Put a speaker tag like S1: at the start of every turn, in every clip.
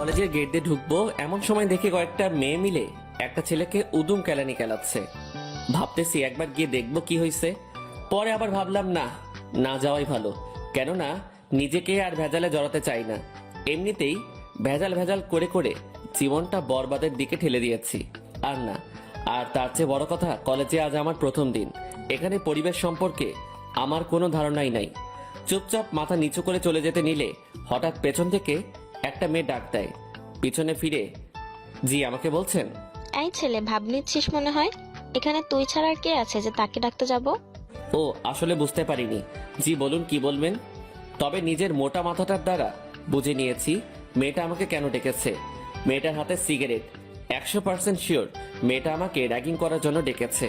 S1: কলেজের গেট দিয়ে ঢুকবো এমন সময় দেখি কয়েকটা মেয়ে মিলে একটা ছেলেকে উদুম কেলানি খেলাচ্ছে। ভাবতেছি একবার গিয়ে দেখবো কি হয়েছে। পরে আবার ভাবলাম না, না যাওয়াই ভালো। কেননা নিজেকে আর ভেজালে জড়াতে চাই না। এমনিতেই ভেজাল ভেজাল করে করে জীবনটা বরবাদের দিকে ঠেলে দিয়েছি। আর না, আর তার চেয়ে বড় কথা, কলেজে আজ আমার প্রথম দিন। এখানে পরিবেশ সম্পর্কে আমার কোনো ধারণাই নাই। চুপচাপ মাথা নিচু করে চলে যেতে নিলে হঠাৎ পেছন থেকে একটা মেয়ে ডাক দেয়। পিছনে ফিরে, জি আমাকে বলছেন?
S2: এই ছেলে, ভাব নিচ্ছিস মনে হয়। এখানে তুই ছাড়া আর কে আছে যে তাকে ডাকতে যাব?
S1: ও আসলে বুঝতে পারিনি। জি বলুন, কি বলবেন? তবে নিজের মোটা মাথাটার দ্বারা বুঝে নিয়েছি মেয়েটা আমাকে কেন ডেকেছে। মেয়েটার হাতে সিগারেট। 100% শিওর মেয়েটা আমাকে র্যাগিং করার জন্য ডেকেছে।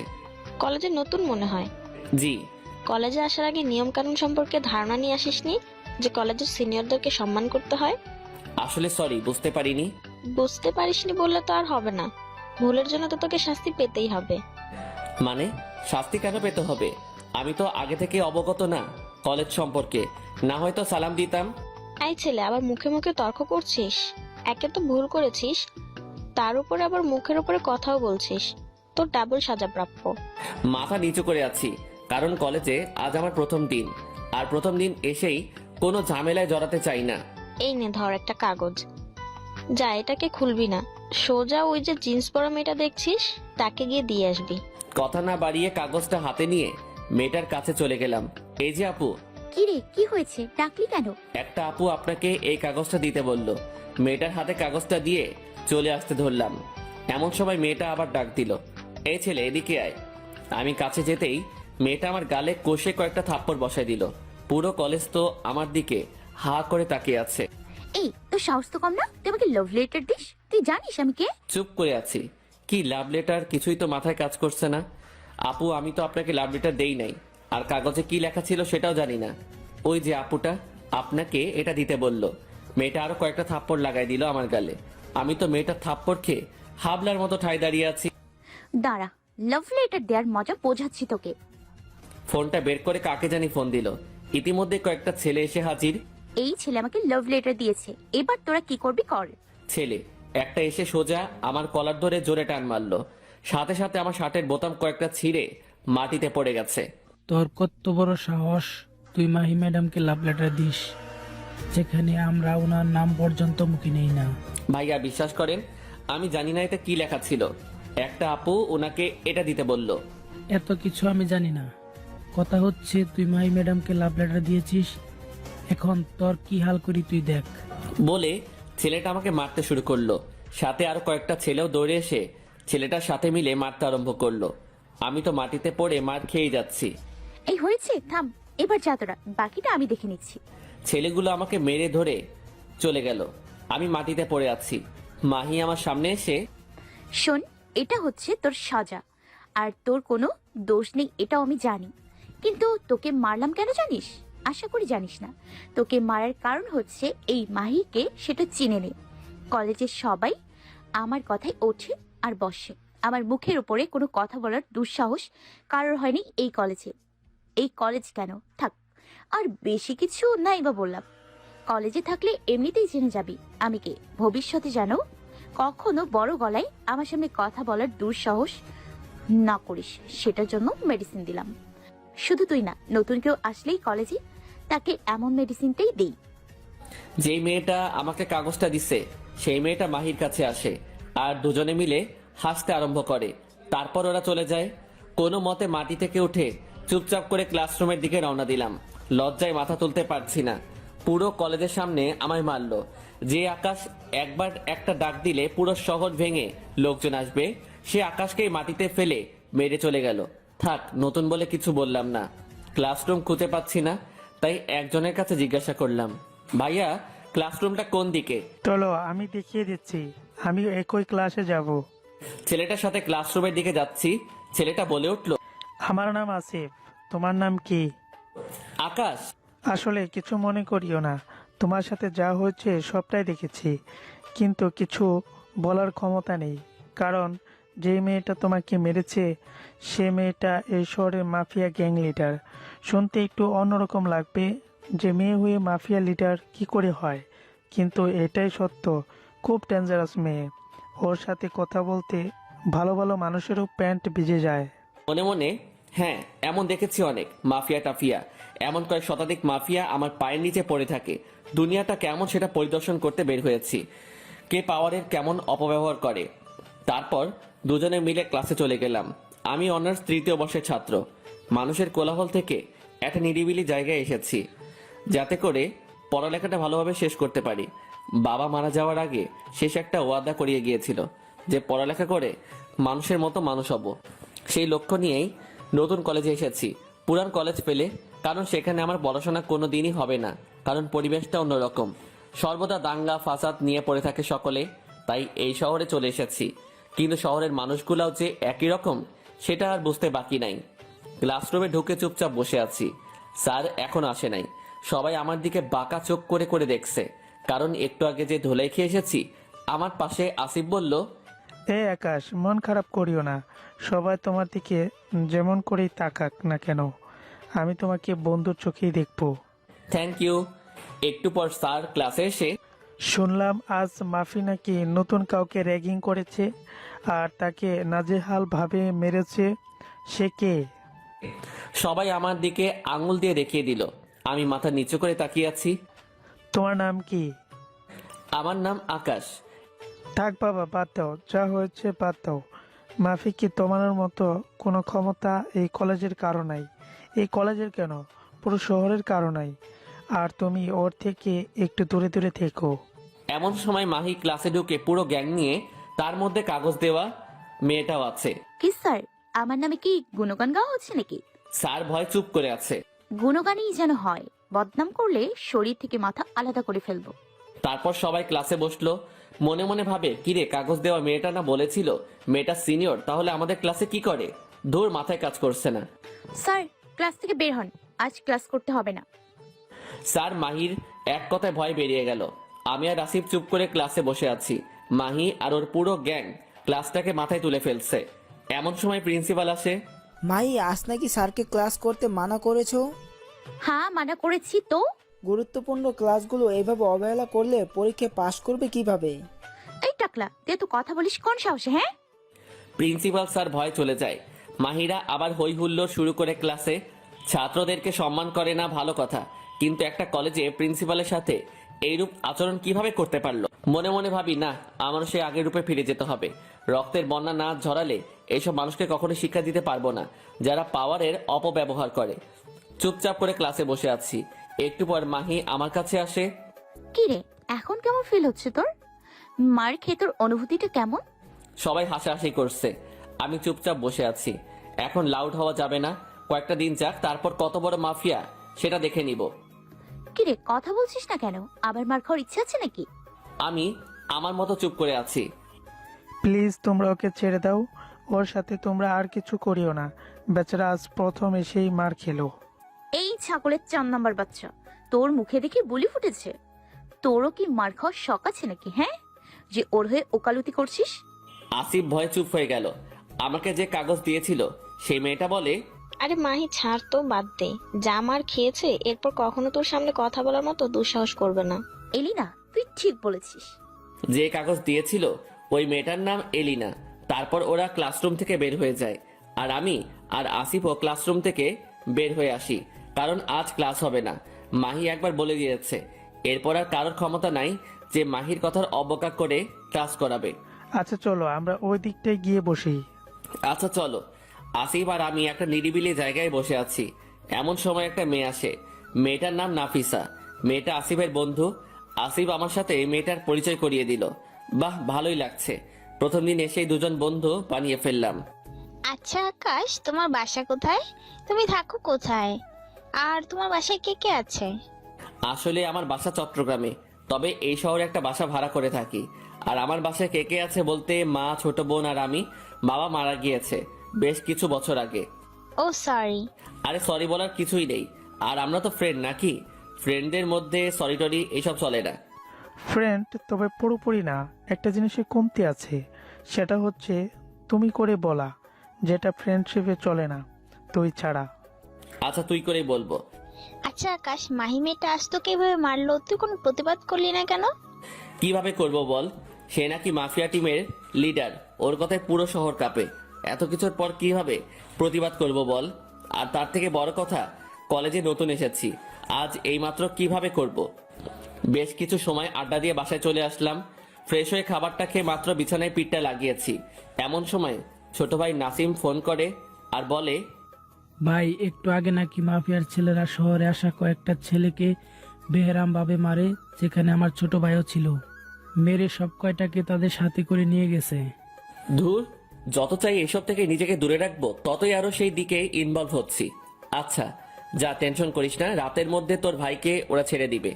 S2: কলেজে নতুন মনে হয়।
S1: জি।
S2: কলেজে আসার আগে নিয়ম কানুন সম্পর্কে ধারণা নিয়ে আসিসনি যে কলেজের সিনিয়রদেরকে সম্মান করতে হয়?
S1: আসলে সরি, বুঝতে পারিনি।
S2: বুঝতে পারিসনি বললে তো আর হবে না। ভুলের জন্য তো তোকে শাস্তি পেতেই হবে।
S1: মানে শাস্তি কেন পেতে হবে? আমি তো আগে থেকে অবগত না কলেজ সম্পর্কে, না হয়তো সালাম দিতাম।
S2: এই ছেলে, আবার মুখে মুখে তর্ক করছিস। একে তো ভুল করেছিস, তার উপরে আবার মুখের উপরে কথাও বলছিস। তোর ডাবল সাজা প্রাপ্য।
S1: মাথা নিচু করে আছি, কারণ কলেজে আজ আমার প্রথম দিন। আর প্রথম দিন এসেই কোনো ঝামেলায় জড়াতে চাই না।
S2: এই নে ধর একটা কাগজ। যা, এটাকে খুলবি না, সোজা ওই যে জিন্স পরা মেয়েটা দেখছিস তাকে গিয়ে দিয়ে আসবি।
S1: কথা না বাড়িয়ে কাগজটা হাতে নিয়ে মেয়েটার কাছে চলে গেলাম। এই যে আপু।
S3: কি রে, কি হয়েছে? ডাকলি কেন?
S1: একটা আপু আপনাকে এই কাগজটা দিতে বলল। মেয়েটার হাতে কাগজটা দিয়ে চলে আসতে ধরলাম। এমন সময় মেয়েটা আবার ডাক দিল, এই ছেলে এদিকে আয়। আমি কাছে যেতেই মেয়েটা আমার গালে কষে কয়েকটা থাপ্পড় বসায় দিল। পুরো কলেজ তো আমার দিকে হা করে তাকিয়ে আছে।
S3: এই, তোর সাহস তো কম না? তুই আমাকে লাভ লেটার দিস? তুই জানিস আমি কে?
S1: চুপ করে আছি। কি লাভ লেটার? কিছুই তো মাথায় কাজ করছে না। আপু, আমি তো আপনাকে লাভ লেটার দেই নাই, আর কাগজে কি লেখা ছিল সেটাও জানি না। ওই যে আপুটা আপনাকে এটা দিতে বলল। মেয়েটা আরো কয়েকটা থাপ্পড় লাগাই দিল আমার গালে। আমি তো মেয়েটার থাপ্পড় খেয়ে হাবলার মতো ঠায় দাঁড়িয়ে আছি।
S3: দাঁড়া, লাভ লেটার দেওয়ার মজা বোঝাচ্ছি তোকে।
S1: ফোনটা বের করে কাকে জানি ফোন দিল। ইতিমধ্যে কয়েকটা ছেলে এসে হাজির।
S3: এই ছেলে আমাকে লাভ লেটার দিয়েছে, এবার তোরা কি করবি কর।
S1: ছেলে একটা এসে সোজা আমার কলার ধরে জোরে টান মারলো। সাথে সাথে আমার শার্টের বোতাম কয়েকটা ছিঁড়ে মাটিতে পড়ে গেছে।
S4: তোর কত বড় সাহস, তুই মাহি ম্যাডামকে লাভ লেটার দিস, যেখানে আমরা ওনার নাম পর্যন্ত মুখে নেই না।
S1: ভাইয়া বিশ্বাস করেন, আমি জানি না এটা কি লেখা ছিল। একটা আপু ওনাকে এটা দিতে বলল।
S4: এত কিছু আমি জানি না। কথা হচ্ছে তুই মাহি ম্যাডামকে লাভ লেটার দিয়েছিস, এখন তোর কি হাল করি তুই দেখ।
S1: বলে ছেলেটা আমাকে মারতে শুরু করলো। সাথে আরো কয়েকটা ছেলেও দৌড়ে এসে ছেলেটার সাথে মিলে মারতে আরম্ভ করলো। আমি তো মাটিতে পড়ে মার খেয়ে যাচ্ছি।
S3: এই হয়েছে, থাম, এবার যা তোরা, বাকিটা আমি দেখে নিচ্ছি।
S1: ছেলেগুলো আমাকে মেরে ধরে চলে গেল। আমি মাটিতে পড়ে আছি। মাহি আমার সামনে এসে,
S3: শোন, এটা হচ্ছে তোর সাজা, আর তোর কোনো দোষ নেই এটাও আমি জানি, কিন্তু তোকে মারলাম কেন জানিস? আশা করি জানিস না। তোকে মারার কারণ হচ্ছে এই মাহিকে সেটা চিনে নে। কলেজের সবাই আমার কথায় ওঠে আর বসে। আমার মুখের উপরে কোনো কথা বলার দুঃসাহস কারোর হয়নি এই কলেজে। এই কলেজ কেন, থাক, আর বেশি কিছু নাই বা বললাম। কলেজে থাকলে এমনিতেই জেনে যাবি আমি কে। ভবিষ্যতে যেন কখনো বড় গলায় আমার সামনে কথা বলার দুঃসাহস না করিস, সেটার জন্য মেডিসিন দিলাম। শুধু তুই না, নতুন কেউ আসলেই কলেজে তাকে এমন মেডিসিনটাই দেই।
S1: যেই মেয়েটা আমাকে কাগজটা দিছে সেই মেয়েটা মাহির কাছে আসে আর দুজনে মিলে হাসতে আরম্ভ করে। তারপর ওরা চলে যায়। কোনো মতে মাটি থেকে উঠে চুপচাপ করে ক্লাসরুমের দিকে রওনা দিলাম। লজ্জায় মাথা তুলতে পারছি না। পুরো কলেজের সামনে আমায় মারলো। যে আকাশ একবার একটা ডাক দিলে পুরো শহর ভেঙে লোকজন আসবে, সে আকাশকেই মাটিতে ফেলে মেরে চলে গেল। থাক, নতুন বলে কিছু বললাম না। ক্লাসরুম খুঁজে পাচ্ছি না, তাই একজনের কাছে জিজ্ঞাসা করলাম, ভাইয়া ক্লাসরুমটা কোন দিকে?
S5: চলো আমি দেখিয়ে দিচ্ছি, আমি একই ক্লাসে যাব।
S1: ছেলেটার সাথে ক্লাসরুমের দিকে যাচ্ছি। ছেলেটা বলে উঠলো,
S5: আমার নাম আসিফ, তোমার নাম কি?
S1: আকাশ।
S5: আসলে কিছু মনে করিও না, তোমার সাথে যা হয়েছে সবটাই দেখেছি, কিন্তু কিছু বলার ক্ষমতা নেই, কারণ যে মেয়েটা তোমাকে মেরেছে সে মেয়েটা এই শহরের মাফিয়া গ্যাং লিডার। শুনতে একটু অন্যরকম লাগবে যে মেয়ে হয়ে মাফিয়া লিডার কি করে হয়, কিন্তু এটাই সত্য। খুব ডেঞ্জারাস মেয়ে। ওর সাথে কথা বলতে ভালো ভালো মানুষেরও প্যান্ট ভিজে যায়।
S1: মনে মনে হ্যাঁ, এমন দেখেছি অনেক মাফিয়া টাফিয়া, এমন কয়েক শতাধিক মাফিয়া আমার পায়ের নিচে পড়ে থাকে। দুনিয়াটা কেমন সেটা পরিদর্শন করতে বের হয়েছি, কে পাওয়ারের কেমন অপব্যবহার করে। তারপর দুজনে মিলে ক্লাসে চলে গেলাম। আমি অনার্স তৃতীয় বর্ষের ছাত্র। মানুষের কোলাহল থেকে একটা নিরিবিলি জায়গায় এসেছি, যাতে করে পড়ালেখাটা ভালোভাবে শেষ করতে পারি। বাবা মারা যাওয়ার আগে শেষ একটা ওয়াদা করিয়ে গিয়েছিল যে পড়ালেখা করে মানুষের মতো মানুষ হব। সেই লক্ষ্য নিয়েই নতুন কলেজে এসেছি, পুরান কলেজ পেলে, কারণ সেখানে আমার পড়াশোনা কোনো দিনই হবে না, কারণ পরিবেশটা অন্যরকম। সর্বদা দাঙ্গা ফাসাদ নিয়ে পড়ে থাকে সকলে, তাই এই শহরে চলে এসেছি। কিন্তু শহরের মানুষগুলাও যে একই রকম সেটা আর বুঝতে বাকি নাই। ক্লাসরুমে ঢুকে চুপচাপ বসে আছি। স্যার এখন আসে নাই। সবাই আমার দিকে বাঁকা চোখ করে করে দেখছে, কারণ একটু আগে যে ধুলাই খেয়ে এসেছি। আমার পাশে আসিফ বলল,
S5: আকাশ, মন খারাপ করিও না। সবাই তোমার দিকে যেমন করেই তাকাক না কেন, আমি তোমাকে বন্ধুর চোখেই দেখবো।
S1: Thank you. একটু পর স্যার ক্লাসে এসে,
S5: শুনলাম আজ মাফি নাকি নতুন কাউকে র্যাগিং করেছে আর তাকে নাজেহাল ভাবে মেরেছে। সে কে?
S1: সবাই আমার দিকে আঙুল দিয়ে দেখিয়ে দিল। আমি মাথা নিচু করে তাকিয়ে আছি।
S5: তোমার নাম কি?
S1: আমার নাম আকাশ।
S5: থাক বাবা, বাদ দাও, যা হয়েছে বাদ দাও। মাফিকে তোমার মতো কোনো ক্ষমতা এই কলেজের কারো নাই। এই কলেজের কেন, পুরো শহরের কারো নাই। আর তুমি ওর থেকে একটু দূরে দূরে থেকো।
S1: এমন সময় মাহি ক্লাসে ঢুকে পুরো গ্যাং নিয়ে, তার মধ্যে কাগজ দেওয়া মেয়েটাও আছে।
S3: কি স্যার, আমার নামে কি গুণগান গাওয়া হচ্ছে নাকি?
S1: স্যার ভয় চুপ করে আছে।
S3: গুণগানই যেন হয়, বদনাম করলে শরীর থেকে মাথা আলাদা করে ফেলবো।
S1: তারপর সবাই ক্লাসে বসলো। মনে মনে ভাবে, কিরে কাগজ দেওয়া মেয়েটা না বলেছিল মেয়েটা সিনিয়র, তাহলে আমাদের ক্লাসে কি করে? ধুর, মাথায় কাজ করছে না।
S3: স্যার ক্লাস থেকে বের হন, আজ ক্লাস করতে হবে না।
S1: স্যার মাহির এক কথায় ভয় বেরিয়ে গেল। আমি আর আসিফ চুপ করে ক্লাসে বসে আছি। মাহি আর ওর পুরো গ্যাং ক্লাসটাকে মাথায় তুলে ফেলছে। এমন সময় প্রিন্সিপাল আসে।
S6: মাই, আজ নাকি স্যারকে ক্লাস করতে মানা করেছো?
S3: হ্যাঁ মানা করেছি তো।
S6: গুরুত্বপূর্ণ ক্লাসগুলো এইভাবে অবহেলা করলে পরীক্ষায় পাশ করবে কিভাবে?
S3: এই টাকলা, তুই তো কথা বলিস কোন সাহসে? হ্যাঁ,
S1: প্রিন্সিপাল স্যার ভয় চলে যায়। মাহিরা আবার হই হুল্লোড় শুরু করে ক্লাসে। ছাত্রদেরকে সম্মান করে না ভালো কথা, কিন্তু একটা কলেজে প্রিন্সিপালের সাথে এইরূপ আচরণ কিভাবে করতে পারলো? মনে মনে ভাবি, না, আমার সে আগের রূপে ফিরে যেতে হবে। রক্তের বন্যা না ঝরালে এইসব মানুষকে কখনো শিক্ষা দিতে পারবো না, যারা পাওয়ারের অপব্যবহার করে। চুপচাপ করে ক্লাসে বসে আছি। একটু পর মাহি আমার কাছে আসে।
S3: কি রে, এখন কেমন ফিল হচ্ছে তোর? মার খেয়ে তোর অনুভূতিটা কেমন?
S1: সবাই হাসাহাসি করছে। আমি চুপচাপ বসে আছি। এখন লাউড হওয়া যাবে না, কয়েকটা দিন যাক, তারপর কত বড় মাফিয়া সেটা দেখে নিব।
S3: কি রে, কথা বলছিস না কেন? আবার মার খাওয়ার ইচ্ছা আছে নাকি?
S1: আমি আমার মতো চুপ করে আছি।
S5: প্লিজ তোমরা ওকে ছেড়ে দাও। ওর সাথে তোমরা আর কিছু করিও না। বেচারা আজ প্রথম এসেই মার খেলো।
S3: এই ছাগলের 4 নাম্বার বাচ্চা, তোর মুখে দেখে বুলি ফুটেছে। তোরও কি মার খাওয়ার শখ আছে নাকি? হ্যাঁ, যে ওর হয়ে ওকালতি করছিস?
S1: আসিফ ভয়ে চুপ হয়ে গেল। আমাকে যে কাগজ দিয়েছিল সেই মেয়েটা বলে,
S2: আরে মাহি ছাড় তো, বাদ দে। যা মার খেয়েছে এরপর কখনো তোর সামনে কথা বলার মতো দুঃসাহস করবে না।
S3: এলিনা, তুই ঠিক বলেছিস।
S1: যে কাগজ দিয়েছিল ওই মেয়েটার নাম এলিনা। তারপর ওরা ক্লাসরুম থেকে বের হয়ে যায়, আর আমি আর আসিফও ক্লাসরুম থেকে বের হয়ে আসি, কারণ আজ ক্লাস হবে না। মাহি একবার বলে দিয়েছে, এরপর আর কারোর ক্ষমতা নাই যে মাহির কথার অবজ্ঞা করে ক্লাস করাবে।
S5: আচ্ছা চলো আমরা ওই দিকটায় গিয়ে বসি।
S1: আচ্ছা চলো। আসিফ আর আমি একটা নিরিবিলি জায়গায় বসে আছি। এমন সময় একটা মেয়ে আসে। মেয়েটার নাম নাফিসা। মেয়েটা আসিফের বন্ধু। আসিফ আমার সাথে মেয়েটার পরিচয় করিয়ে দিল। বাহ, ভালোই লাগছে। প্রথম দিন এসেই দুজন বন্ধু বানিয়ে ফেললাম।
S7: আচ্ছা আকাশ, তোমার বাসা কোথায়? তুমি থাকো কোথায়? আর তোমার বাসায় কে কে আছে?
S1: আসলে আমার বাসা চট্টগ্রামে, তবে এই শহরে একটা বাসা ভাড়া করে থাকি। আর আমার বাসায় কে কে আছে বলতে, মা, ছোট বোন আর আমি। বাবা মারা গিয়েছে বেশ কিছু বছর আগে।
S7: ও সরি।
S1: আরে সরি বলার কিছুই নেই। আর আমরা তো ফ্রেন্ড নাকি? ফ্রেন্ডদের মধ্যে সরি টরি এসব চলে না।
S5: ফ্রেন্ড, তবে পুরোপুরি না। একটা জিনিসের কমতি আছে, সেটা হচ্ছে তুমি করে বলা, যেটা ফ্রেন্ডশিপে চলে না, তুই ছাড়া।
S1: আচ্ছা তুই করেই বলবো।
S7: আচ্ছা আকাশ, মাহি মেয়েটা আসতো কিভাবে মারলো? তুই কোনো প্রতিবাদ করলি না কেন?
S1: কিভাবে করব বল? সে নাকি মাফিয়া টিমের লিডার, ওর কথায় পুরো শহর কাঁপে। এত কিছুর পর কিভাবে প্রতিবাদ করব বল? আর তার থেকে বড় কথা, কলেজে নতুন এসেছি, আজ এইমাত্র কিভাবে করব? বেশ কিছু সময় আড্ডা দিয়ে বাসায় চলে আসলাম। ফ্রেশ হয়ে খাবারটা খেয়ে মাত্র বিছানায় পিঠটা লাগিয়েছি, এমন সময় ছোট ভাই নাসিম ফোন করে আর বলে,
S4: ভাই একটু আগে নাকি মাফিয়ার ছেলেরা শহরে আসা কয়েকটা ছেলেকে বেহেরাম ভাবে মারে, যেখানে আমার ছোট ভাইও ছিল। মেরে সব কয়টাকে তাদের সাথে করে নিয়ে গেছে।
S1: ধুর, যত চাই এসব থেকে নিজেকে দূরে রাখবো ততই আরো সেই দিকে ইনভলভ হচ্ছি। আচ্ছা যা, টেনশন করিস না, রাতের মধ্যে তোর ভাইকে ওরা ছেড়ে দিবে।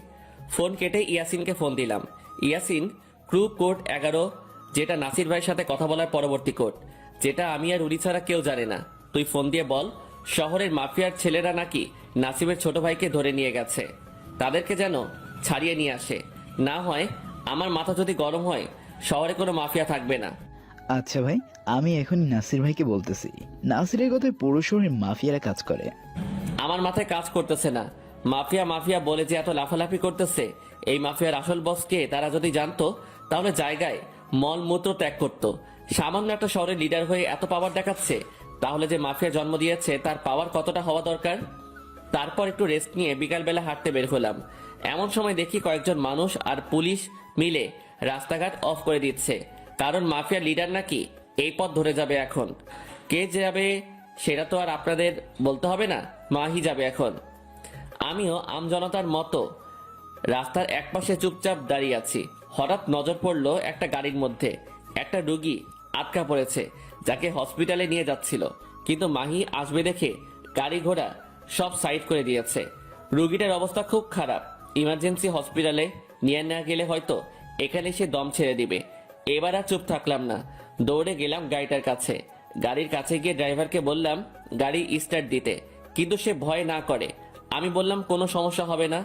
S1: ফোন কেটে ইয়াসিনকে ফোন দিলাম। ইয়াসিন, ক্রু কোড 11, যেটা নাসির ভাইয়ের সাথে কথা বলার পরবর্তী কোড, যেটা আমি আর উনি ছাড়া কেউ জানে না। তুই ফোন দিয়ে বল শহরের মাফিয়ার ছেলেরা নাকি নাসিমের ছোট ভাইকে ধরে নিয়ে গেছে, তাদেরকে যেন ছাড়িয়ে নিয়ে আসে। না হয় আমার মাথা যদি গরম হয়, শহরে কোনো মাফিয়া থাকবে না।
S8: আচ্ছা ভাই, আমি এখনই নাসির ভাইকে বলতেছি। নাসিরের কথায় পুরো শহরে মাফিয়ারা কাজ করে।
S1: আমার মাথায় কাজ করতেছে না। মাফিয়া মাফিয়া বলে যে এত লাফালাফি করতেছে, এই মাফিয়ার আসল বসকে তারা যদি জানতো তাহলে জায়গায় মলমূত্র ত্যাগ করতো। সামান্য একটা শহরের লিডার হয়ে এত পাওয়ার দেখাচ্ছে, তাহলে যে মাফিয়া জন্ম দিয়েছে তার পাওয়ার কতটা হওয়া দরকার। তারপর একটু রেস্ট নিয়ে বিকালবেলা হাঁটতে বের হলাম। এমন সময় দেখি কয়েকজন মানুষ আর পুলিশ মিলে রাস্তাঘাট অফ করে দিচ্ছে, কারণ মাফিয়া লিডার নাকি এই পথ ধরে যাবে। এখন কে যাবে সেটা তো আর আপনাদের বলতে হবে না, মাহি যাবে এখন। আমিও আমজনতার মতো রাস্তার একপাশে চুপচাপ দাঁড়িয়ে আছি। হঠাৎ নজর পড়লো একটা গাড়ির মধ্যে একটা রুগী আটকা পড়েছে, যাকে হসপিটালে নিয়ে যাচ্ছিল, কিন্তু মাহি আসবে দেখে গাড়ি ঘোড়া সব সাইড করে দিয়েছে। রুগীটার অবস্থা খুব খারাপ, ইমার্জেন্সি হসপিটালে নিয়ে না গেলে হয়তো এখানে সে দম ছেড়ে দিবে। এবার আর চুপ থাকলাম না, দৌড়ে গেলাম গাড়িটার কাছে। গাড়ির কাছে গিয়ে ড্রাইভারকে বললাম গাড়ি স্টার্ট দিতে, কিন্তু সে ভয় না করে। আমি বললাম কোনো সমস্যা হবে না,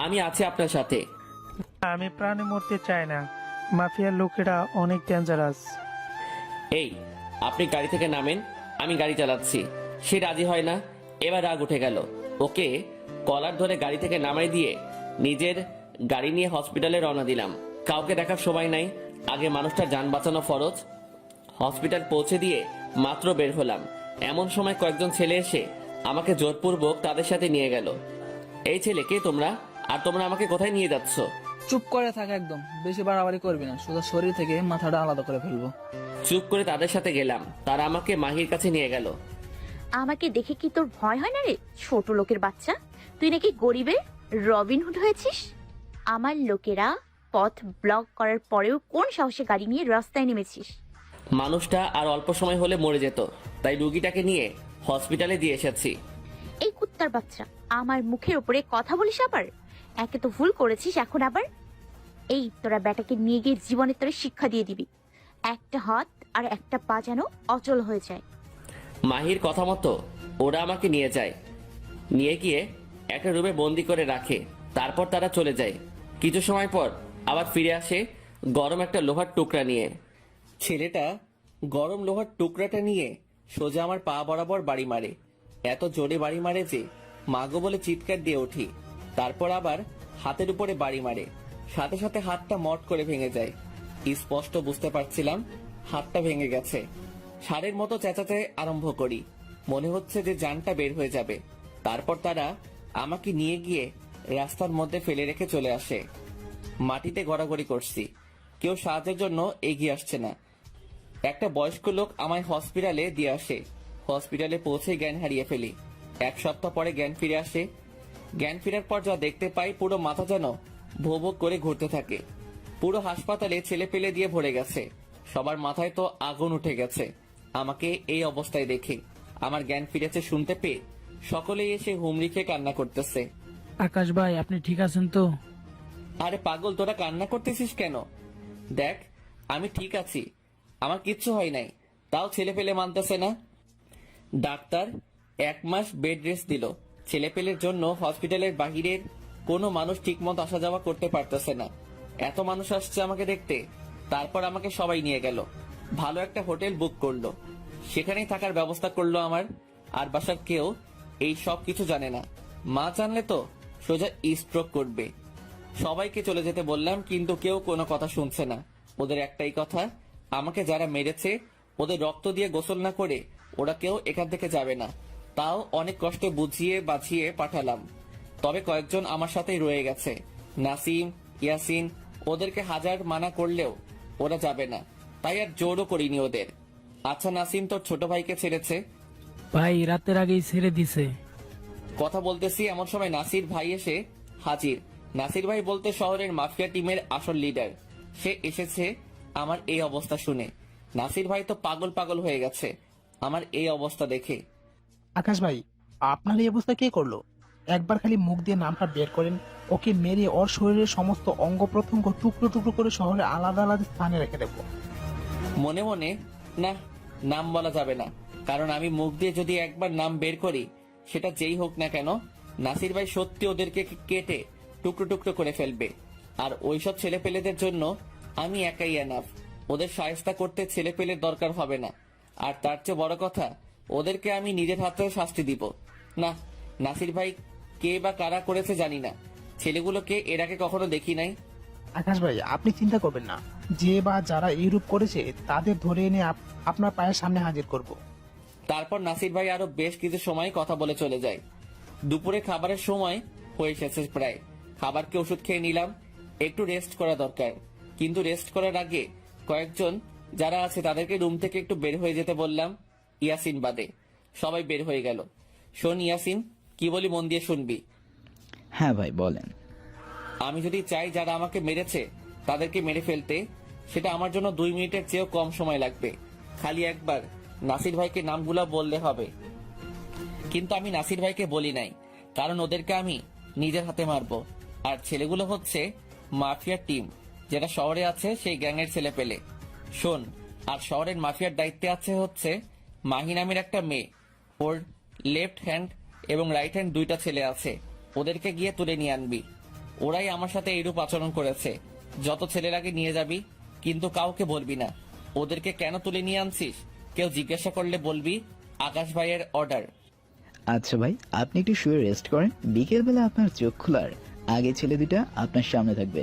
S1: আমি আছি আপনার সাথে।
S5: আমি প্রাণে মরতে চাই না, মাফিয়ার লোকেরা অনেক ডেঞ্জারাস।
S1: এই আপনি গাড়ি থেকে নামেন, আমি গাড়ি চালাচ্ছি। সে রাজি হয় না। এবার রাগ উঠে গেল, ওকে কলার ধরে গাড়ি থেকে নামাই দিয়ে নিজের গাড়ি নিয়ে হসপিটালে রওনা দিলাম। কাউকে দেখার সময় নাই, আগে মানুষটার যান বাঁচানো ফরজ। হসপিটাল পৌঁছে দিয়ে মাত্র বের হলাম, এমন সময় কয়েকজন ছেলে এসে আমাকে জোরপূর্বক তাদের সাথে নিয়ে গেল। এই ছেলে কে তোমরা, আর তোমরা আমাকে কোথায় নিয়ে যাচ্ছ?
S9: চুপ করে থাক, একদম বেশি বাড়াবাড়ি করবি না, সোজা শরীর থেকে মাথাটা আলাদা করে ফেলবো।
S1: চুপ করে তাদের সাথে গেলাম, তারা আমাকে মাহির কাছে নিয়ে গেল।
S3: আমাকে দেখে কি তোর ভয় হয় না রে, ছোট লোকের বাচ্চা? তুই নাকি গরিবের রবিনহুড হয়েছিস? আমার লোকেরা পথ ব্লক করার পরেও কোন সাহসে গাড়ি নিয়ে রাস্তায় নেমেছিস?
S1: মানুষটা আর অল্প সময় হলে মরে যেত, তাই রুগীটাকে নিয়ে হসপিটালে দিয়ে এসেছি।
S3: এই কুত্তার বাচ্চা, আমার মুখের উপরে কথা বলিস আবার? একে তো ভুল করেছিস, এখন আবার? এই তোরা বেটাকে নিয়ে গিয়ে জীবনে তোরা শিক্ষা দিয়ে দিবি। একটা হাত আর একটা পা যেন অচল হয়ে যায়।
S1: মাহির কথা মতো ওরা আমাকে নিয়ে যায়, নিয়ে গিয়ে একটা রুমে বন্দি করে রাখে। তারপর তারা চলে যায়। কিছু সময় পর আবার ফিরে আসে গরম একটা লোহার টুকরা নিয়ে। ছেলেটা গরম লোহার টুকরাটা নিয়ে সোজা আমার পা বরাবর বাড়ি মারে। এত জোরে বাড়ি মারে যে মাগো বলে চিৎকার দিয়ে উঠি। তারপর আবার হাতের উপরে বাড়ি মারে, সাথে সাথে হাতটা মট করে ভেঙে যায়। স্পষ্ট বুঝতে পারছিলাম হাতটা ভেঙে গেছে। ষাঁড়ের মতো চেঁচাতে আরম্ভ করি, মনে হচ্ছে যে জানটা বের হয়ে যাবে। তারপর তারা আমাকে নিয়ে গিয়ে রাস্তার মধ্যে ফেলে রেখে চলে আসে। মাটিতে গড়াগড়ি করছি, কেউ সাহায্যের জন্য এগিয়ে আসছে না। একটা বয়স্ক লোক আমায় হসপিটালে দিয়ে আসে। হসপিটালে পৌঁছে জ্ঞান হারিয়ে ফেলি। 1 সপ্তাহ পরে জ্ঞান ফিরে আসে। জ্ঞান ফেরার পর যা দেখতে পাই, পুরো মাথা যেন ভো ভো করে ঘুরতে থাকে। পুরো হাসপাতালে ছেলে পেলে দিয়ে ভরে গেছে, সবার মাথায় তো আগুন উঠে গেছে। আমাকে এই অবস্থায় দেখে আমার জ্ঞান ফিরেছে শুনতে পেয়ে সকলেই এসে হুমড়ি খেয়ে কান্না করতেছে।
S4: আকাশ ভাই, আপনি ঠিক আছেন তো?
S1: আরে পাগল, তোরা কান্না করতেছিস কেন? দেখ আমি ঠিক আছি, আমার কিচ্ছু হয় নাই, তাও ছেলে পেলে মানতেছে না। ডাক্তার 1 মাস বেড রেস্ট দিল। ছেলে পেলের জন্য হসপিটালের বাহিরের কোনো মানুষ ঠিকমতো আসা যাওয়া করতে পারতেছে না। এত মানুষ আসছে আমাকে দেখতে। তারপর আমাকে সবাই নিয়ে গেল, ভালো একটা হোটেল বুক করলো, সেখানেই থাকার ব্যবস্থা করলো আমার। আর বাসার কেউ এই সব কিছু জানে না, মা জানলে তো সোজা স্ট্রোক করবে। সবাইকে চলে যেতে বললাম, কিন্তু কেউ কোনো কথা শুনছে না। ওদের একটাই কথা, আমাকে যারা মেরেছে ওদের রক্ত দিয়ে গোসল না করে ওরা কেউ এখান থেকে যাবে না। তাও অনেক কষ্টে বুঝিয়ে বাঁচিয়ে পাঠালাম, তবে কয়েকজন আমার সাথেই রয়ে গেছে। নাসিম, ইয়াসিন, ওদেরকে হাজার মানা করলেও ওরা যাবে না, তাই আর জোরও করিনি ওদের। আচ্ছা নাসিম, তোর ছোট ভাইকে ছেড়েছে?
S4: ভাই রাতের আগেই ছেড়ে দিছে।
S1: কথা বলতেছি এমন সময় নাসির ভাই এসে হাজির। নাসির ভাই বলতে শহরের মাফিয়া টিমের আসল লিডার। সে এসেছে আমার এই অবস্থা শুনে। নাসির ভাই তো পাগল পাগল হয়ে গেছে আমার এই অবস্থা দেখে।
S10: আকাশ ভাই, আপনার এই অবস্থা কে করলো? একবার খালি মুখ দিয়ে নামটা বের করেন, ওকে মেরে ওর শরীরের সমস্ত অঙ্গ প্রত্যঙ্গ টুকরো টুকরো করে শহরে আলাদা আলাদা স্থানে রেখে দেবো।
S1: মনে মনে না, নাম বলা যাবে না, কারণ আমি মুখ দিয়ে যদি একবার নাম বের করি, সেটা যেই হোক না কেন, নাসির ভাই সত্যি ওদেরকে কেটে টুকরো টুকরো করে ফেলবে। আর ওইসব ছেলেপেলেদের জন্য আমি একাই এনাফ। ওদের শায়েস্তা করতে ছেলেপেলের দরকার হবে না। আর তার চেয়ে বড় কথা, ওদেরকে আমি নিজের হাতে শাস্তি দিব। না, নাসির ভাই কে বা কারা করেছে জানি না, ছেলেগুলোকে এর আগে কখনো দেখি নাই।
S10: আকাশ ভাই, আপনি চিন্তা করবেন না, যে বা যারা এইরূপ করেছে তাদের ধরে এনে আপনার পায়ের সামনে হাজির করব।
S1: তারপর নাসির ভাই আরো বেশ কিছু সময় কথা বলে চলে যায়। দুপুরে খাবারের সময় হয়ে এসেছে প্রায়। খাবারকে ওষুধ খেয়ে নিলাম, একটু রেস্ট করা দরকার। কিন্তু রেস্ট করার আগে কয়েকজন যারা আছে তাদেরকে রুম থেকে একটু বের হয়ে যেতে বললাম, ইয়াসিন বাদে। সবাই বের হয়ে গেল। শোন ইয়াসিন, কি বলি মন দিয়ে শুনবি।
S8: হ্যাঁ ভাই বলেন।
S1: আমি যদি চাই যারা আমাকে মেরেছে তাদেরকে মেরে ফেলতে, সেটা আমার জন্য 2 মিনিটের চেয়েও কম সময় লাগবে। খালি একবার নাসির ভাইকে নামগুলো বললে হবে। কিন্তু আমি নাসির ভাইকে বলি নাই, কারণ ওদেরকে আমি নিজের হাতে মারবো। আর ছেলেগুলো হচ্ছে মাফিয়ার টিম, যেটা শহরে আছে সেই গ্যাংয়ের ছেলে পেলে। শোন, আর শহরের মাফিয়ার দায়িত্বে আছে হচ্ছে মাহি নামের একটা মেয়ে। ওর লেফট হ্যান্ড এবং রাইট হ্যান্ড 2টা ছেলে আছে। ওদেরকে গিয়ে তুলে নিয়ে আনবি। ওরাই আমার সাথে এইরূপ আচরণ করেছে। যত ছেলের আগে নিয়ে যাবি, কিন্তু কাউকে বলবি না ওদেরকে কেন তুলে নিয়ে আনছিস। কেউ জিজ্ঞাসা করলে বলবি আকাশ ভাইয়ের অর্ডার।
S8: আচ্ছা ভাই, আপনি একটু শুয়ে রেস্ট করেন, বিকেলবেলা আপনার চোখ খোলার আগে ছেলে দুটা আপনার সামনে থাকবে।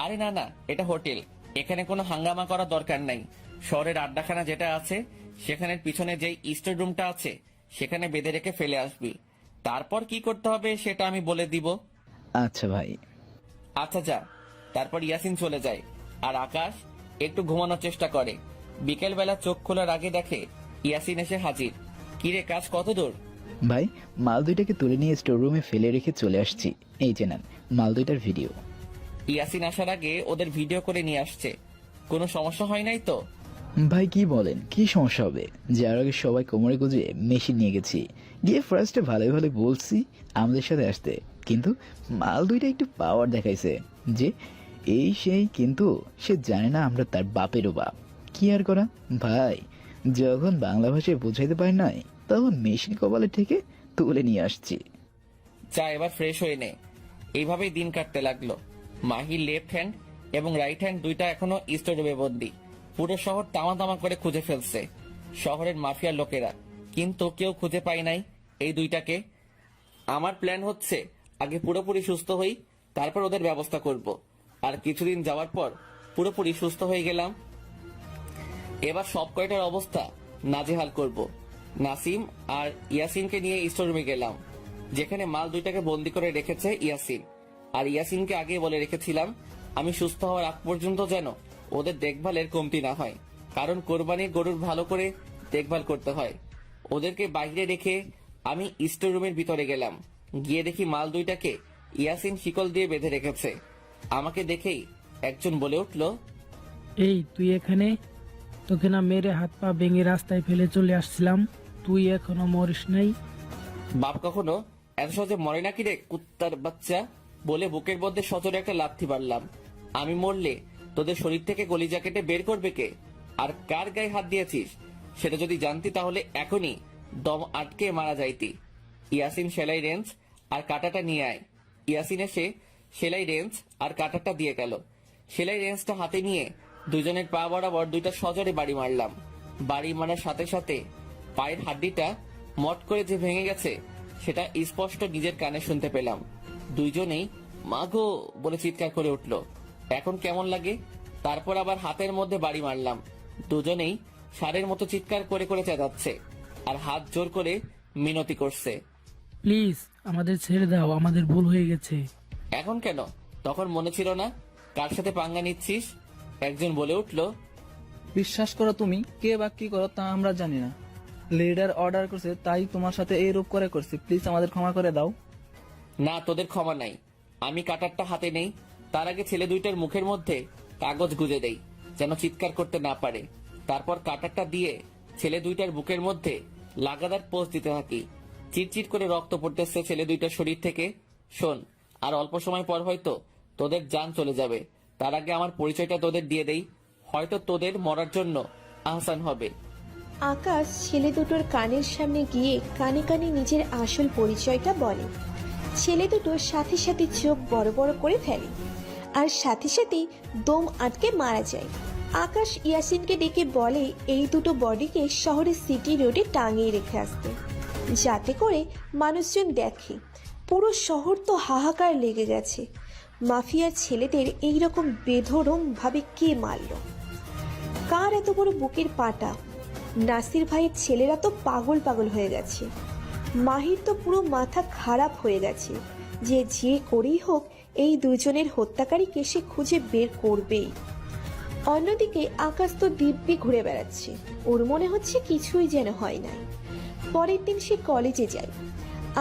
S1: আরে না না, এটা হোটেল, এখানে কোনো হাঙ্গামা করার দরকার নাই। শহরের আড্ডাখানা যেটা আছে সেখানের পিছনে যেই স্টোর রুমটা আছে সেখানে বেঁধে রেখে ফেলে আসবি। তারপর কি করতে হবে সেটা আমি বলে দিব।
S8: আচ্ছা ভাই।
S1: আচ্ছা যা। তারপর ইয়াসিন চলে যায় আর আকাশ একটু ঘুমানোর চেষ্টা করে। বিকেল বেলা চোখ খোলার আগে দেখে ইয়াসিন এসে হাজির। কিরে, কাজ কত দূর?
S8: ভাই, মাল দুইটাকে তুলে নিয়ে স্টোর রুমে ফেলে রেখে চলে আসছি। এই যে নেন মাল দুইটার ভিডিও।
S1: ইয়াসিন আসার আগে ওদের ভিডিও করে নিয়ে আসছে। কোনো সমস্যা হয় নাই তো?
S8: ভাই কি বলেন, কি সমস্যা হবে? যার আগে সবাই কোমরে গুজে মেশিন নিয়ে গেছি, গিয়ে ফার্স্টে ভালোই ভালো বলছি আমাদের সাথে আসতে, কিন্তু মাল দুইটা একটু পাওয়ার দেখাইছে যে এই সেই, কিন্তু সে জানে না আমরা তার বাপেরও বাপ। কি আর করা ভাই, যখন বাংলা ভাষায় বোঝাইতে পারি নাই তখন মেশিন কপালে থেকে তুলে নিয়ে আসছি।
S1: যা, এবার ফ্রেশ হয়ে নে। এইভাবেই দিন কাটতে লাগলো। মাহির লেফট হ্যান্ড এবং রাইট হ্যান্ড 2টা এখনো স্টোররুমে বন্দি। পুরো শহর তামা তামা করে খুঁজে ফেলছে শহরের মাফিয়ার লোকেরা, কিন্তু কেউ খুঁজে পায় নাই এই 2টাকে। আমার প্ল্যান হচ্ছে আগে পুরোপুরি সুস্থ হই, তারপর ওদের ব্যবস্থা করব। আর কিছুদিন যাওয়ার পর পুরোপুরি সুস্থ হয়ে গেলাম, এবার সব কয়টার অবস্থা নাজেহাল করব। নাসিম আর ইয়াসিনকে নিয়ে স্টোররুমে গেলাম, যেখানে মাল 2টাকে বন্দি করে রেখেছে ইয়াসিন। আর ইয়াসিনকে আগে বলে রেখেছিলাম আমি সুস্থ হওয়ার আগ পর্যন্ত যেন ওদের দেখভালের কমতি না হয়, কারণ কোরবানির গরুর ভালো করে দেখভাল করতে হয়। ওদেরকে বাইরে রেখে আমি স্টোর রুমের ভিতরে গেলাম। গিয়ে দেখি মাল 2টাকে ইয়াসিন শিকল দিয়ে বেঁধে রেখেছে। আমাকে দেখেই একজন বলে উঠল,
S4: এই তুই এখানে? তোকে না মেরে হাত পা ভেঙে রাস্তায় ফেলে চলে আসছিলাম, তুই এখনো মরিস নাই?
S1: বাপ কখনো এত সহজে মরে নাকি রে কুত্তার বাচ্চা, বলে বুকের মধ্যে সজোরে একটা লাথি মারলাম। আমি মরলে তোদের শরীর থেকে কলিজা কেটে বের করবে কে? আর কার গায়ে হাত দিয়েছিস সেটা যদি জানতি তাহলে এখনই দম আটকে মারা যাইতি। ইয়াসিন সেলাই রেঞ্জ আর কাঁটাটা নিয়ে আয়। ইয়াসিন এসে সেলাই রেঞ্জ আর কাঁটাটা দিয়ে গেল। সেলাই রেঞ্জটা হাতে নিয়ে দুজনের পা বরাবর 2টা সজোরে বাড়ি মারলাম। বাড়ি মারার সাথে সাথে পায়ের হাড্ডিটা মট করে যে ভেঙে গেছে সেটা স্পষ্ট নিজের কানে শুনতে পেলাম। দুইজনেই মা গো বলে চিৎকার করে উঠল। এখন কেমন লাগে? তারপর আবার হাতের মধ্যে বাড়ি মারলাম। দুজনেই ষাঁড়ের মতো চিৎকার করে করে চেঁচাচ্ছে আর হাত জোর করে মিনতি করছে।
S4: প্লিজ আমাদের ছেড়ে দাও, আমাদের ভুল হয়ে গেছে।
S1: এখন কেন? তখন মনে ছিল না কার সাথে পাঙ্গা নিচ্ছিস? একজন বলে উঠল,
S9: বিশ্বাস করো, তুমি কে বা কি করো তা আমরা জানি না। লিডার অর্ডার করছে তাই তোমার সাথে এই রূপ করে করছি, প্লিজ আমাদের ক্ষমা করে দাও।
S1: না, তোদের ক্ষমা নাই। আমি কাটারটা হাতে নেই, তার আগে ছেলে দুইটার মুখের মধ্যে কাগজ গুজে দেই যেন চিৎকার করতে না পারে। তারপর কাটারটা দিয়ে ছেলে দুইটার বুকের মধ্যে লাগাতার পোজ দিতে থাকি। চিটচিট করে রক্ত পড়তেছে ছেলে দুইটার শরীর থেকে। শোন, আর অল্প সময় পর হয়তো তোদের জান চলে যাবে। তার আগে আমার পরিচয়টা তোদের দিয়ে দেই, হয়তো তোদের মরার জন্য আহসান হবে।
S11: আকাশ ছেলে দুটোর কানের সামনে গিয়ে কানে কানে নিজের আসল পরিচয়টা বলে। ছেলে দুটো সাথে সাথে চোখ বড় বড় করে ফেলে আর সাথে সাথেই দম আটকে মারা যায়। আকাশ ইয়াসিনকে ডেকে বলে এই দুটো বডিকে শহরের সিটি রোডে টাঙিয়ে রেখে আসতে, যাতে করে মানুষজন দেখে। পুরো শহর তো হাহাকার লেগে গেছে, মাফিয়ার ছেলেদের এইরকম বেধড়কভাবে কে মারল, কার এত বড় বুকের পাটা। নাসির ভাইয়ের ছেলেরা তো পাগল পাগল হয়ে গেছে। মাহির তো পুরো মাথা খারাপ হয়ে গেছে যে করেই হোক এই দুজনের হত্যাকারীকে সে খুঁজে বের করবেই। অন্যদিকে আকাশ তো দিব্যি ঘুরে বেড়াচ্ছে, ওর মনে হচ্ছে কিছুই যেন হয় নাই। পরের দিন সে কলেজে যায়।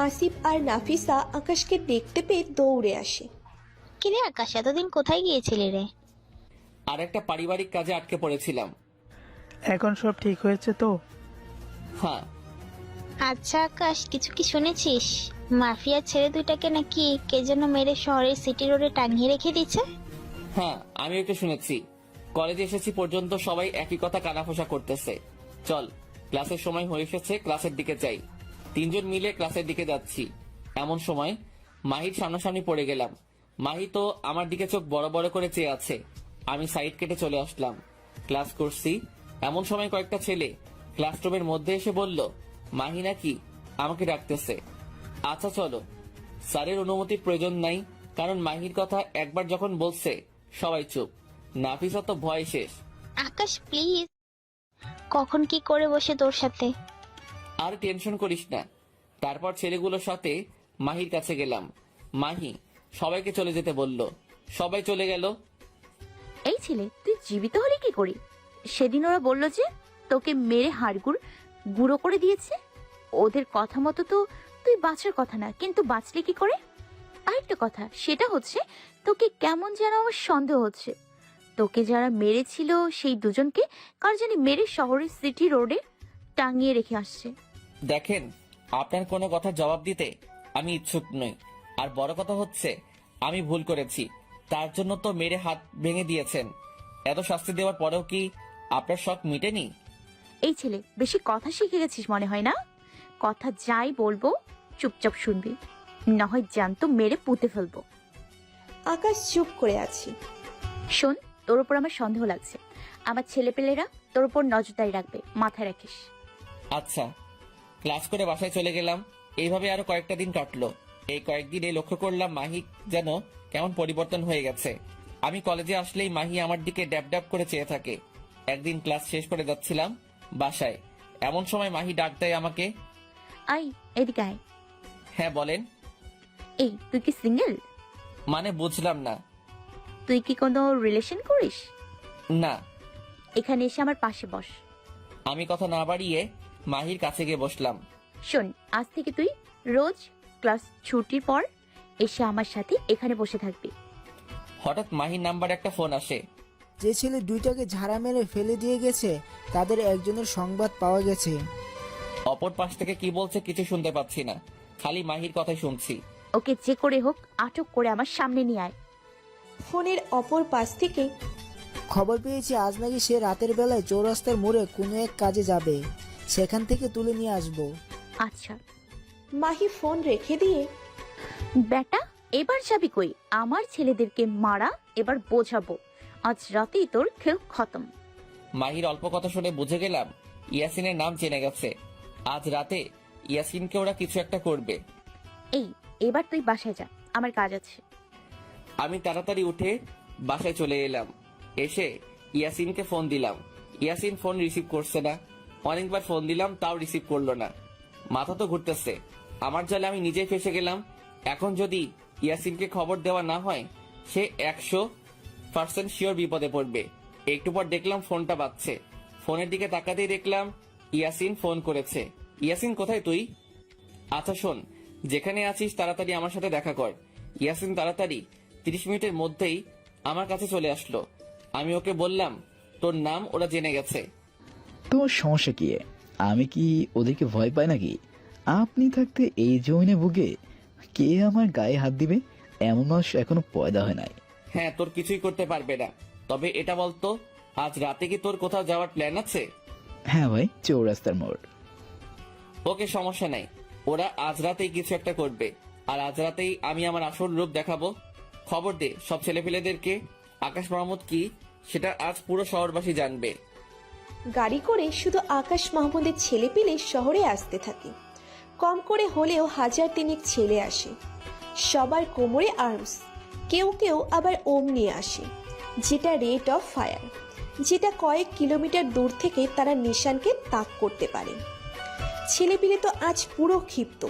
S11: আসিফ আর নাফিসা আকাশকে দেখতে পেয়ে দৌড়ে আসে।
S7: কিরে আকাশ, এতদিন কোথায় গিয়েছিলি রে?
S1: আর একটা পারিবারিক কাজে আটকে পড়েছিলাম।
S5: এখন সব ঠিক হয়েছে তো?
S1: হ্যাঁ।
S7: আচ্ছা আকাশ, কিছু কি শুনেছিস? মাফিয়ার ছেলে দুইটাকে নাকি কে যেন মেরে শহরের সিটি রোডে টাঙিয়ে রেখে দিচ্ছে।
S1: হ্যাঁ, আমি একটু শুনেছি। কলেজে এসেছি পর্যন্ত সবাই একই কথা কানাফোসা করতেছে। চল, ক্লাসের সময় হয়ে এসেছে, ক্লাসের দিকে যাই। তিনজন মিলে ক্লাসের দিকে যাচ্ছি, এমন সময় মাহির সামনাসামনি পড়ে গেলাম। মাহি তো আমার দিকে চোখ বড় বড় করে চেয়ে আছে। আমি সাইড কেটে চলে আসলাম। ক্লাস করছি, এমন সময় কয়েকটা ছেলে ক্লাসরুমের মধ্যে এসে বলল মাহি নাকি আমাকে ডাকতেছে। আচ্ছা চলো। স্যারের অনুমতির প্রয়োজন নাই, কারণ মাহির কথা একবার যখন বলছে সবাই চুপ। নাফিসা তো ভয় শেষ।
S7: আকাশ প্লিজ, কখন কি করে বসে তোর সাথে।
S1: আর টেনশন করিস না। তারপর ছেলেগুলোর সাথে মাহির কাছে গেলাম। মাহি সবাইকে চলে যেতে বলল, সবাই চলে গেল।
S3: এই ছেলে, তুই জীবিত হলি কি করে? সেদিন ওরা বলল যে তোকে মেরে হাড়গুড় গুঁড়ো করে দিয়েছে। ওদের কথা মতো তো তুই বাঁচার কথা না, কিন্তু বাঁচলি কি করে? আরেকটা কথা, সেটা হচ্ছে তোকে কেমন যেন আমার সন্দেহ হচ্ছে। তোকে যারা মেরেছিল সেই দুজনকে কার জানি মেরে শহরের সিটি রোডে টাঙিয়ে রেখে আসছে।
S1: দেখেন, আপনার কোনো কথা জবাব দিতে আমি ইচ্ছুক নই। আর বড় কথা হচ্ছে আমি ভুল করেছি, তার জন্য তো মেরে হাত ভেঙে দিয়েছেন। এত শাস্তি দেওয়ার পরেও কি আপনার শখ মিটেনি?
S3: এই ছেলে, বেশি কথা শিখে গেছিস মনে হয় না? কথা যাই বলবো চুপচাপ শুনবি, না হয় জ্যান্ত মেরে পুঁতে ফেলবো।
S11: আকাশ চুপ করে আছে।
S3: শোন, তোর উপর আমার সন্দেহ লাগছে। আমার ছেলেপেলেরা তোর উপর নজরদারি রাখবে, মাথায় রাখিস।
S1: আচ্ছা। ক্লাস করে বাসায় চলে গেলাম। এইভাবে আরো কয়েকটা দিন কাটলো। এই কয়েকদিনে লক্ষ্য করলাম মাহি যেন কেমন পরিবর্তন হয়ে গেছে। আমি কলেজে আসলেই মাহি আমার দিকে ড্যাব ড্যাব করে চেয়ে থাকে। একদিন ক্লাস শেষ করে যাচ্ছিলাম বাসায়, এমন সময় মাহি ডাক দেয় আমাকে।
S3: আই, এদিকে আয়।
S1: হ্যাঁ বলেন।
S3: এই, তুই কি সিঙ্গেল?
S1: মানে বুঝলাম না।
S3: তুই কি কোনো রিলেশন করিস?
S1: না।
S3: এখানে এসে আমার পাশে বস।
S1: আমি কথা না বাড়িয়ে মাহির কাছে গিয়ে বসলাম।
S3: শোন, আজ থেকে তুই রোজ ক্লাস ছুটির পর এসে আমার সাথে এখানে বসে থাকবি।
S1: হঠাৎ মাহির নাম্বার একটা ফোন আসে।
S6: যে ছেলে দুইটাকে ঝাড়া মেরে ফেলে দিয়ে গেছে তাদের একজনের সংবাদ পাওয়া গেছে।
S1: অপর পাশ থেকে কি বলছে কিছু শুনতে পাচ্ছি না, খালি মাহির কথাই শুনছি।
S3: ওকে যে করে হোক আটক করে আমার সামনে নিয়ে আয়।
S11: ফোনের অপর পাশ থেকে
S6: খবর পেয়েছি আজ নাকি সে রাতের বেলায় চৌরাস্তার মোড়ে কোনো এক কাজে যাবে, সেখান থেকে তুলে নিয়ে আসবো।
S3: আচ্ছা।
S11: মাহি ফোন রেখে দিয়ে,
S3: বেটা এবার যাবি কই? আমার ছেলেদেরকে মারা এবার বোঝাবো। আজ রাতেই তোর খেল খতম।
S1: মাহির অল্প কথা শুনে বুঝে গেলাম ইয়াসিনের নাম জেনে গেছে। আজ রাতে ইয়াসিনকে ওরা কিছু একটা করবে।
S3: এই, এবার তুই বাসায় যা, আমার কাজ আছে।
S1: আমি তাড়াতাড়ি উঠে বাসায় চলে এলাম। এসে ইয়াসিনকে ফোন দিলাম। ইয়াসিন ফোন রিসিভ করছে না। অনেকবার ফোন দিলাম, তাও রিসিভ করলো না। মাথা তো ঘুরতেছে। আমার জালে আমি নিজেই ফেসে গেলাম। এখন যদি ইয়াসিনকে খবর দেওয়া না হয়, সে 100% শিওর বিপদে পড়বে। একটু পর দেখলাম ফোনটা বাজছে। ফোনের দিকে তাকাতেই দেখলাম ইয়াসিন ফোন করেছে। ইয়াসিন, কোথায় তুই? আচ্ছা শোন, যেখানে আছিস তাড়াতাড়ি আমার সাথে দেখা কর। ইয়াসিন তাড়াতাড়ি 30 মিনিটের মধ্যেই আমার কাছে চলে আসলো। আমি ওকে বললাম তোর নাম ওরা জেনে গেছে।
S8: তোমার সমস্যা কি? আমি কি ওদেরকে ভয় পাই নাকি? আপনি থাকতে এই জমিনে বুকে কে আমার গায়ে হাত দিবে? এমন মানুষ এখনো পয়দা হয় নাই।
S1: হ্যাঁ, তোর কিছুই করতে পারবে না। তবে এটা বলতো, আজ রাতে কি তোর কোথাও যাওয়ার প্ল্যান আছে?
S8: হ্যাঁ ভাই, চৌরাস্তার মোড়।
S1: ওকে, সমস্যা নাই। ওরা আজ রাতেই কিছু একটা করবে, আর আজ রাতেই আমি আমার আসল রূপ দেখাবো। খবর দে সব ছেলেপেলেদেরকে আকাশ মাহমুদ কি সেটা আজ পুরো শহরবাসী জানবে।
S11: গাড়ি করে শুধু আকাশ মাহমুদের ছেলে পেলে শহরে আসতে থাকে। কম করে হলেও 1000 ছেলে আসে। সবার কোমরে আর্মস, কেউ কেউ আবার ওম নিয়ে আসে, যেটা রেট অফ ফায়ার, যেটা কয়েক কিলোমিটার দূর থেকে তারা নিশানকে তাক করতে পারে। ছেলেপিলে তো আজ পুরো ক্ষিপ্ত।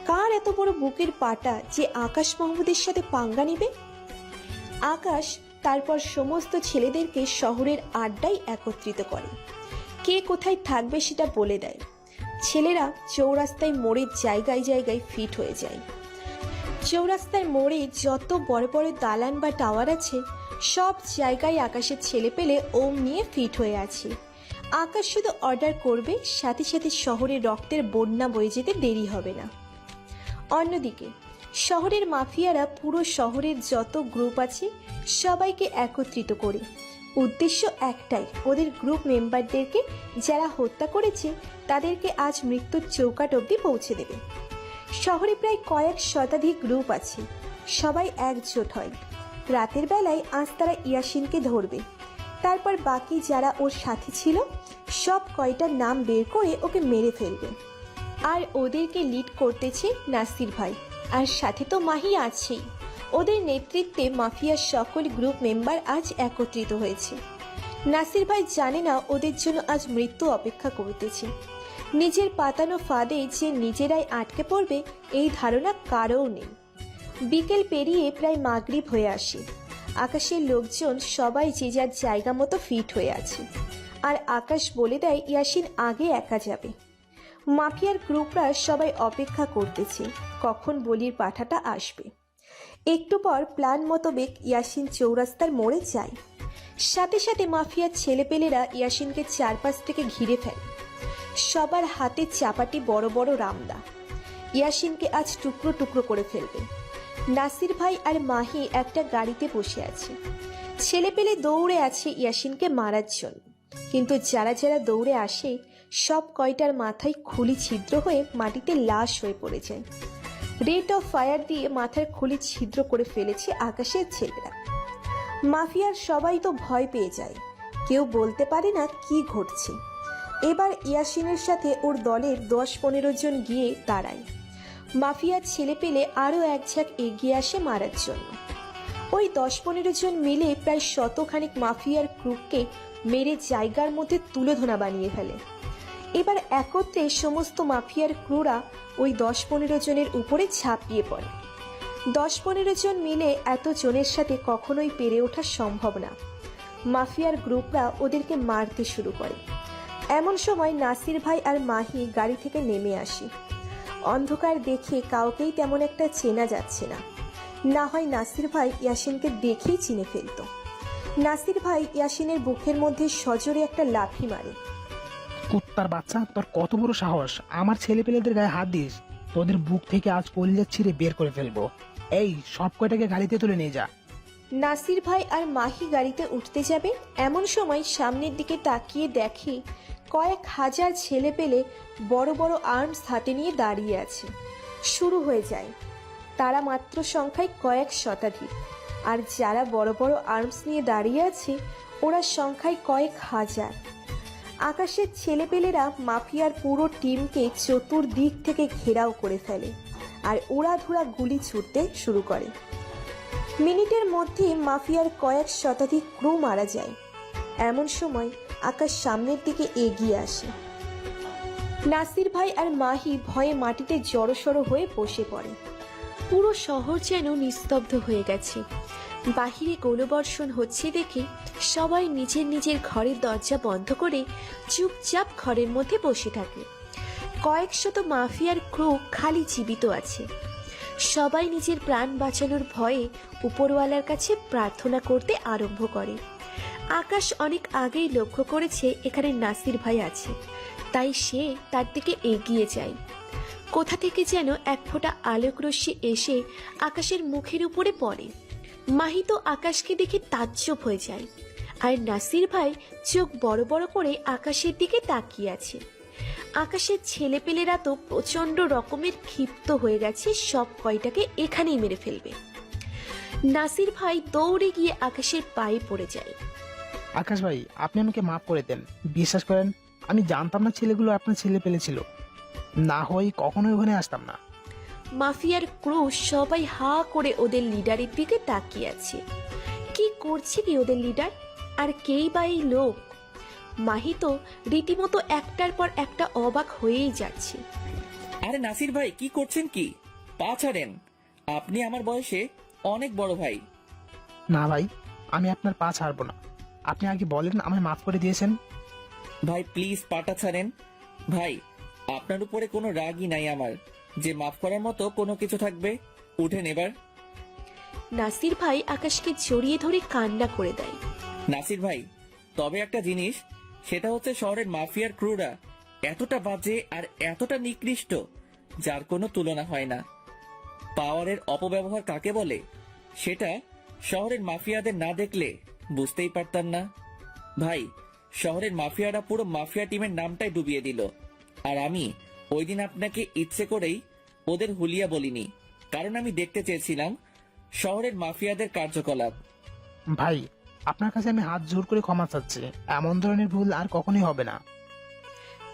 S11: কার এত বড় বুকের পাটা যে আকাশ মাহমুদের সাথে পাঙ্গা নিবে? আকাশ তারপর সমস্ত ছেলেদেরকে শহরের আড্ডায় একত্রিত করে। কে কোথায় থাকবে সেটা বলে দেয়। ছেলেরা চৌরাস্তায় মোড়ের জায়গায় জায়গায় ফিট হয়ে যায়। চৌরাস্তার মোড়ে যত বড় বড় দালান বা টাওয়ার আছে, সব জায়গায় আকাশের ছেলে পেলে ওম নিয়ে ফিট হয়ে আছে। আকাশ শুধু অর্ডার করবে, সাথে সাথে শহরে রক্তের বন্যা বয়ে যেতে দেরি হবে না। অন্যদিকে শহরের মাফিয়ারা পুরো শহরের যত গ্রুপ আছে সবাইকে একত্রিত করে। উদ্দেশ্য একটাই, ওদের গ্রুপ মেম্বারদেরকে যারা হত্যা করেছে তাদেরকে আজ মৃত্যুর চৌকাঠ অবধি পৌঁছে দেবে। শহরে প্রায় কয়েক শতাধিক গ্রুপ আছে, সবাই একজোট হয়। রাতের বেলায় আজ তারা ইয়াসিনকে ধরবে। তারপর বাকি যারা ওর সাথে ছিল সব কয়টার নাম বের করে ওকে মেরে ফেলবে। আর ওদেরকে লিড করতেছে নাসির ভাই, আর সাথে তো মাহি আছেই। ওদের নেতৃত্বে মাফিয়ার সকল গ্রুপ মেম্বার আজ একত্রিত হয়েছে। নাসির ভাই জানে না ওদের জন্য আজ মৃত্যু অপেক্ষা করতেছে। নিজের পাতানো ফাঁদে যে নিজেরাই আটকে পড়বে এই ধারণা কারও নেই। বিকেল পেরিয়ে প্রায় মাগরিব হয়ে আসে। আকাশের লোকজন সবাই যে যার জায়গা মতো ফিট হয়ে আছে, আর আকাশ বলে দেয় ইয়াসিন আগে একা যাবে। মাফিয়ার গ্রুপরা সবাই অপেক্ষা করতেছে কখন বলির পাঠাটা আসবে। একটু পর প্ল্যান মোতাবেক ইয়াসিন চৌরাস্তার মোড়ে যায়। সাথে সাথে মাফিয়ার ছেলেপেলেরা ইয়াসিনকে চারপাশ থেকে ঘিরে ফেলে। সবার হাতে চাপাটি বড় বড় রামদা। ইয়াসিনকে আজ টুকরো টুকরো করে ফেলবে। নাসির ভাই আর মাহি একটা গাড়িতে বসে আছে। ছেলেপেলে দৌড়ে আছে ইয়াসিনকে মারার জন্য, কিন্তু যারা যারা দৌড়ে আসে সব কয়টার মাথায় খুলি ছিদ্র হয়ে মাটিতে লাশ হয়ে পড়ে যায়। রেট অফ ফায়ার দিয়ে মাথার খুলি ছিদ্র করে ফেলেছে আকাশের ছেলেরা। মাফিয়ার সবাই তো ভয় পেয়ে যায়, কেউ বলতে পারে না কি ঘটছে। এবার ইয়াসিনের সাথে ওর দলের 10-15 জন গিয়ে দাঁড়ায়। মাফিয়ার ছেলে পেলে আরও এক ঝাঁক এগিয়ে আসে মারার জন্য। ওই 10-15 জন মিলে প্রায় শতখানিক মাফিয়ার গ্রুপকে মেরে জায়গার মধ্যে তুলোধনা বানিয়ে ফেলে। এবার একত্রে সমস্ত মাফিয়ার ক্রুরা ওই 10-15 জনের উপরে ঝাঁপিয়ে পড়ে। 10-15 জন মিলে এত জনের সাথে কখনোই পেরে ওঠা সম্ভব না। মাফিয়ার গ্রুপরা ওদেরকে মারতে শুরু করে। এমন সময় নাসির ভাই আর মাহি গাড়ি থেকে নেমে আসে। অন্ধকার দেখে কাউকেই তেমন একটা চেনা যাচ্ছে না। না হয় নাসির ভাই ইয়াসিনকে দেখেই চিনে ফেলত। নাসির ভাই ইয়াসিনের বুকের মধ্যে সজোরে একটা লাথি মারে।
S10: কুত্তার বাচ্চা, তোর কত বড় সাহস আমার ছেলেপেলেদের গায়ে হাত দিস? তোদের বুক থেকে আজ কলিজা ছিঁড়ে বের করে ফেলবো। এই সব কয়টাকে গাড়িতে তুলে নিয়ে যা।
S11: নাসির ভাই আর মাহি গাড়িতে উঠতে যাবে, এমন সময় সামনের দিকে তাকিয়ে দেখে কয়েক হাজার ছেলে পেলে বড় বড় আর্মস হাতে নিয়ে দাঁড়িয়ে আছে। শুরু হয়ে যায়। তারা মাত্র সংখ্যায় কয়েক শতাধিক, আর যারা বড় বড় আর্মস নিয়ে দাঁড়িয়ে আছে ওরা সংখ্যায় কয়েক হাজার। আকাশের ছেলেপেলেরা মাফিয়ার পুরো টিমকে চতুর্দিক থেকে ঘেরাও করে ফেলে আর উড়াধুরা গুলি ছুটতে শুরু করে। মিনিটের মধ্যে মাফিয়ার কয়েক শতাধিক ক্রু মারা যায়। এমন সময় আকাশ সামনের দিকে এগিয়ে আসে। নাসির ভাই আর মাহি ভয়ে মাটিতে জড়সড় হয়ে বসে পড়ে। পুরো শহর যেন নিস্তব্ধ হয়ে গেছে। বাহিরে গোলবর্ষণ হচ্ছে দেখে সবাই নিজের নিজের ঘরের দরজা বন্ধ করে চুপচাপ ঘরের মধ্যে বসে থাকে। কয়েক শত মাফিয়ার ক্রু খালি জীবিত আছে। সবাই নিজের প্রাণ বাঁচানোর ভয়ে উপরওয়ালার কাছে প্রার্থনা করতে আরম্ভ করে। আকাশ অনেক আগেই লক্ষ্য করেছে এখানে নাসির ভাই আছে, তাই সে তার দিকে এগিয়ে যায়। কোথা থেকে যেন এক ফোঁটা আলোক রশ্মি এসে আকাশের মুখের উপরে পড়ে। মাহি তো আকাশকে দেখে তাজ্জব হয়ে যায়, আর নাসির ভাই চোখ বড় বড় করে আকাশের দিকে তাকিয়ে আছে। আকাশের ছেলেপেলেরা তো প্রচন্ড রকমের ক্ষিপ্ত হয়ে গেছে, সব কয়টাকে এখানেই মেরে ফেলবে। নাসির ভাই দৌড়ে গিয়ে আকাশের পায়ে পড়ে যায়।
S10: আকাশ ভাই, আপনি আমাকে মাফ করে দেন। বিশ্বাস করেন, আমি জানতাম না ছেলেগুলো আপনার ছেলে পেলে ছিল, না হয় কখনোই ওখানে আসতাম না।
S11: মাফিয়ার ক্রু সবাই হা করে ওদের লিডারের দিকে তাকিয়ে আছে। কি করছে কি ওদের লিডার, আর কেই বা এই লোক? মাহি তো রীতিমতো একটার পর একটা অবাক হয়েই যাচ্ছে।
S1: আরে নাসির ভাই, কি করছেন কি? পা ছাড়েন, আপনি আমার বয়সে অনেক বড় ভাই।
S10: না ভাই, আমি আপনার পা ছাড়বো না। আপনি আগে বলেন আমায় মাফ করে দিয়েছেন।
S1: ভাই প্লিজ পাটা ছাড়েন। ভাই, আপনার উপরে কোনো রাগই নাই আমার যে মাফ করার মতো কোনো কিছু থাকবে। উঠেন এবার।
S11: নাসির ভাই আকাশকে জড়িয়ে ধরে কান্না করে দেয়।
S1: নাসির ভাই, তবে একটা জিনিস, সেটা হচ্ছে শহরের মাফিয়ার ক্রুরা এতটা বাজে আর এতটা নিকৃষ্ট যার কোনো তুলনা হয় না। পাওয়ারের অপব্যবহার কাকে বলে সেটা শহরের মাফিয়াদের না দেখলে বুঝতেই পারতাম না। ভাই, শহরের মাফিয়ারা পুরো মাফিয়া টিমের নামটাই ডুবিয়ে দিল, আর আমি ওই দিন আপনাকে ইচ্ছে করেই ওদের হুলিয়া বলিনি, কারণ আমি দেখতে চেয়েছিলাম শহরের মাফিয়াদের কার্যকলাপ।
S10: ভাই, আপনার কাছে আমি হাত জোর করে ক্ষমা চাচ্ছি। এমন ধরনের ভুল আর কখনোই হবে না।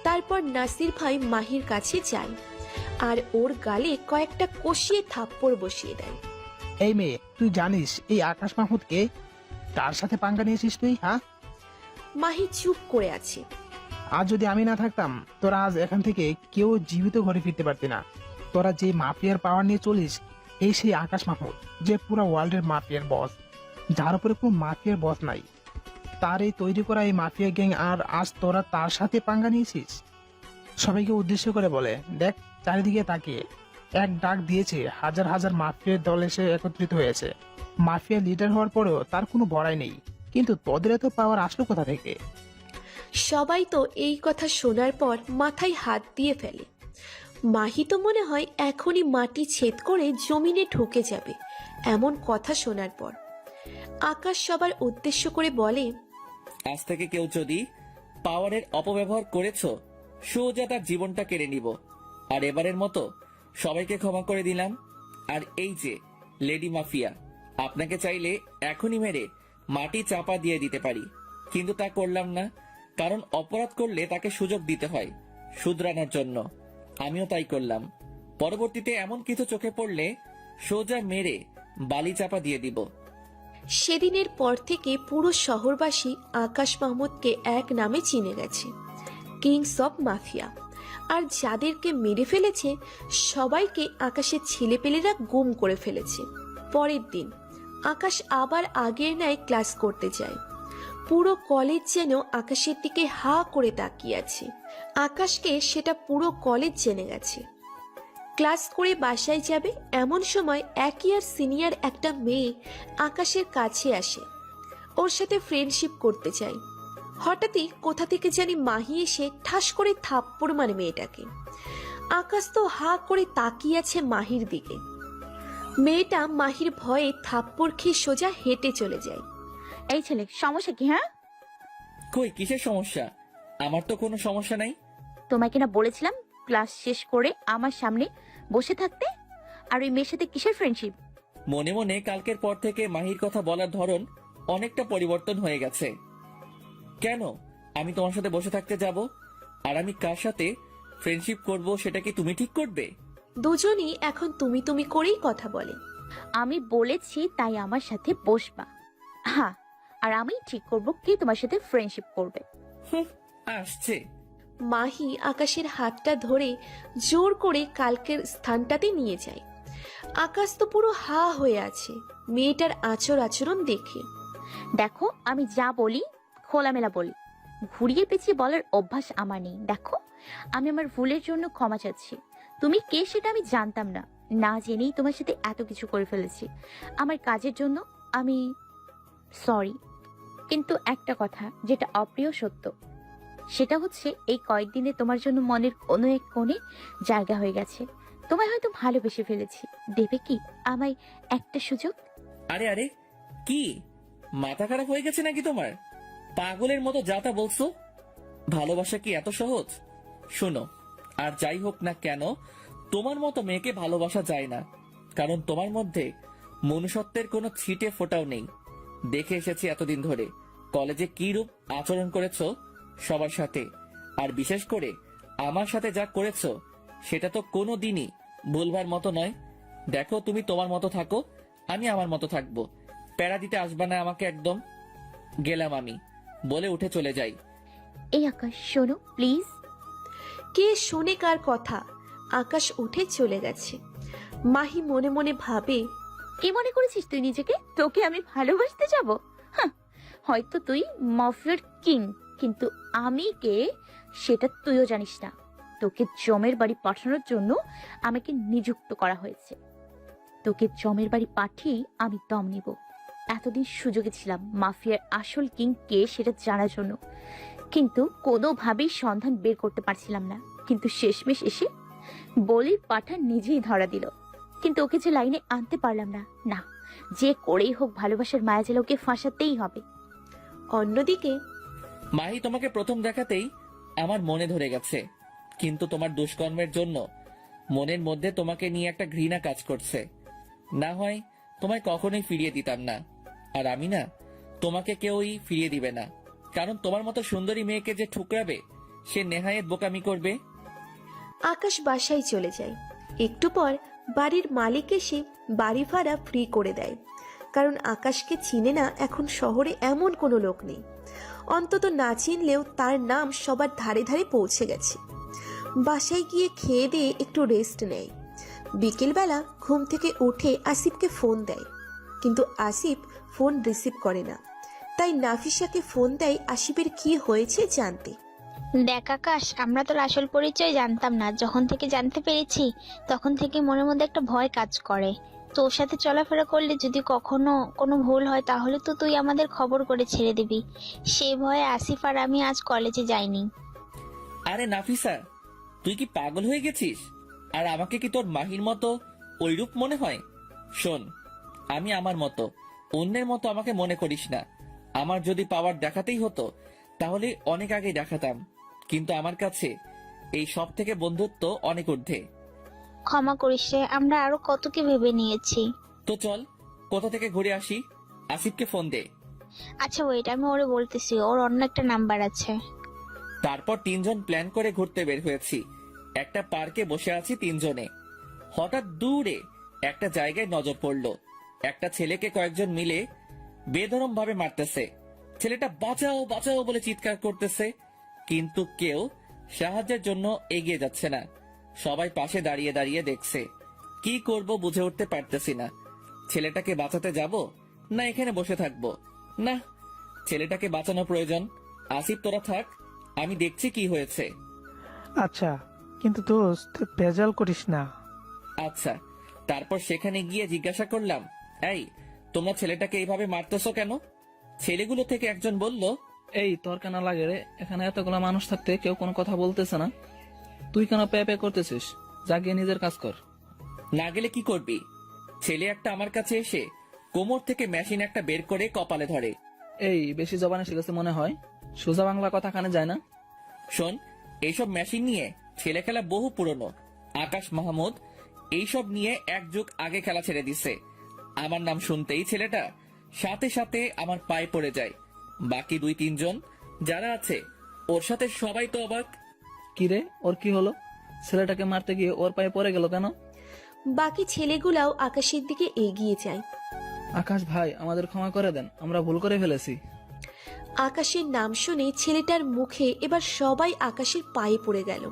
S11: তারপর নাসির ভাই মাহির কাছে যায় আর ওর গালে কয়েকটা কষিয়ে থাপ্পড় বসিয়ে দেয়।
S10: এই মেয়ে, তুই জানিস এই আকাশ মাহমুদকে? কার সাথে পাঙ্গা নিয়েছিস তুই? হ্যাঁ,
S11: মাহি চুপ করে আছে।
S10: আজ যদি আমি না থাকতাম, তোরা আজ এখান থেকে কেউ জীবিত ঘরে ফিরতে পারতি না। তোরা যে মাফিয়ার পাওয়ার নিয়ে চলিস, এই সেই আকাশ মাহমুদ যে পুরো ওয়ার্ল্ডের মাফিয়ার বস, যার উপরে কোনো মাফিয়ার বস নাই। তার এই তৈরি করা এই মাফিয়া গ্যাং, আর আজ তোরা তার সাথে পাঙ্গা নিয়েছিস। সবাইকে উদ্দেশ্য করে বলে, দেখ চারিদিকে তাকিয়ে, এক ডাক দিয়েছে, হাজার হাজার মাফিয়ার দল এসে একত্রিত হয়েছে। মাফিয়া লিডার হওয়ার পরেও তার কোনো বড়াই নেই, কিন্তু তোদের এত পাওয়ার আসলো কোথা থেকে?
S11: সবাই তো এই কথা শোনার পর মাথায় হাত দিয়ে ফেলে। মাহি তো মনে হয় এখনই মাটি ছেদ করে জমিনে ঢুকে যাবে এমন কথা শোনার পর। আকাশ সবার উদ্দেশ্য করে বলে,
S1: আজ থেকে কেউ যদি পাওয়ারের অপব্যবহার করেছো, সোজা তার জীবনটা কেড়ে নিব। আর এবারের মতো সবাইকে ক্ষমা করে দিলাম। আর এই যে লেডি মাফিয়া, আপনাকে চাইলে এখনই মেরে মাটি চাপা দিয়ে দিতে পারি, কিন্তু তা করলাম না, কারণ অপরাধ করলে তাকে সুযোগ দিতে হয় শুধরানোর জন্য। আমিও তাই করলাম। পরবর্তীতে এমন কিছু চোখে পড়লে সোজা মেরে বালি চাপা দিয়ে দিব।
S11: সেদিনের পর থেকে পুরো শহরবাসী আকাশ মাহমুদকে এক নামে চিনে গেছে, কিংস অব মাফিয়া। আর যাদেরকে মেরে ফেলেছে সবাইকে আকাশের ছেলেপেলেরা গুম করে ফেলেছে। পরের দিন আকাশ আবার আগের ন্যায় ক্লাস করতে যায়। পুরো কলেজ যেন আকাশের দিকে হা করে তাকিয়ে আছে। আকাশকে সেটা পুরো কলেজ জেনে গেছে। ক্লাস করে বাসায় যাবে এমন সময় এক ইয়ার সিনিয়র একটা মেয়ে আকাশের কাছে আসে, ওর সাথে ফ্রেন্ডশিপ করতে চায়। হঠাৎই কোথা থেকে জানি মাহি এসে ঠাস করে থাপ্পড় মারে মেয়েটাকে। আকাশ তো হা করে তাকিয়ে আছে মাহির দিকে। মেয়েটা মাহির ভয়ে থাপ্পড় খেয়ে সোজা হেঁটে চলে যায়।
S3: এই ছেলে, সমস্যা কি? হ্যাঁ,
S1: কই কিসের সমস্যা? আমার তো কোনো সমস্যা নাই।
S3: তোমাকে না বলেছিলাম ক্লাস শেষ করে আমার সামনে বসে থাকতে? আর ওই মেয়ের সাথে কিসের ফ্রেন্ডশিপ?
S1: মনে মনে কালকের পর থেকে মাহির কথা বলার ধরন অনেকটা পরিবর্তন হয়ে গেছে। কেন আমি তোমার সাথে বসে থাকতে যাব? আর আমি কার সাথে ফ্রেন্ডশিপ করব সেটা কি তুমি ঠিক করবে?
S11: দুজনই এখন তুমি তুমি করেই কথা বলে।
S3: আমি বলেছি তাই আমার সাথে বসবা। হ্যাঁ, আর আমি ঠিক করব কে তোমার সাথে ফ্রেন্ডশিপ করবে।
S1: আসছে।
S11: মাহি আকাশের হাতটা ধরে জোর করে কালকের স্থানটাতে নিয়ে যায়। আকাশ তো পুরো হা হয়ে আছে মেয়েটার আচরণ দেখে।
S3: দেখো, আমি যা বলি খোলামেলা বলি, ঘুরিয়ে পেঁচিয়ে বলার অভ্যাস আমার নেই। দেখো, আমি আমার ভুলের জন্য ক্ষমা চাচ্ছি। তুমি কে সেটা আমি জানতাম না, না জেনেই তোমার সাথে এত কিছু করে ফেলেছি। আমার কাজের জন্য আমি সরি। কিন্তু একটা কথা যেটা অপ্রিয় সত্য, সেটা হচ্ছে এই কয়েকদিনে তোমার জন্য মনের কোনো এক কোণে জায়গা হয়ে গেছে। তোমায় হয়তো ভালোবেসে ফেলেছি। দেবে কি আমায় একটা সুযোগ?
S1: আরে আরে, কি মাথা খারাপ হয়ে গেছে নাকি তোমার? পাগলের মতো যা তা বলছো। ভালোবাসা কি এত সহজ? শোনো, আর যাই হোক না কেন, তোমার মতো মেয়েকে ভালোবাসা যায় না। কারণ তোমার মধ্যে মনুষ্যত্বের কোনো ছিটে ফোঁটাও নেই। দেখে এসেছি এতদিন ধরে কলেজে কি রূপ আচরণ করেছো সবার সাথে, আর বিশেষ করে আমার সাথে যা করেছো সেটা তো কোনো দিনই ভুলবার মতো নয়। দেখো, তুমি তোমার মতো থাকো, আমি আমার মতো থাকবো। প্যারা দিতে আসবা না আমাকে একদম। গেলাম আমি, বলে উঠে চলে যাই।
S3: এই আকাশ, শোনো প্লিজ।
S11: কে শোনে কার কথা? আকাশ উঠে চলে গেছে। মাহি মনে মনে ভাবে,
S3: কি মনে করেছিস তুই নিজেকে? তোকে আমি ভালোবাসতে যাব? হয়তো তুই মাফিয়ার কিং, কিন্তু আমি কে সেটা তুইও জানিস না। তোকে জমের বাড়ি পাঠানোর জন্য আমাকে নিযুক্ত করা হয়েছে। তোকে জমের বাড়ি পাঠিয়ে আমি দম নিব। এতদিন সুযোগে ছিলাম মাফিয়ার আসল কিং কে সেটা জানার জন্য, কিন্তু কোনোভাবেই সন্ধান বের করতে পারছিলাম না। কিন্তু শেষমেশ এসে বলির পাঠা নিজেই ধরা দিল। কিন্তু ওকে যে লাইনে আনতে পারলাম না। না, যে করেই হোক ভালোবাসার মায়াজালে ওকে ফাঁসাতেই হবে।
S11: অন্যদিকে
S1: মাহি, তোমাকে প্রথম দেখাতেই আমার মনে ধরে গেছে, কিন্তু তোমার দুষ্কর্মের জন্য মনের মধ্যে তোমাকে নিয়ে একটা ঘৃণা কাজ করছে। না হয় তোমায় কখনোই ফিরিয়ে দিতাম না। আর আমি না, তোমাকে কেউই ফিরিয়ে দিবে না। কারণ তোমার মতো সুন্দরী মেয়েকে যে ঠুকরাবে সে নেহায়েত বোকামি করবে।
S11: আকাশ বাসায় চলে যায়। একটু পর বাড়ির মালিক এসে বাড়ি ভাড়া ফ্রি করে দেয়। কারণ আকাশকে চিনে না এখন শহরে এমন কোনো লোক নেই। অন্তত না চিনলেও তার নাম সবার ধারে ধারে পৌঁছে গেছে। বাসায় গিয়ে খেয়ে দিয়ে একটু রেস্ট নেয়। বিকেলবেলা ঘুম থেকে উঠে আসিফকে ফোন দেয়, কিন্তু আসিফ ফোন রিসিভ করে না। তাই নাফিসাকে ফোন দেয় আসিফের কি হয়েছে জানতে।
S7: দেখ আকাশ, আমরা তোর আসল পরিচয় জানতাম না। যখন থেকে জানতে পেরেছি তখন থেকে মনের মধ্যে একটা ভয় কাজ করে। তোর সাথে চলাফেরা করলে যদি কখনো কোনো ভুল হয় তাহলে তো তুই আমাদের খবর করে ছেড়ে দিবি। সেই ভয়ে আসিফ আর আমি আজ কলেজে যাইনি।
S1: আরে নাফিসা, তুই কি পাগল হয়ে গেছিস? আর আমাকে কি তোর মাহির মতো ওইরূপ মনে হয়? শোন, আমি আমার মতো, অন্যের মতো আমাকে মনে করিস না। আমার যদি পাওয়ার দেখাতেই হতো তাহলে অনেক আগেই দেখাতাম, কিন্তু আমার কাছে এই সব থেকে বন্ধুত্ব অনেক ঊর্ধ্বে।
S7: ক্ষমা করিস রে, আমরা আরো কত কি ভেবে নিয়েছি।
S1: তো চল কোথা থেকে ঘুরে আসি। আসিফকে ফোন দে।
S7: আচ্ছা ওয়েট, আমি ওরে বলতেছি, ওর অন্য একটা নাম্বার আছে।
S1: তারপর তিনজন প্ল্যান করে ঘুরতে বের হয়েছি। একটা পার্কে বসে আছি তিনজনে। হঠাৎ দূরে একটা জায়গায় নজর পড়লো। একটা ছেলেকে কয়েকজন মিলে বেধরম ভাবে মারতেছে। ছেলেটা বাঁচাও বাঁচাও বলে চিৎকার করতেছে, কিন্তু কেউ সাহায্যের জন্য এগিয়ে যাচ্ছে না। সবাই পাশে দাঁড়িয়ে দাঁড়িয়ে দেখছে। কি করব বুঝে উঠতে পারতেছি না। ছেলেটাকে বাঁচাতে যাব না এখানে বসে থাকবো? না, ছেলেটাকে বাঁচানো প্রয়োজন। আসিফ, তোরা থাক, আমি দেখছি কি হয়েছে।
S5: আচ্ছা, কিন্তু দোস্ত ভেজাল করিস না।
S1: আচ্ছা। তারপর সেখানে গিয়ে জিজ্ঞাসা করলাম, এই তোমরা ছেলেটাকে এইভাবে মারতেছো কেন? ছেলেগুলো থেকে একজন বলল,
S9: এই তোর কেন লাগে রে? এখানে এতগুলা মানুষ থাকতে কেউ কোনো কথা বলতেছে না, তুই কেন পে করতেছিস? যা গিয়ে নিজের কাজ কর।
S1: না গেলে কি করবি? ছেলে একটা আমার কাছে এসে কোমর থেকে মেশিন একটা বের করে কপালে ধরে।
S9: এই বেশি জবানে শিখেছে মনে হয়, সোজা বাংলা কথা কানে যায় না।
S1: শোন, এইসব মেশিন নিয়ে ছেলে খেলা বহু পুরনো। আকাশ মাহমুদ এইসব নিয়ে এক যুগ আগে খেলা ছেড়ে দিছে। আমার নাম শুনতেই ছেলেটা সাথে সাথে আমার পায়ে পড়ে যায়। বাকি 2-3 জন যারা আছে ওর সাথে সবাই তো অবাক।
S9: কি রে, ওর কি হলো? ছেলেটাকে মারতে গিয়ে ওর পায়ে পড়ে গেল কেন?
S11: বাকি ছেলেগুলাও আকাশের দিকে এগিয়ে যায়।
S9: আকাশ ভাই, আমাদের ক্ষমা করে দেন, আমরা ভুল করে ফেলেছি।
S11: আকাশের নাম শুনে ছেলেটার মুখে এবার সবাই আকাশের পায়ে পড়ে গেল।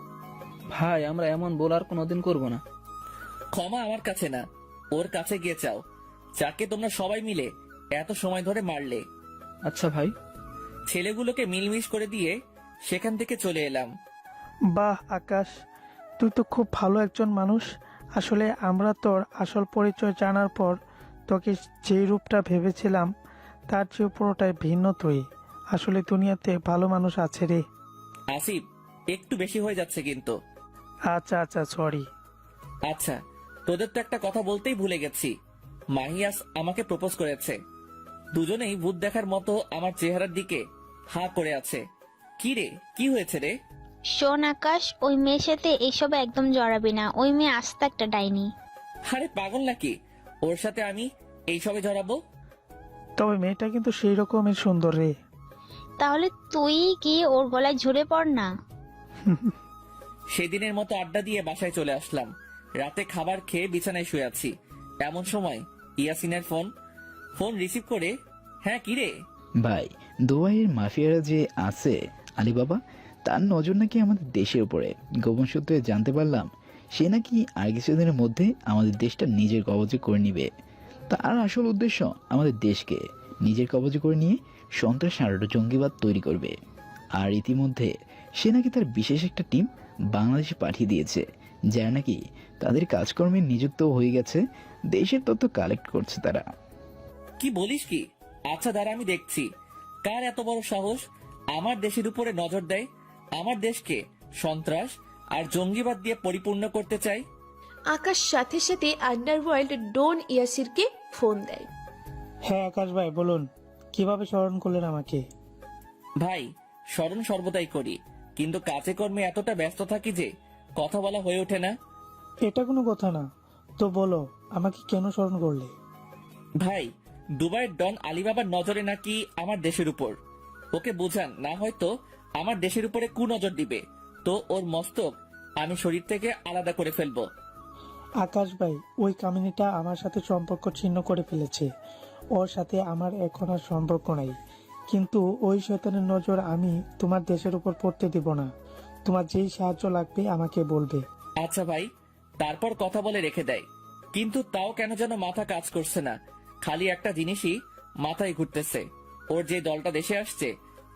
S9: ভাই, আমরা এমন ভুল আর কোনোদিন করবো না।
S1: ক্ষমা আমার কাছে না, ওর কাছে গিয়ে চাও, যাকে তোমরা সবাই মিলে এত সময় ধরে মারলে।
S9: আচ্ছা ভাই।
S1: ছেলেগুলোকে মিলমিশ করে দিয়ে সেখান থেকে চলে এলাম।
S5: বাহ আকাশ, তুই তো খুব ভালো একজন মানুষ। আসলে আমরা তোর আসল পরিচয় জানার পর তোকে যেই রূপটা ভেবেছিলাম তার চেয়ে পুরোটাই ভিন্ন তুই। আসলে দুনিয়াতে ভালো মানুষ আছে রে।
S1: আসিফ, একটু বেশি হয়ে যাচ্ছে কিন্তু।
S5: আচ্ছা আচ্ছা, সরি।
S1: আচ্ছা, তোদের তো একটা কথা বলতেই ভুলে গেছি। মাহিয়াস আমাকে প্রপোজ করেছে। দুজনেই ভূত দেখার মতো আমার চেহারার দিকে হা করে আছে। কি রে, কি হয়েছে রে?
S7: শোন আকাশ, ওই মেয়ের সাথে এইসব একদম জড়াবি না। ওই মেয়ে আস্ত একটা ডাইনি।
S1: আরে পাগল নাকি, ওর সাথে আমি এইসবে জড়াবো?
S5: তবে মেয়েটা কিন্তু সেই রকমের সুন্দর রে।
S7: তাহলে তুই কি ওর গলায় ঝরে পড় না।
S1: সেদিনের মতো আড্ডা দিয়ে বাসায় চলে আসলাম। রাতে খাবার খেয়ে বিছানায় শুয়ে আছি, এমন সময় ইয়াসিনের ফোন রিসিভ করে, হ্যাঁ কি রে?
S8: ভাই, দুবাইয়ের মাফিয়ারা যে আছে আলিবাবা, তার নজর নাকি আমাদের দেশের উপরে। গোপন সূত্রে জানতে পারলাম সে নাকি আর কিছুদিনের মধ্যে আমাদের দেশটা নিজের কবজে করে নিবে। তার আসল উদ্দেশ্য আমাদের দেশকে নিজের কবজে করে নিয়ে সন্ত্রাস আর জঙ্গিবাদ তৈরি করবে। আর ইতিমধ্যে সে নাকি তার বিশেষ একটা টিম বাংলাদেশে পাঠিয়ে দিয়েছে, যারা নাকি তাদের কাজকর্মে নিযুক্ত হয়ে গেছে। দেশের তথ্য কালেক্ট করছে তারা।
S1: কি বলিস কি? আচ্ছা দাঁড়া, আমি দেখছি কার এত বড় সাহস আমার দেশের উপরে নজর দেয়, আমার দেশকে সন্ত্রাস আর জঙ্গিবাদ দিয়ে পরিপূর্ণ করতে চাই।
S11: আকাশ সাথে সাথে আন্ডারওয়ার্ল্ড ডন ইয়াসিরকে ফোন দেয়।
S5: হ্যাঁ আকাশ ভাই, বলুন কিভাবে স্মরণ করলেন আমাকে?
S1: ভাই, স্মরণ সর্বদাই করি, কিন্তু কাজে কর্মে এতটা ব্যস্ত থাকি যে কথা বলা হয়ে ওঠে না।
S5: এটা কোনো কথা না, তো বলো আমাকে কেন স্মরণ করলে?
S1: ভাই, দুবাইয়ের ডন আলিবাবার নজরে নাকি আমার দেশের উপর। ওকে বুঝান, না হয়তো আমার দেশের উপরে কুনজর দিবে, তো ওর মস্তক আমি শরীর থেকে আলাদা করে ফেলবো।
S5: আকাশ ভাই, ওই কামিনীটা আমার সাথে সম্পর্ক ছিন্ন করে ফেলেছে। ওর সাথে আমার এখন আর সম্পর্ক নাই। কিন্তু ওই শয়তানের নজর আমি তোমার দেশের উপর পড়তে দিব না। তোমার যেই সাহায্য লাগবে আমাকে বলবে।
S1: আচ্ছা ভাই, তারপর কথা বলে রেখে দেয়, কিন্তু তাও কেন যেন মাথা কাজ করছে না। খালি একটা জিনিসই মাথায় ঘুরতেছে, ওর যে দলটা দেশে আসছে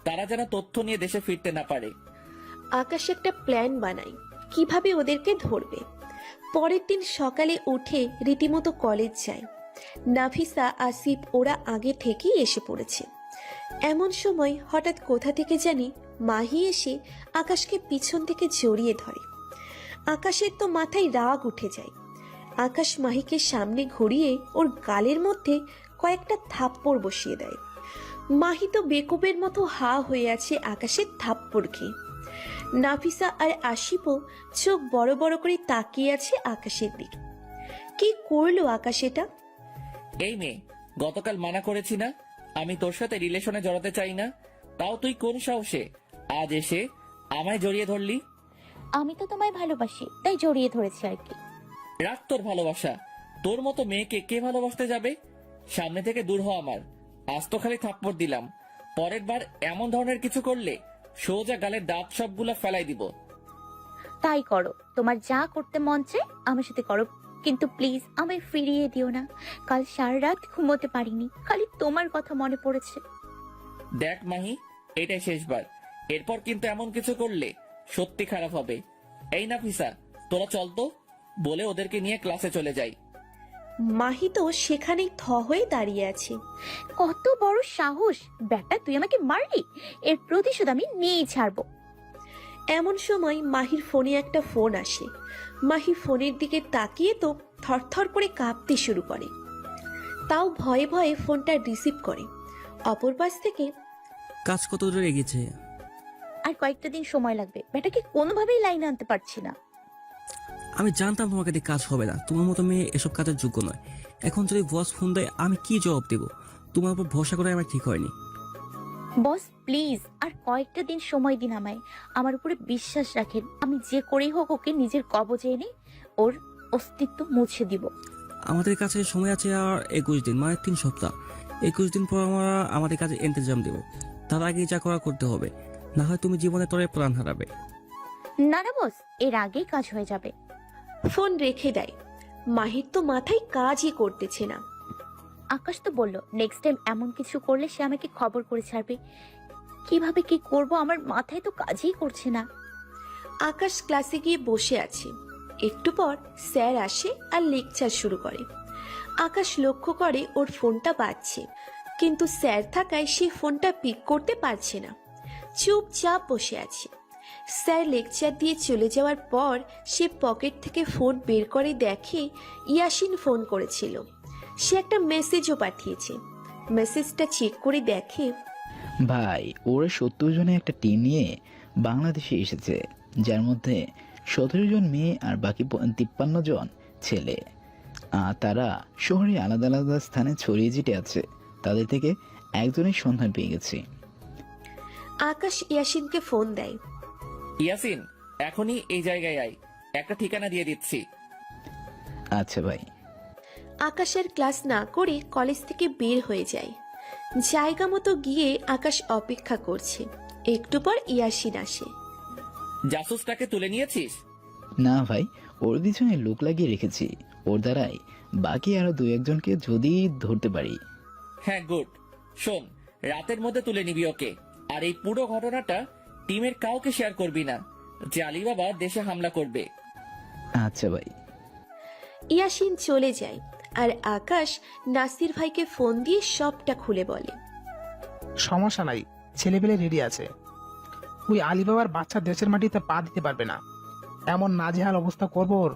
S1: তারা যেন তথ্য নিয়ে দেশে ফিরতে না পারে।
S11: আকাশ একটা প্ল্যান বানায় কিভাবে ওদেরকে ধরবে। পরের দিন সকালে উঠে রীতিমতো কলেজ যায়। নাফিসা, আসিফ ওরা আগে থেকেই এসে পড়েছে। এমন সময় হঠাৎ কোথা থেকে জানি মাহি এসে আকাশকে পিছন থেকে জড়িয়ে ধরে। আকাশের তো মাথায় রাগ উঠে যায়। আকাশ মাহিকে সামনে ঘুরিয়ে ওর গালের মধ্যে কয়েকটা থাপ্পড় বসিয়ে দেয়। মাহি তো বেকুবের মতো হা হয়ে আছে আকাশের থাপ্পড় খেয়ে। নাফিসা আর আসিফও চোখ বড় বড় করে তাকিয়ে আছে আকাশের দিকে। কি করলো আকাশ এটা?
S1: এই মেয়ে, গতকাল মানা করেছি না আমি তোর সাথে রিলেশনে জড়াতে চাই না, তাও তুই কোন সাহসে আজ এসে আমায় জড়িয়ে ধরলি?
S3: আমি তো তোমায় ভালোবাসি, তাই জড়িয়ে ধরেছি আর কি।
S1: রাখ তোর ভালোবাসা, তোর মতো মেয়েকে কে ভালোবাসতে যাবে? সামনে থেকে দূর হ আমার। আজ তো খালি থাপ্পড় দিলাম, পরের বার এমন ধরনের কিছু করলে সোজা গালের দাঁত সবগুলা ফেলাই দিব।
S3: তাই করো, তোমার যা করতে মন চায় আমার সাথে করো, কিন্তু প্লিজ আমায় ফিরিয়ে দিও না। কাল সারা রাত ঘুমোতে পারিনি, খালি তোমার কথা মনে পড়েছে।
S1: দেখ মাহি, এটাই শেষবার, এরপর কিন্তু এমন কিছু করলে সত্যি খারাপ হবে। এই নাফিসা, তোরা চল তো, বলে ওদেরকে নিয়ে ক্লাসে চলে যাই।
S11: মাহি তো সেখানেই থ হয়ে দাঁড়িয়ে আছে।
S3: কত বড় সাহস বেটা, তুই আমাকে মারলি, এর প্রতিশোধ আমি নিয়েই ছাড়বো।
S11: এমন সময় মাহির ফোনে একটা ফোন আসে। মাহি ফোনের দিকে তাকিয়ে তো থরথর করে কাঁপতে শুরু করে। তাও ভয়ে ভয়ে ফোনটা রিসিভ করে। অপর পাশ থেকে,
S12: কাজ কত দূর এগিয়েছে?
S3: আর কয়েকটা দিন সময় লাগবে, বেটাকে কোনোভাবেই লাইনে আনতে পারছি না।
S12: আমি জানতাম তোমাকে দিয়ে কাজ হবে না, তোমার মতো মেয়ে এসব কাজের যোগ্য নয়। এখন যদি বস ফোন দেয় আমি কি জবাব দেব? তোমার উপর ভরসা করে আমার ঠিক হয়নি।
S3: বস প্লিজ আর কয়েকটা দিন সময় দিন আমায়, আমার উপরে বিশ্বাস রাখেন। আমি যে করেই হোক ওকে নিজের কবজে এনে ওর অস্তিত্ব মুছে দিব।
S12: আমাদের কাছে সময় আছে আর 21 দিন, মানে 3 সপ্তাহ। 21 দিন পর আমরা আমাদের কাজে ইন্তজাম দেব। তার আগে যা করা করতে হবে, না হয় তুমি জীবনে তরে প্রাণ হারাবে।
S3: না না বস, এর আগেই কাজ হয়ে যাবে।
S11: ফোন রেখে দেয়। মাহির তো মাথায় কাজই করতেছে না।
S3: আকাশ তো বলল নেক্সট টাইম এমন কিছু করলে সে আমাকে খবর করে ছাড়বে। কিভাবে কি করব আমার মাথায় তো কাজই করছে না।
S11: আকাশ ক্লাসে গিয়ে বসে আছে। একটু পর স্যার আসে আর লেকচার শুরু করে। আকাশ লক্ষ্য করে ওর ফোনটা বাজছে, কিন্তু স্যার থাকায় সে ফোনটা পিক করতে পারছে না। চুপচাপ বসে আছে। স্যার লেকচার দিয়ে চলে যাওয়ার পর সে পকেট থেকে ফোন বের করে দেখে ইয়াসিন ফোন করেছিল। সে একটা মেসেজও পাঠিয়েছে। মেসেজটা চেক করে দেখে
S8: ভাই, ওরা 70 জনের একটা টিম নিয়ে বাংলাদেশে এসেছে, যার মধ্যে 17 জন মেয়ে আর বাকি 53 জন ছেলে। আর তারা শহরে আলাদা আলাদা স্থানে ছড়িয়ে ছিটে আছে। তাদের থেকে একজনের সন্ধান পেয়ে গেছি।
S11: আকাশ ইয়াসিনকে ফোন দেয়।
S1: ইয়াসিন, এখনই এই জায়গায় আয়, একটা ঠিকানা দিয়ে দিচ্ছি।
S8: আচ্ছা ভাই।
S11: আকাশের ক্লাস না করে কলেজ থেকে বের হয়ে যায়। জায়গা মতো গিয়ে আকাশ অপেক্ষা করছে। একটু পর ইয়াসিন আসে।
S1: জাসুসটাকে তুলে নিয়েছিস?
S8: না ভাই, ওর পিছনে লোক লাগিয়ে রেখেছি। ওর দ্বারাই বাকি আরো 2-1জনকে যদি ধরতে পারি।
S1: হ্যাঁ, গুড। শোন, রাতের মধ্যে তুলে নিবি ওকে। আর এই পুরো ঘটনাটা টিমের কাউকে শেয়ার করবি না, যে আলিবাবা দেশে হামলা করবে।
S8: আচ্ছা ভাই।
S11: ইয়াসিন চলে যায় আর আকাশ নাসির ভাইকে ফোন দিয়ে সবটা খুলে বলে।
S10: সমস্যা নাই, ছেলেপেলে রেডি আছে। ওই আলিবাবার বাচ্চা দেশের মাটিতে পা দিতে পারবে না। এমন নাজেহাল অবস্থা করবো ওর।